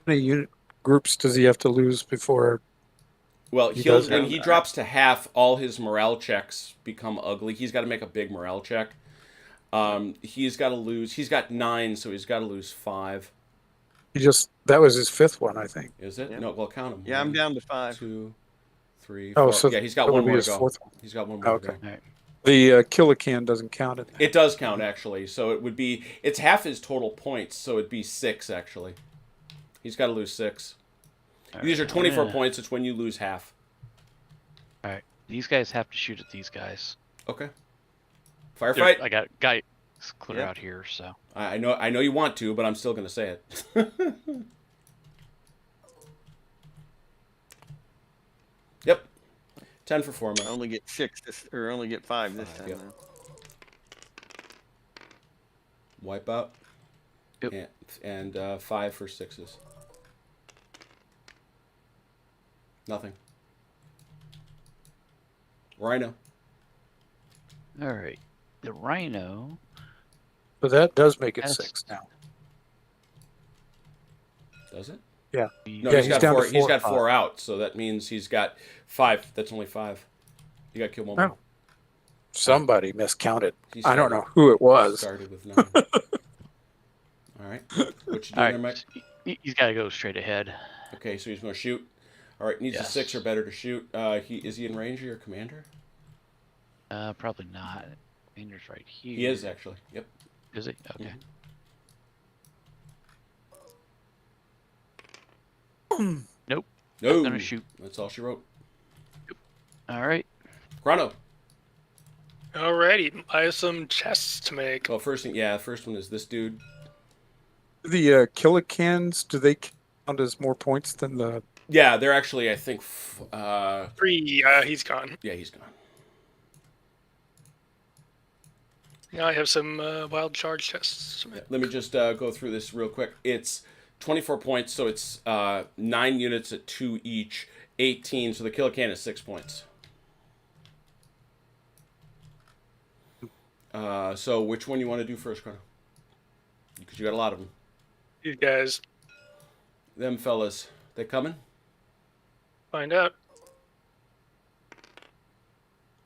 unit groups does he have to lose before?
Well,
does
when
have
he
that.
drops to half, all his morale checks become ugly. He's got to make a big morale check. He's got to lose. He's got 9, so he's got to lose 5.
That was his 5th one, I think.
Is it?
Yeah.
No, well, count them.
Yeah, I'm down to 5.
2, 3,
Oh,
4.
so
Yeah, he's got
that
one
would be
more
his
to go.
4th one.
He's got one more to
Okay.
go.
The Kilocan doesn't count it.
It does count, actually. So it would be... It's half his total points, so it'd be 6, actually. He's got to lose 6. These are 24 points. It's when you lose half.
All right. These guys have to shoot at these guys.
Okay. Firefight?
I got guys clear
Yep.
out here, so.
I know you want to, but I'm still going to say it. Yep. 10 for 4,
I
man.
only get 6 or only get 5 this
5,
time.
yep.
Now.
Wipe out.
Yep.
And 5 for 6s. Nothing. Rhino.
All right. The Rhino.
So that does make it
Yes.
6 now.
Does it?
Yeah.
No,
Yeah,
he's got
down to
4. He's
4
got
out.
4 out, so that means he's got 5. That's only 5. You got to kill one more.
Oh. Somebody miscounted.
He
I don't
started-
know who it was.
Started with 9. All right. What you doing
All
there, Mike?
right. He's got to go straight ahead.
Okay, so he's going to shoot. All right, needs a
Yes.
6 or better to shoot. Is he in range of your commander?
Probably not. Commander's right here.
He is actually. Yep.
Is he? Okay. Nope.
No.
Gonna shoot.
That's all she wrote.
All right.
Chrono.
Alrighty, I have some chests to make.
Well, first one is this dude.
The Kilocans, do they count as more points than the...
Yeah, they're actually, I think,
3, he's gone.
yeah, he's gone.
Now I have some wild charge chests to make.
Let me just go through this real quick. It's 24 points, so it's 9 units at 2 each, 18. So the Kilocan is 6 points. So which one you want to do first, Chrono? Because you got a lot of them.
You guys
Them fellas, they coming?
find out.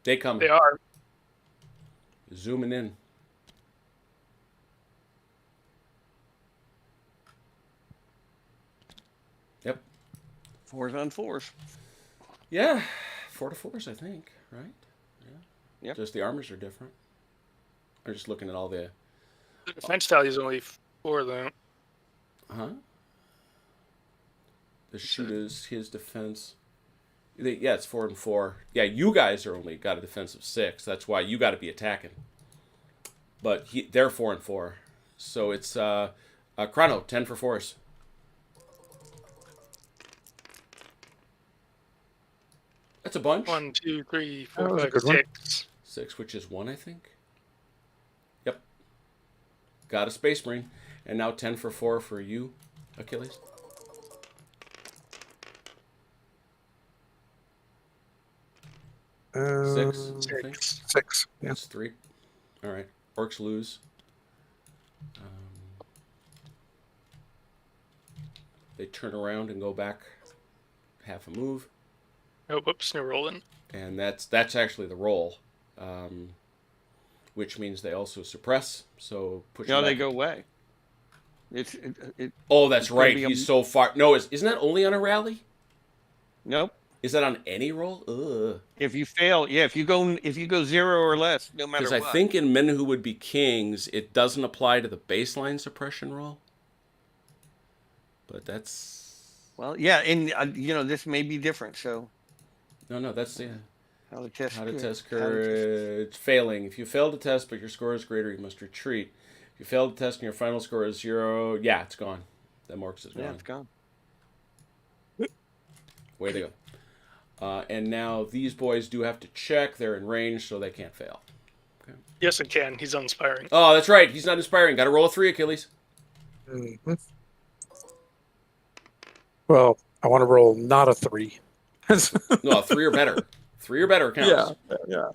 They coming.
They are.
Zooming in. Yep.
4s on 4s.
Yeah, 4 to 4s, I think, right? Yeah.
Yep.
Just the armors are different. I'm just looking at all the.
The defense value is only 4, though.
Huh? The shooters, his defense. Yeah, it's 4 and 4. Yeah, you guys are only got a defense of 6. That's why you got to be attacking. But they're 4 and 4. So it's Chrono 10 for 4s. That's a bunch.
1, 2, 3,
That
4,
was a
5,
good one.
6.
6, which is 1, I think. Yep. Got a Space Marine. And now 10 for 4 for you, Achilles. Six, I think.
6. Yeah.
That's 3. All right. Orcs lose. They turn around and go back half a move,
Oh, whoops, no rolling.
and that's actually the roll, which means they also suppress. So push.
No,
them
they
back.
go away.
Oh, that's
it's gonna
right.
be
He's so far. No, isn't that only on a rally?
Nope.
Is that on any roll? Ugh.
If you fail, yeah, if you go 0 or less, no matter
Because
what.
I think in Men Who Would Be Kings, it doesn't apply to the baseline suppression roll. But that's
Well, yeah, and this may be different. So
no. That's
how to test
courage. Failing. If you fail to test, but your score is greater, you must retreat. If you fail to test and your final score is 0, yeah, it's gone. That Orcs is gone.
Yeah, it's gone.
Way to go. And now these boys do have to check. They're in range, so they can't fail. Okay.
Yes, it can. He's uninspiring.
Oh, that's right. He's not inspiring. Got to roll a 3, Achilles.
Mhm. Well, I want to roll not a 3.
No, 3 or better. 3 or better counts.
Yeah.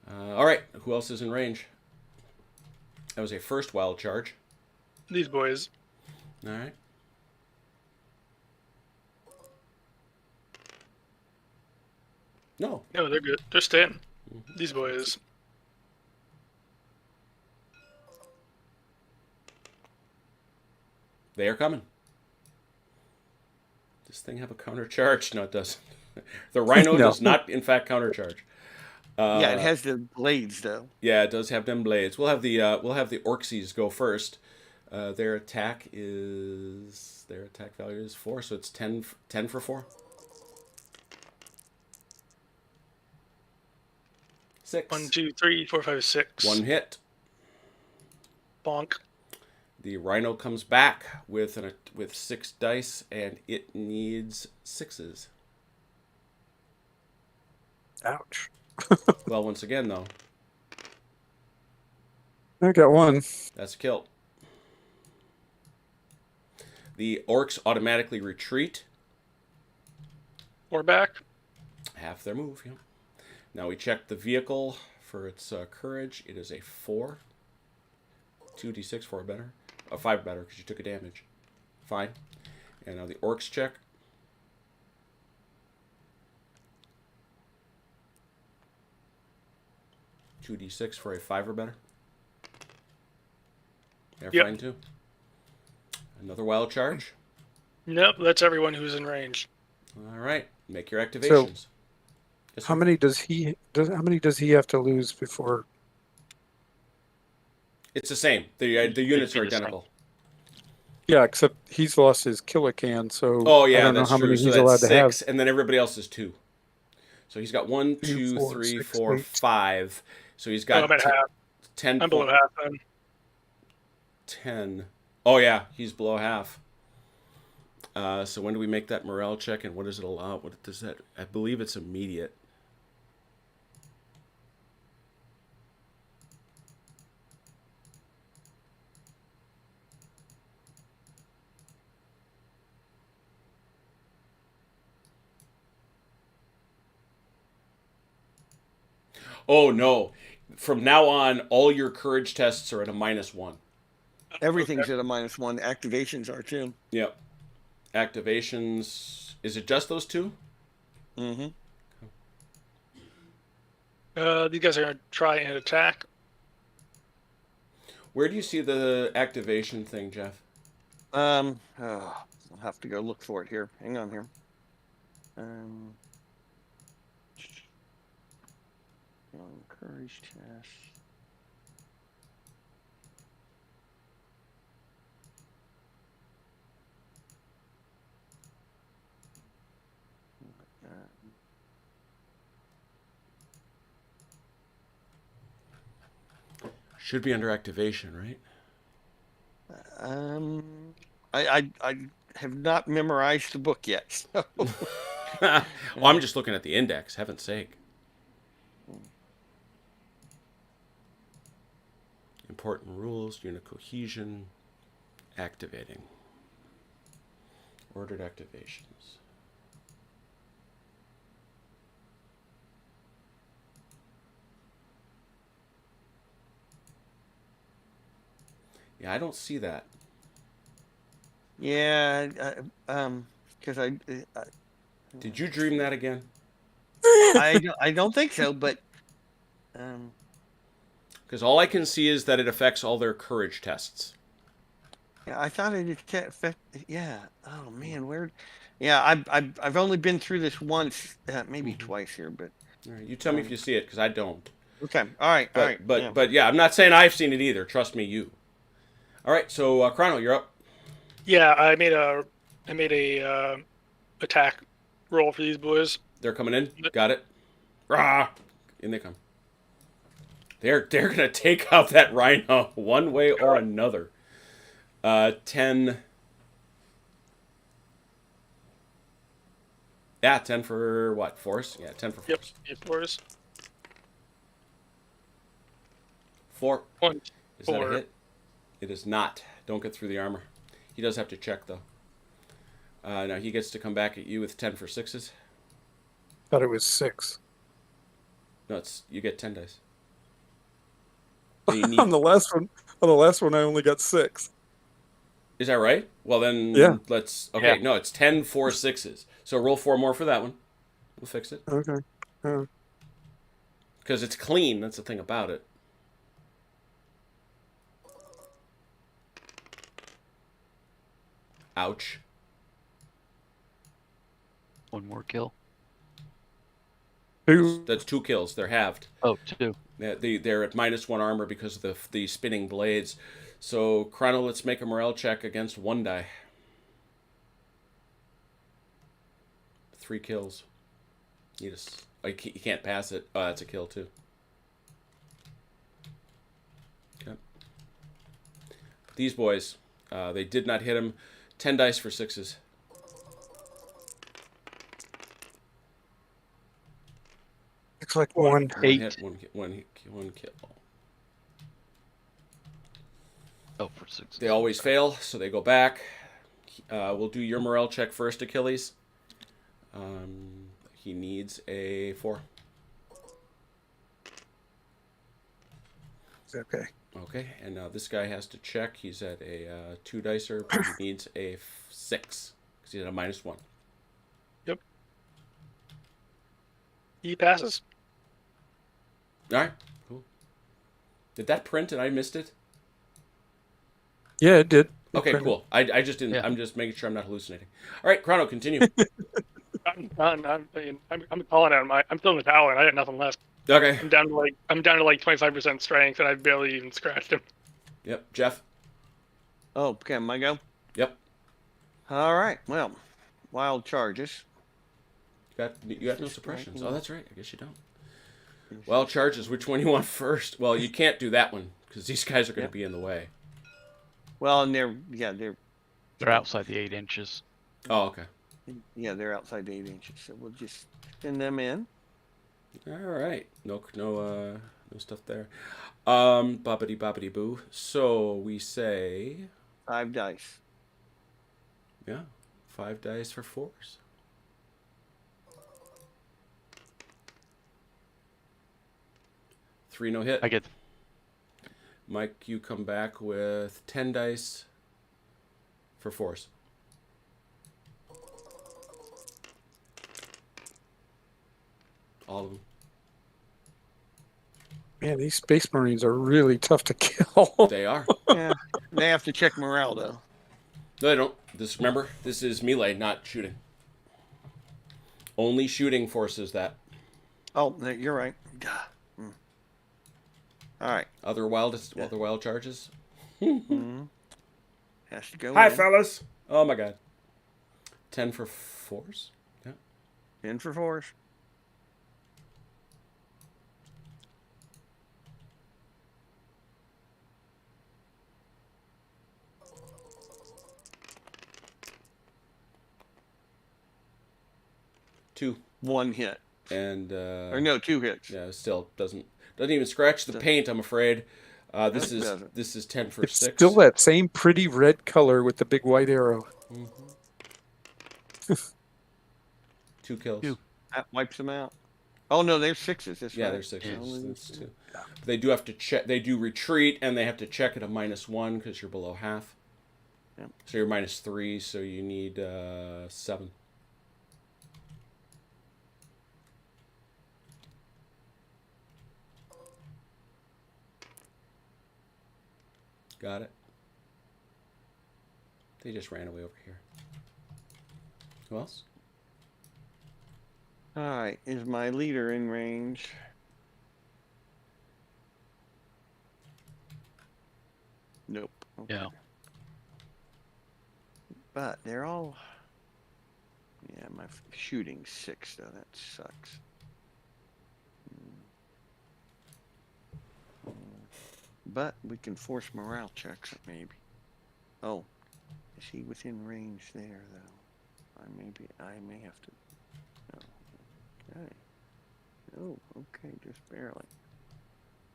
All right. Who else is in range? That was a first wild charge.
These boys.
All right. No.
No, they're good. They're staying. These boys.
They are coming. Does this thing have a counter charge? No, it doesn't. The Rhino
No.
does not, in fact, counter charge.
Yeah, it has the blades though.
Yeah, it does have them blades. We'll have the Orcsies go first. Their attack value is 4, so it's 10 for 4. 6.
1, 2, 3, 4, 5, 6.
1 hit.
Bonk.
The Rhino comes back with 6 dice, and it needs 6s.
Ouch.
Well, once again, though,
I got 1.
that's a kill. The Orcs automatically retreat.
Or back.
Half their move, yeah. Now we check the vehicle for its courage. It is a 4. 2d6, 4 better. 5 better because you took a damage. Fine. And now the Orcs check. $2d6 for a 5 or better. They're
Yep.
fine too. Another wild charge.
Nope, that's everyone who's in range.
All right, make your activations. Yes,
How
sir.
many does he have to lose before?
It's the same. The units
be
are
the same.
identical.
Yeah, except he's lost his Kilocan, so
Oh yeah,
I don't know
that's
how
true.
many
So
he's
that's
allowed to
6,
have.
and then everybody else is 2. So he's got 1, 2,
4,
3,
6,
4,
8.
5. So he's
Oh,
got
I'm at half.
10.
I'm below half then.
10. Oh yeah, he's below half. So when do we make that morale check, and what does it allow? What does that? I believe it's immediate. Oh no! From now on, all your courage tests are at a -1.
Everything's at a -1. Activations are too.
Yep. Activations. Is it just those 2?
Mm-hmm.
These guys are going to try and attack.
Where do you see the activation thing, Jeff?
I'll have to go look for it here. Hang on here. Courage test.
Should be under activation, right?
I have not memorized the book yet. So.
Well, I'm just looking at the index. Heaven's sake. Important rules, unit cohesion, activating. Ordered activations. Yeah, I don't see that.
Yeah, because
Did you dream that again?
I don't think so, but
Because all I can see is that it affects all their courage tests.
yeah, I thought it affect. Yeah. Oh man, where? Yeah, I've only been through this once, maybe twice here, but
All right, you tell me if you see it, because I don't.
okay. All right.
But yeah, I'm not saying I've seen it either. Trust me, you. All right, so Chrono, you're up.
Yeah, I made a attack roll for these boys.
They're coming in. Got it. Rah! In they come. They're gonna take out that rhino one way or another. 10. Yeah, 10 for what? Force? Yeah, 10 for force.
Yep, fours.
4.
One.
Is that a hit? It is not. Don't get through the armor. He does have to check, though. Now he gets to come back at you with 10 for 6s.
Thought it was 6.
No, you get 10 dice.
On the last one, I only got 6.
Is that right? Well, then
Yeah.
let's... Okay,
Yeah.
no, it's 10 for 6s. So roll 4 more for that one. We'll fix it.
Okay.
Because it's clean. That's the thing about it. Ouch.
One more kill.
That's 2 kills. They're halved.
Oh, 2.
They're at -1 armor because of the spinning blades. So, Chrono, let's make a morale check against 1 die. 3 kills. You can't pass it. Oh, that's a kill, too. Okay. These boys, they did not hit him. 10 dice for 6s.
Looks like 1.
8.
Hit, one kill.
Oh, for 6.
They always fail, so they go back. We'll do your morale check first, Achilles. He needs a 4.
Okay.
Okay, and now this guy has to check. He's at a 2 dicer, but he needs a 6 because he's at a -1.
Yep. He passes.
All right, cool. Did that print and I missed it?
Yeah, it did.
Okay, cool. I just didn't.
Yeah.
I'm just making sure I'm not hallucinating. All right, Chrono, continue.
I'm calling out. I'm still in the tower, and I had nothing left.
Okay.
I'm down to like 25% strength, and I barely even scratched him.
Yep, Jeff.
Oh, okay, my go.
Yep.
All right. Well, wild charges.
You got no suppressions. Oh, that's right. I guess you don't. Wild charges. Which one you want first? Well, you can't do that one because these guys are going to be in the way.
Well, and they're
outside the 8 inches.
Oh, okay.
they're outside the 8 inches, so we'll just send them in.
All right. No stuff there. Boppity boo. So we say
5 dice.
Yeah, 5 dice for 4s. Three no hit.
I get
Mike, you come back with 10 dice for 4s. All of them.
Man, these Space Marines are really tough to kill.
They are.
Yeah, they have to check morale though.
No, they don't. Remember, this is melee, not shooting. Only shooting forces that.
Oh, you're right. All right.
Other wild charges.
Has to go.
Hi,
in.
fellas. Oh my God. 10 for 4s. Yeah.
10 for 4s.
Two.
1 hit.
And
Or no, 2 hits.
yeah, still doesn't even scratch the paint. I'm afraid. This
doesn't.
is 10 for
It's
6.
still that same pretty red color with the big white arrow.
2 kills.
2.
That wipes them out. Oh no, they're sixes. That's
Yeah,
right.
they're sixes.
Yeah.
That's two. They do have to check. They do retreat, and they have to check at a -1 because you're below half.
Yep.
So you're -3. So you need 7. Got it. They just ran away over here. Who else?
All right, is my leader in range? Nope. Okay.
Yeah.
But they're all. Yeah, my shooting 6 though. That sucks. But we can force morale checks maybe. Oh, is he within range there though? I may have to. No. Okay. Oh, okay, just barely.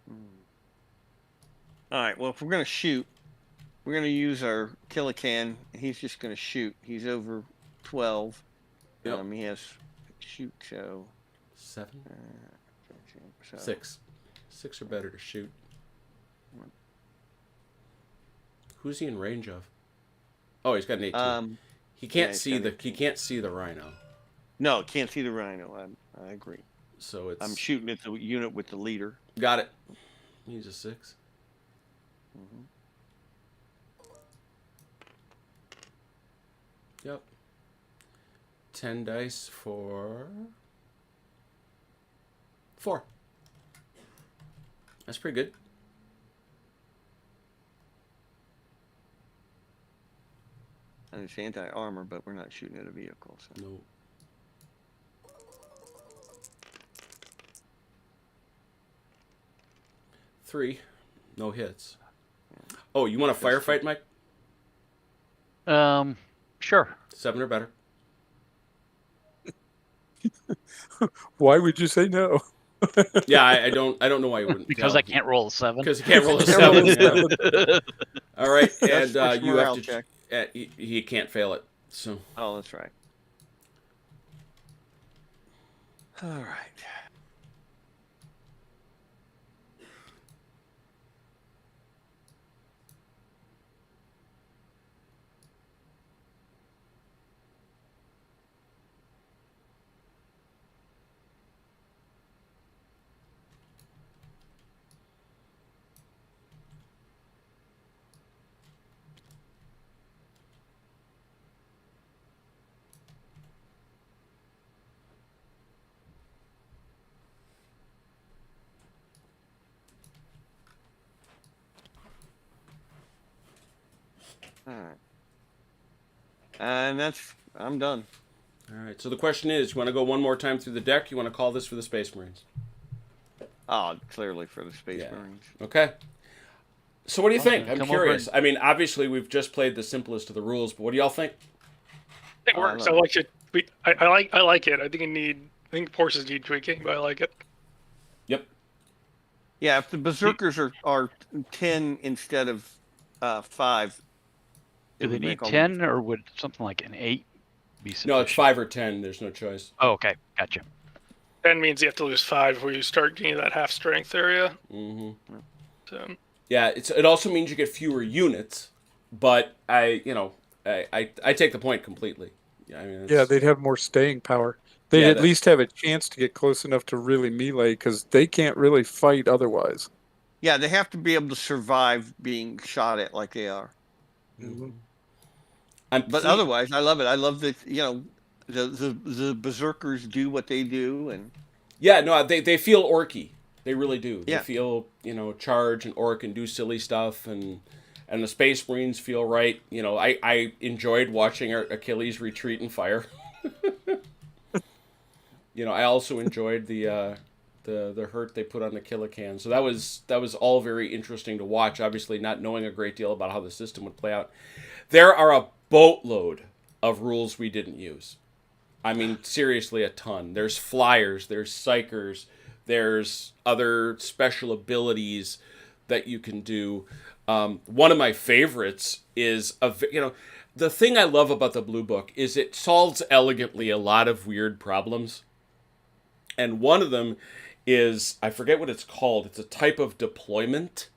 All right. Well, if we're gonna shoot, we're gonna use our Killican. He's just gonna shoot. He's over 12.
Yep.
He has shoot. So
7.
so
6. 6 are better to shoot. Who's he in range of? Oh, he's got an 18. He can't
he's
see
got
the
18.
he can't see the rhino.
No, can't see the rhino. I agree.
So it's
I'm shooting at the unit with the leader.
got it. He's a 6.
Mm-hmm.
Yep. 10 dice for 4. That's pretty good.
And it's anti-armor, but we're not shooting at a vehicle. So.
No. Three. No hits. Oh, you want a firefight, Mike?
Sure.
7 or better.
Why would you say no?
Yeah, I don't know why you wouldn't.
Because I can't roll a 7.
Because you can't roll a
Can't roll
7.
a
Yeah.
7.
All right,
That's
and
push
you
morale
have to
check.
he can't fail it. So
Oh, that's right. All right. All right. And I'm done.
all right. So the question is, you want to go one more time through the deck? You want to call this for the Space Marines?
Oh, clearly for the Space
Yeah.
Marines.
Okay. So what do you think? I'm
Come over
curious.
and-
I mean, obviously we've just played the simplest of the rules, but what do y'all think?
It works. I like it. I like it. I think horses need tweaking, but I like it.
Yep.
Yeah, if the Berserkers are 10 instead of 5. it
Do they
would
need
make all-
10, or would something like an 8 be sufficient?
No, it's 5 or 10. There's no choice.
Oh, okay. Gotcha.
10 means you have to lose 5 before you start getting that half strength area.
Mm-hmm.
So
Yeah, it also means you get fewer units, but I take the point completely. Yeah, I mean,
Yeah,
it's-
they'd have more staying power. They'd
Yeah,
at
that-
least have a chance to get close enough to really melee because they can't really fight otherwise.
Yeah, they have to be able to survive being shot at like they are.
Mhm.
But otherwise, I love it. I love that, the Berserkers do what they do, and
Yeah, no, they feel orky. They really do. They
Yeah.
feel, charge and orc and do silly stuff, and the Space Marines feel right. I enjoyed watching our Achilles retreat and fire. I also enjoyed the hurt they put on the Killican. So that was all very interesting to watch. Obviously, not knowing a great deal about how the system would play out. There are a boatload of rules we didn't use. I mean, seriously, a ton. There's flyers, there's psychers, there's other special abilities that you can do. One of my favorites is the thing I love about the Blue Book is it solves elegantly a lot of weird problems. And one of them is, I forget what it's called. It's a type of deployment.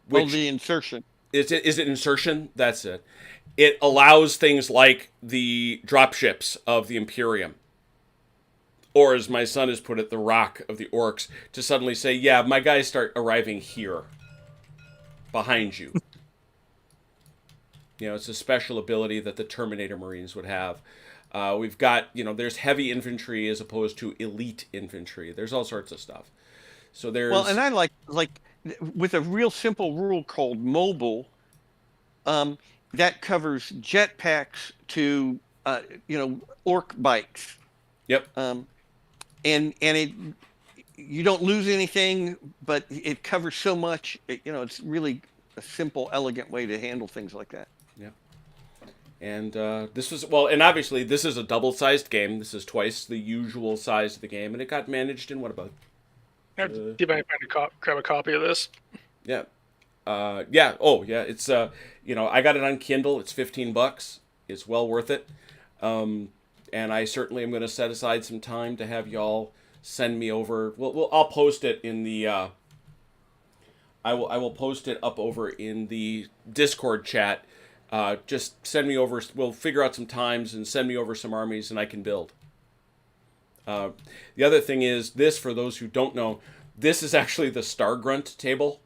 The insertion.
Is it insertion? That's it. It allows things like the dropships of the Imperium, or as my son has put it, the rock of the orcs, to suddenly say, yeah, my guys start arriving here, behind you. It's a special ability that the Terminator Marines would have. We've got, there's heavy infantry as opposed to elite infantry. There's all sorts of stuff. So there's...
Well, and I like with a real simple rule called mobile, that covers jetpacks to, orc bikes.
Yep.
And it, you don't lose anything, but it covers so much. It's really a simple, elegant way to handle things like that.
Yeah. And this was, and obviously this is a double-sized game. This is twice the usual size of the game, and it got managed in what about?
Do you mind grab a copy of this?
Yeah. Yeah. Oh, yeah. It's I got it on Kindle. It's $15. It's well worth it. And I certainly am going to set aside some time to have y'all send me over. I'll post it in the. I will post it up over in the Discord chat. Just send me over. We'll figure out some times and send me over some armies, and I can build. The other thing is this, for those who don't know, this is actually the Star Grunt table,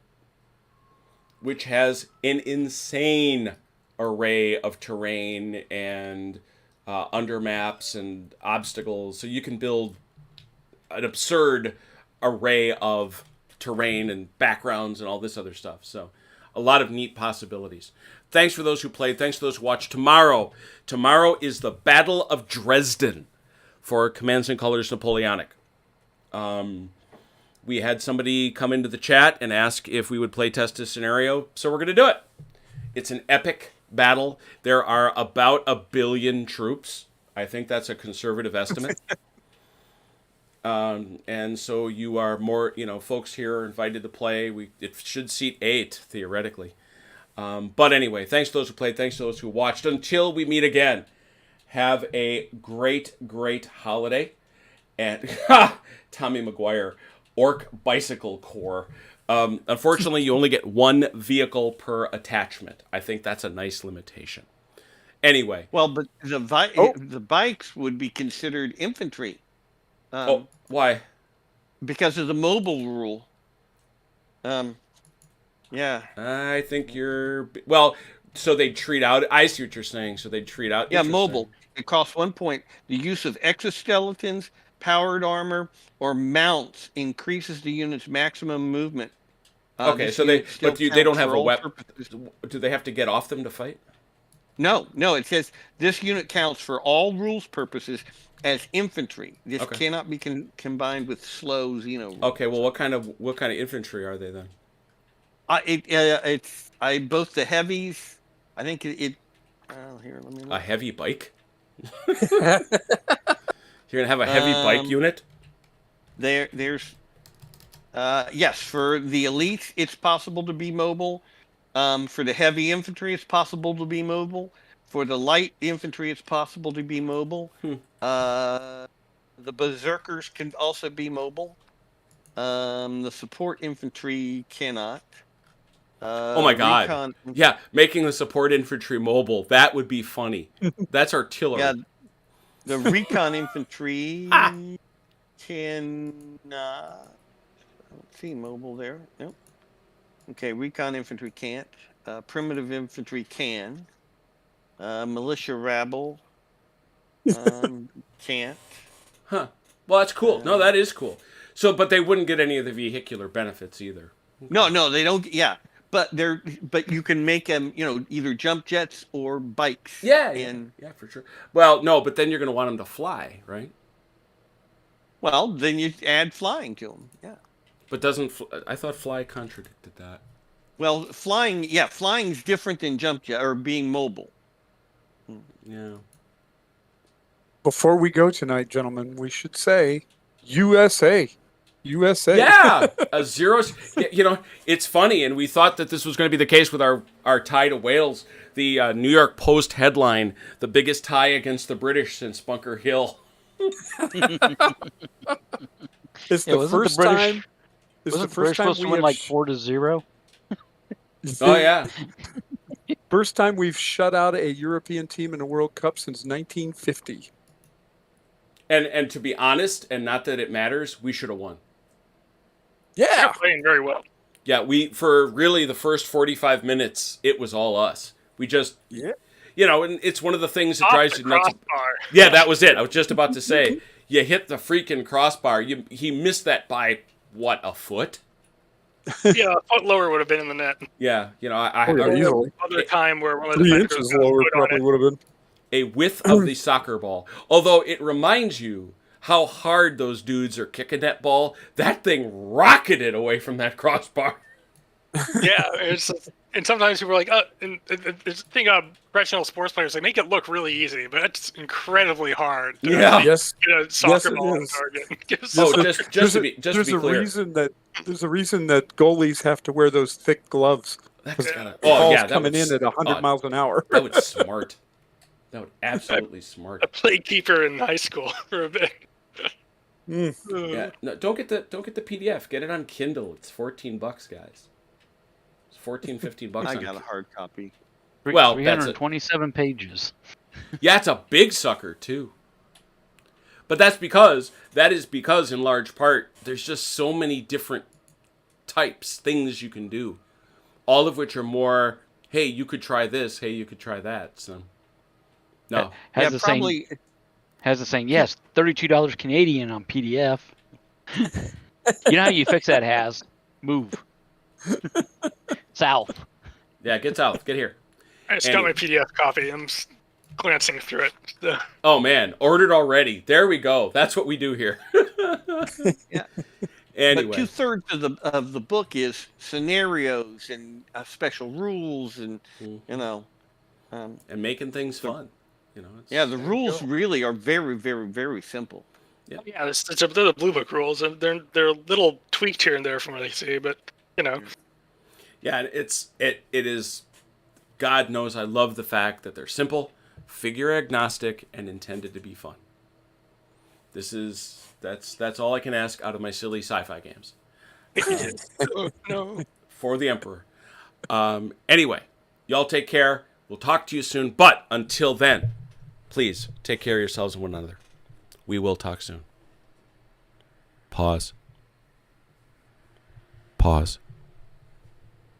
which has an insane array of terrain and undermaps and obstacles. So you can build an absurd array of terrain and backgrounds and all this other stuff. So a lot of neat possibilities. Thanks for those who played. Thanks for those who watched. Tomorrow is the Battle of Dresden for Commands and Colors Napoleonic. We had somebody come into the chat and ask if we would play test this scenario, so we're going to do it. It's an epic battle. There are about 1 billion troops. I think that's a conservative estimate. And so you are more, folks here are invited to play. It should seat 8, theoretically. But anyway, thanks to those who played. Thanks to those who watched. Until we meet again, have a great, great holiday. And Tommy McGuire, Orc Bicycle Corps. Unfortunately, you only get 1 vehicle per attachment. I think that's a nice limitation. Anyway.
Well, but the bikes would be considered infantry.
Why?
Because of the mobile rule. Yeah.
I think so they'd treat out. I see what you're saying. So they'd treat out.
Yeah, mobile. It costs 1 point. The use of exoskeletons, powered armor, or mounts increases the unit's maximum movement.
Okay, so they don't have a weapon. Do they have to get off them to fight?
No. It says this unit counts for all rules purposes as infantry. This cannot be combined with slow Xeno rules.
Okay, well, what kind of infantry are they then?
It's both the heavies. I think it. Here, let me look.
A heavy bike. You're gonna have a heavy bike unit.
There's. Yes, for the elite, it's possible to be mobile. For the heavy infantry, it's possible to be mobile. For the light infantry, it's possible to be mobile. The berserkers can also be mobile. The support infantry cannot.
Oh my god! Yeah, making the support infantry mobile, that would be funny. That's artillery.
Yeah, the recon infantry cannot. I don't see mobile there. Nope. Okay, recon infantry can't. Primitive infantry can. Militia rabble can't.
Huh. Well, that's cool. No, that is cool. So, but they wouldn't get any of the vehicular benefits either.
No, they don't. Yeah, but you can make them, either jump jets or bikes.
Yeah, for sure. Well, no, but then you're going to want them to fly, right?
Well, then you add flying to them. Yeah.
But I thought fly contradicted that.
Well, flying's different than jump jet or being mobile.
Yeah.
Before we go tonight, gentlemen, we should say USA. USA.
Yeah, Zeros. It's funny, and we thought that this was going to be the case with our tie to Wales. The New York Post headline: "The biggest tie against the British since Bunker Hill."
It's
Yeah,
the
wasn't
first
the British
time. It's the
wasn't the
first
British
time
supposed to
we
win
have
like 4-0?
Oh yeah.
First time we've shut out a European team in a World Cup since 1950.
And to be honest, and not that it matters, we should have won.
They're
Yeah.
playing very well.
Yeah, for really the first 45 minutes, it was all us. We just,
Yeah.
and it's one of the things that
Off
drives
the
you nuts.
crossbar.
Yeah, that was it. I was just about to say, you hit the freaking crossbar. He missed that by, what, a foot?
Yeah, a foot lower would have been in the net.
Yeah, I
Oh, yeah, easily.
Other time where one of the
3
defenders
inches
got a
lower
foot on
probably
it.
would have been.
a width of the soccer ball. Although it reminds you how hard those dudes are kicking that ball. That thing rocketed away from that crossbar.
Yeah, and sometimes people are like, and the thing about professional sports players, they make it look really easy, but it's incredibly hard. To
Yeah.
Yes.
get a soccer
it
ball on
is.
target.
Oh,
There's
just to
a-
be
there's a
clear,
reason that goalies have to wear those thick gloves.
that's gotta.
The
Oh
ball's
yeah, that
coming
would,
in at 100 miles an hour.
That would smart. That would absolutely smart.
I played keeper in high school for a bit.
Yeah, no, don't get the PDF. Get it on Kindle. It's $14, guys. It's $14-15
I
on
got a hard copy.
Well, that's a-
327 pages.
Yeah, it's a big sucker too. But that is because in large part there's just so many different things you can do, all of which are more. Hey, you could try this. Hey, you could try that. So, no,
Has the
probably.
saying yes, $32 Canadian on PDF. You know how you fix that? Move south.
yeah, get south, get here.
I just got my PDF copy. I'm just glancing through it.
Oh man, ordered already. There we go. That's what we do here.
Yeah.
Anyway,
But 2/3 of the book is scenarios and special rules, and
and making things fun.
the rules really are very, very, very simple.
Yeah, they're the blue book rules, and they're a little tweaked here and there from what I see, but
Yeah, it is. God knows I love the fact that they're simple, figure agnostic, and intended to be fun. That's all I can ask out of my silly sci-fi games.
oh, no.
For the Emperor. Anyway, y'all take care. We'll talk to you soon. But until then, please take care of yourselves and one another. We will talk soon. Pause.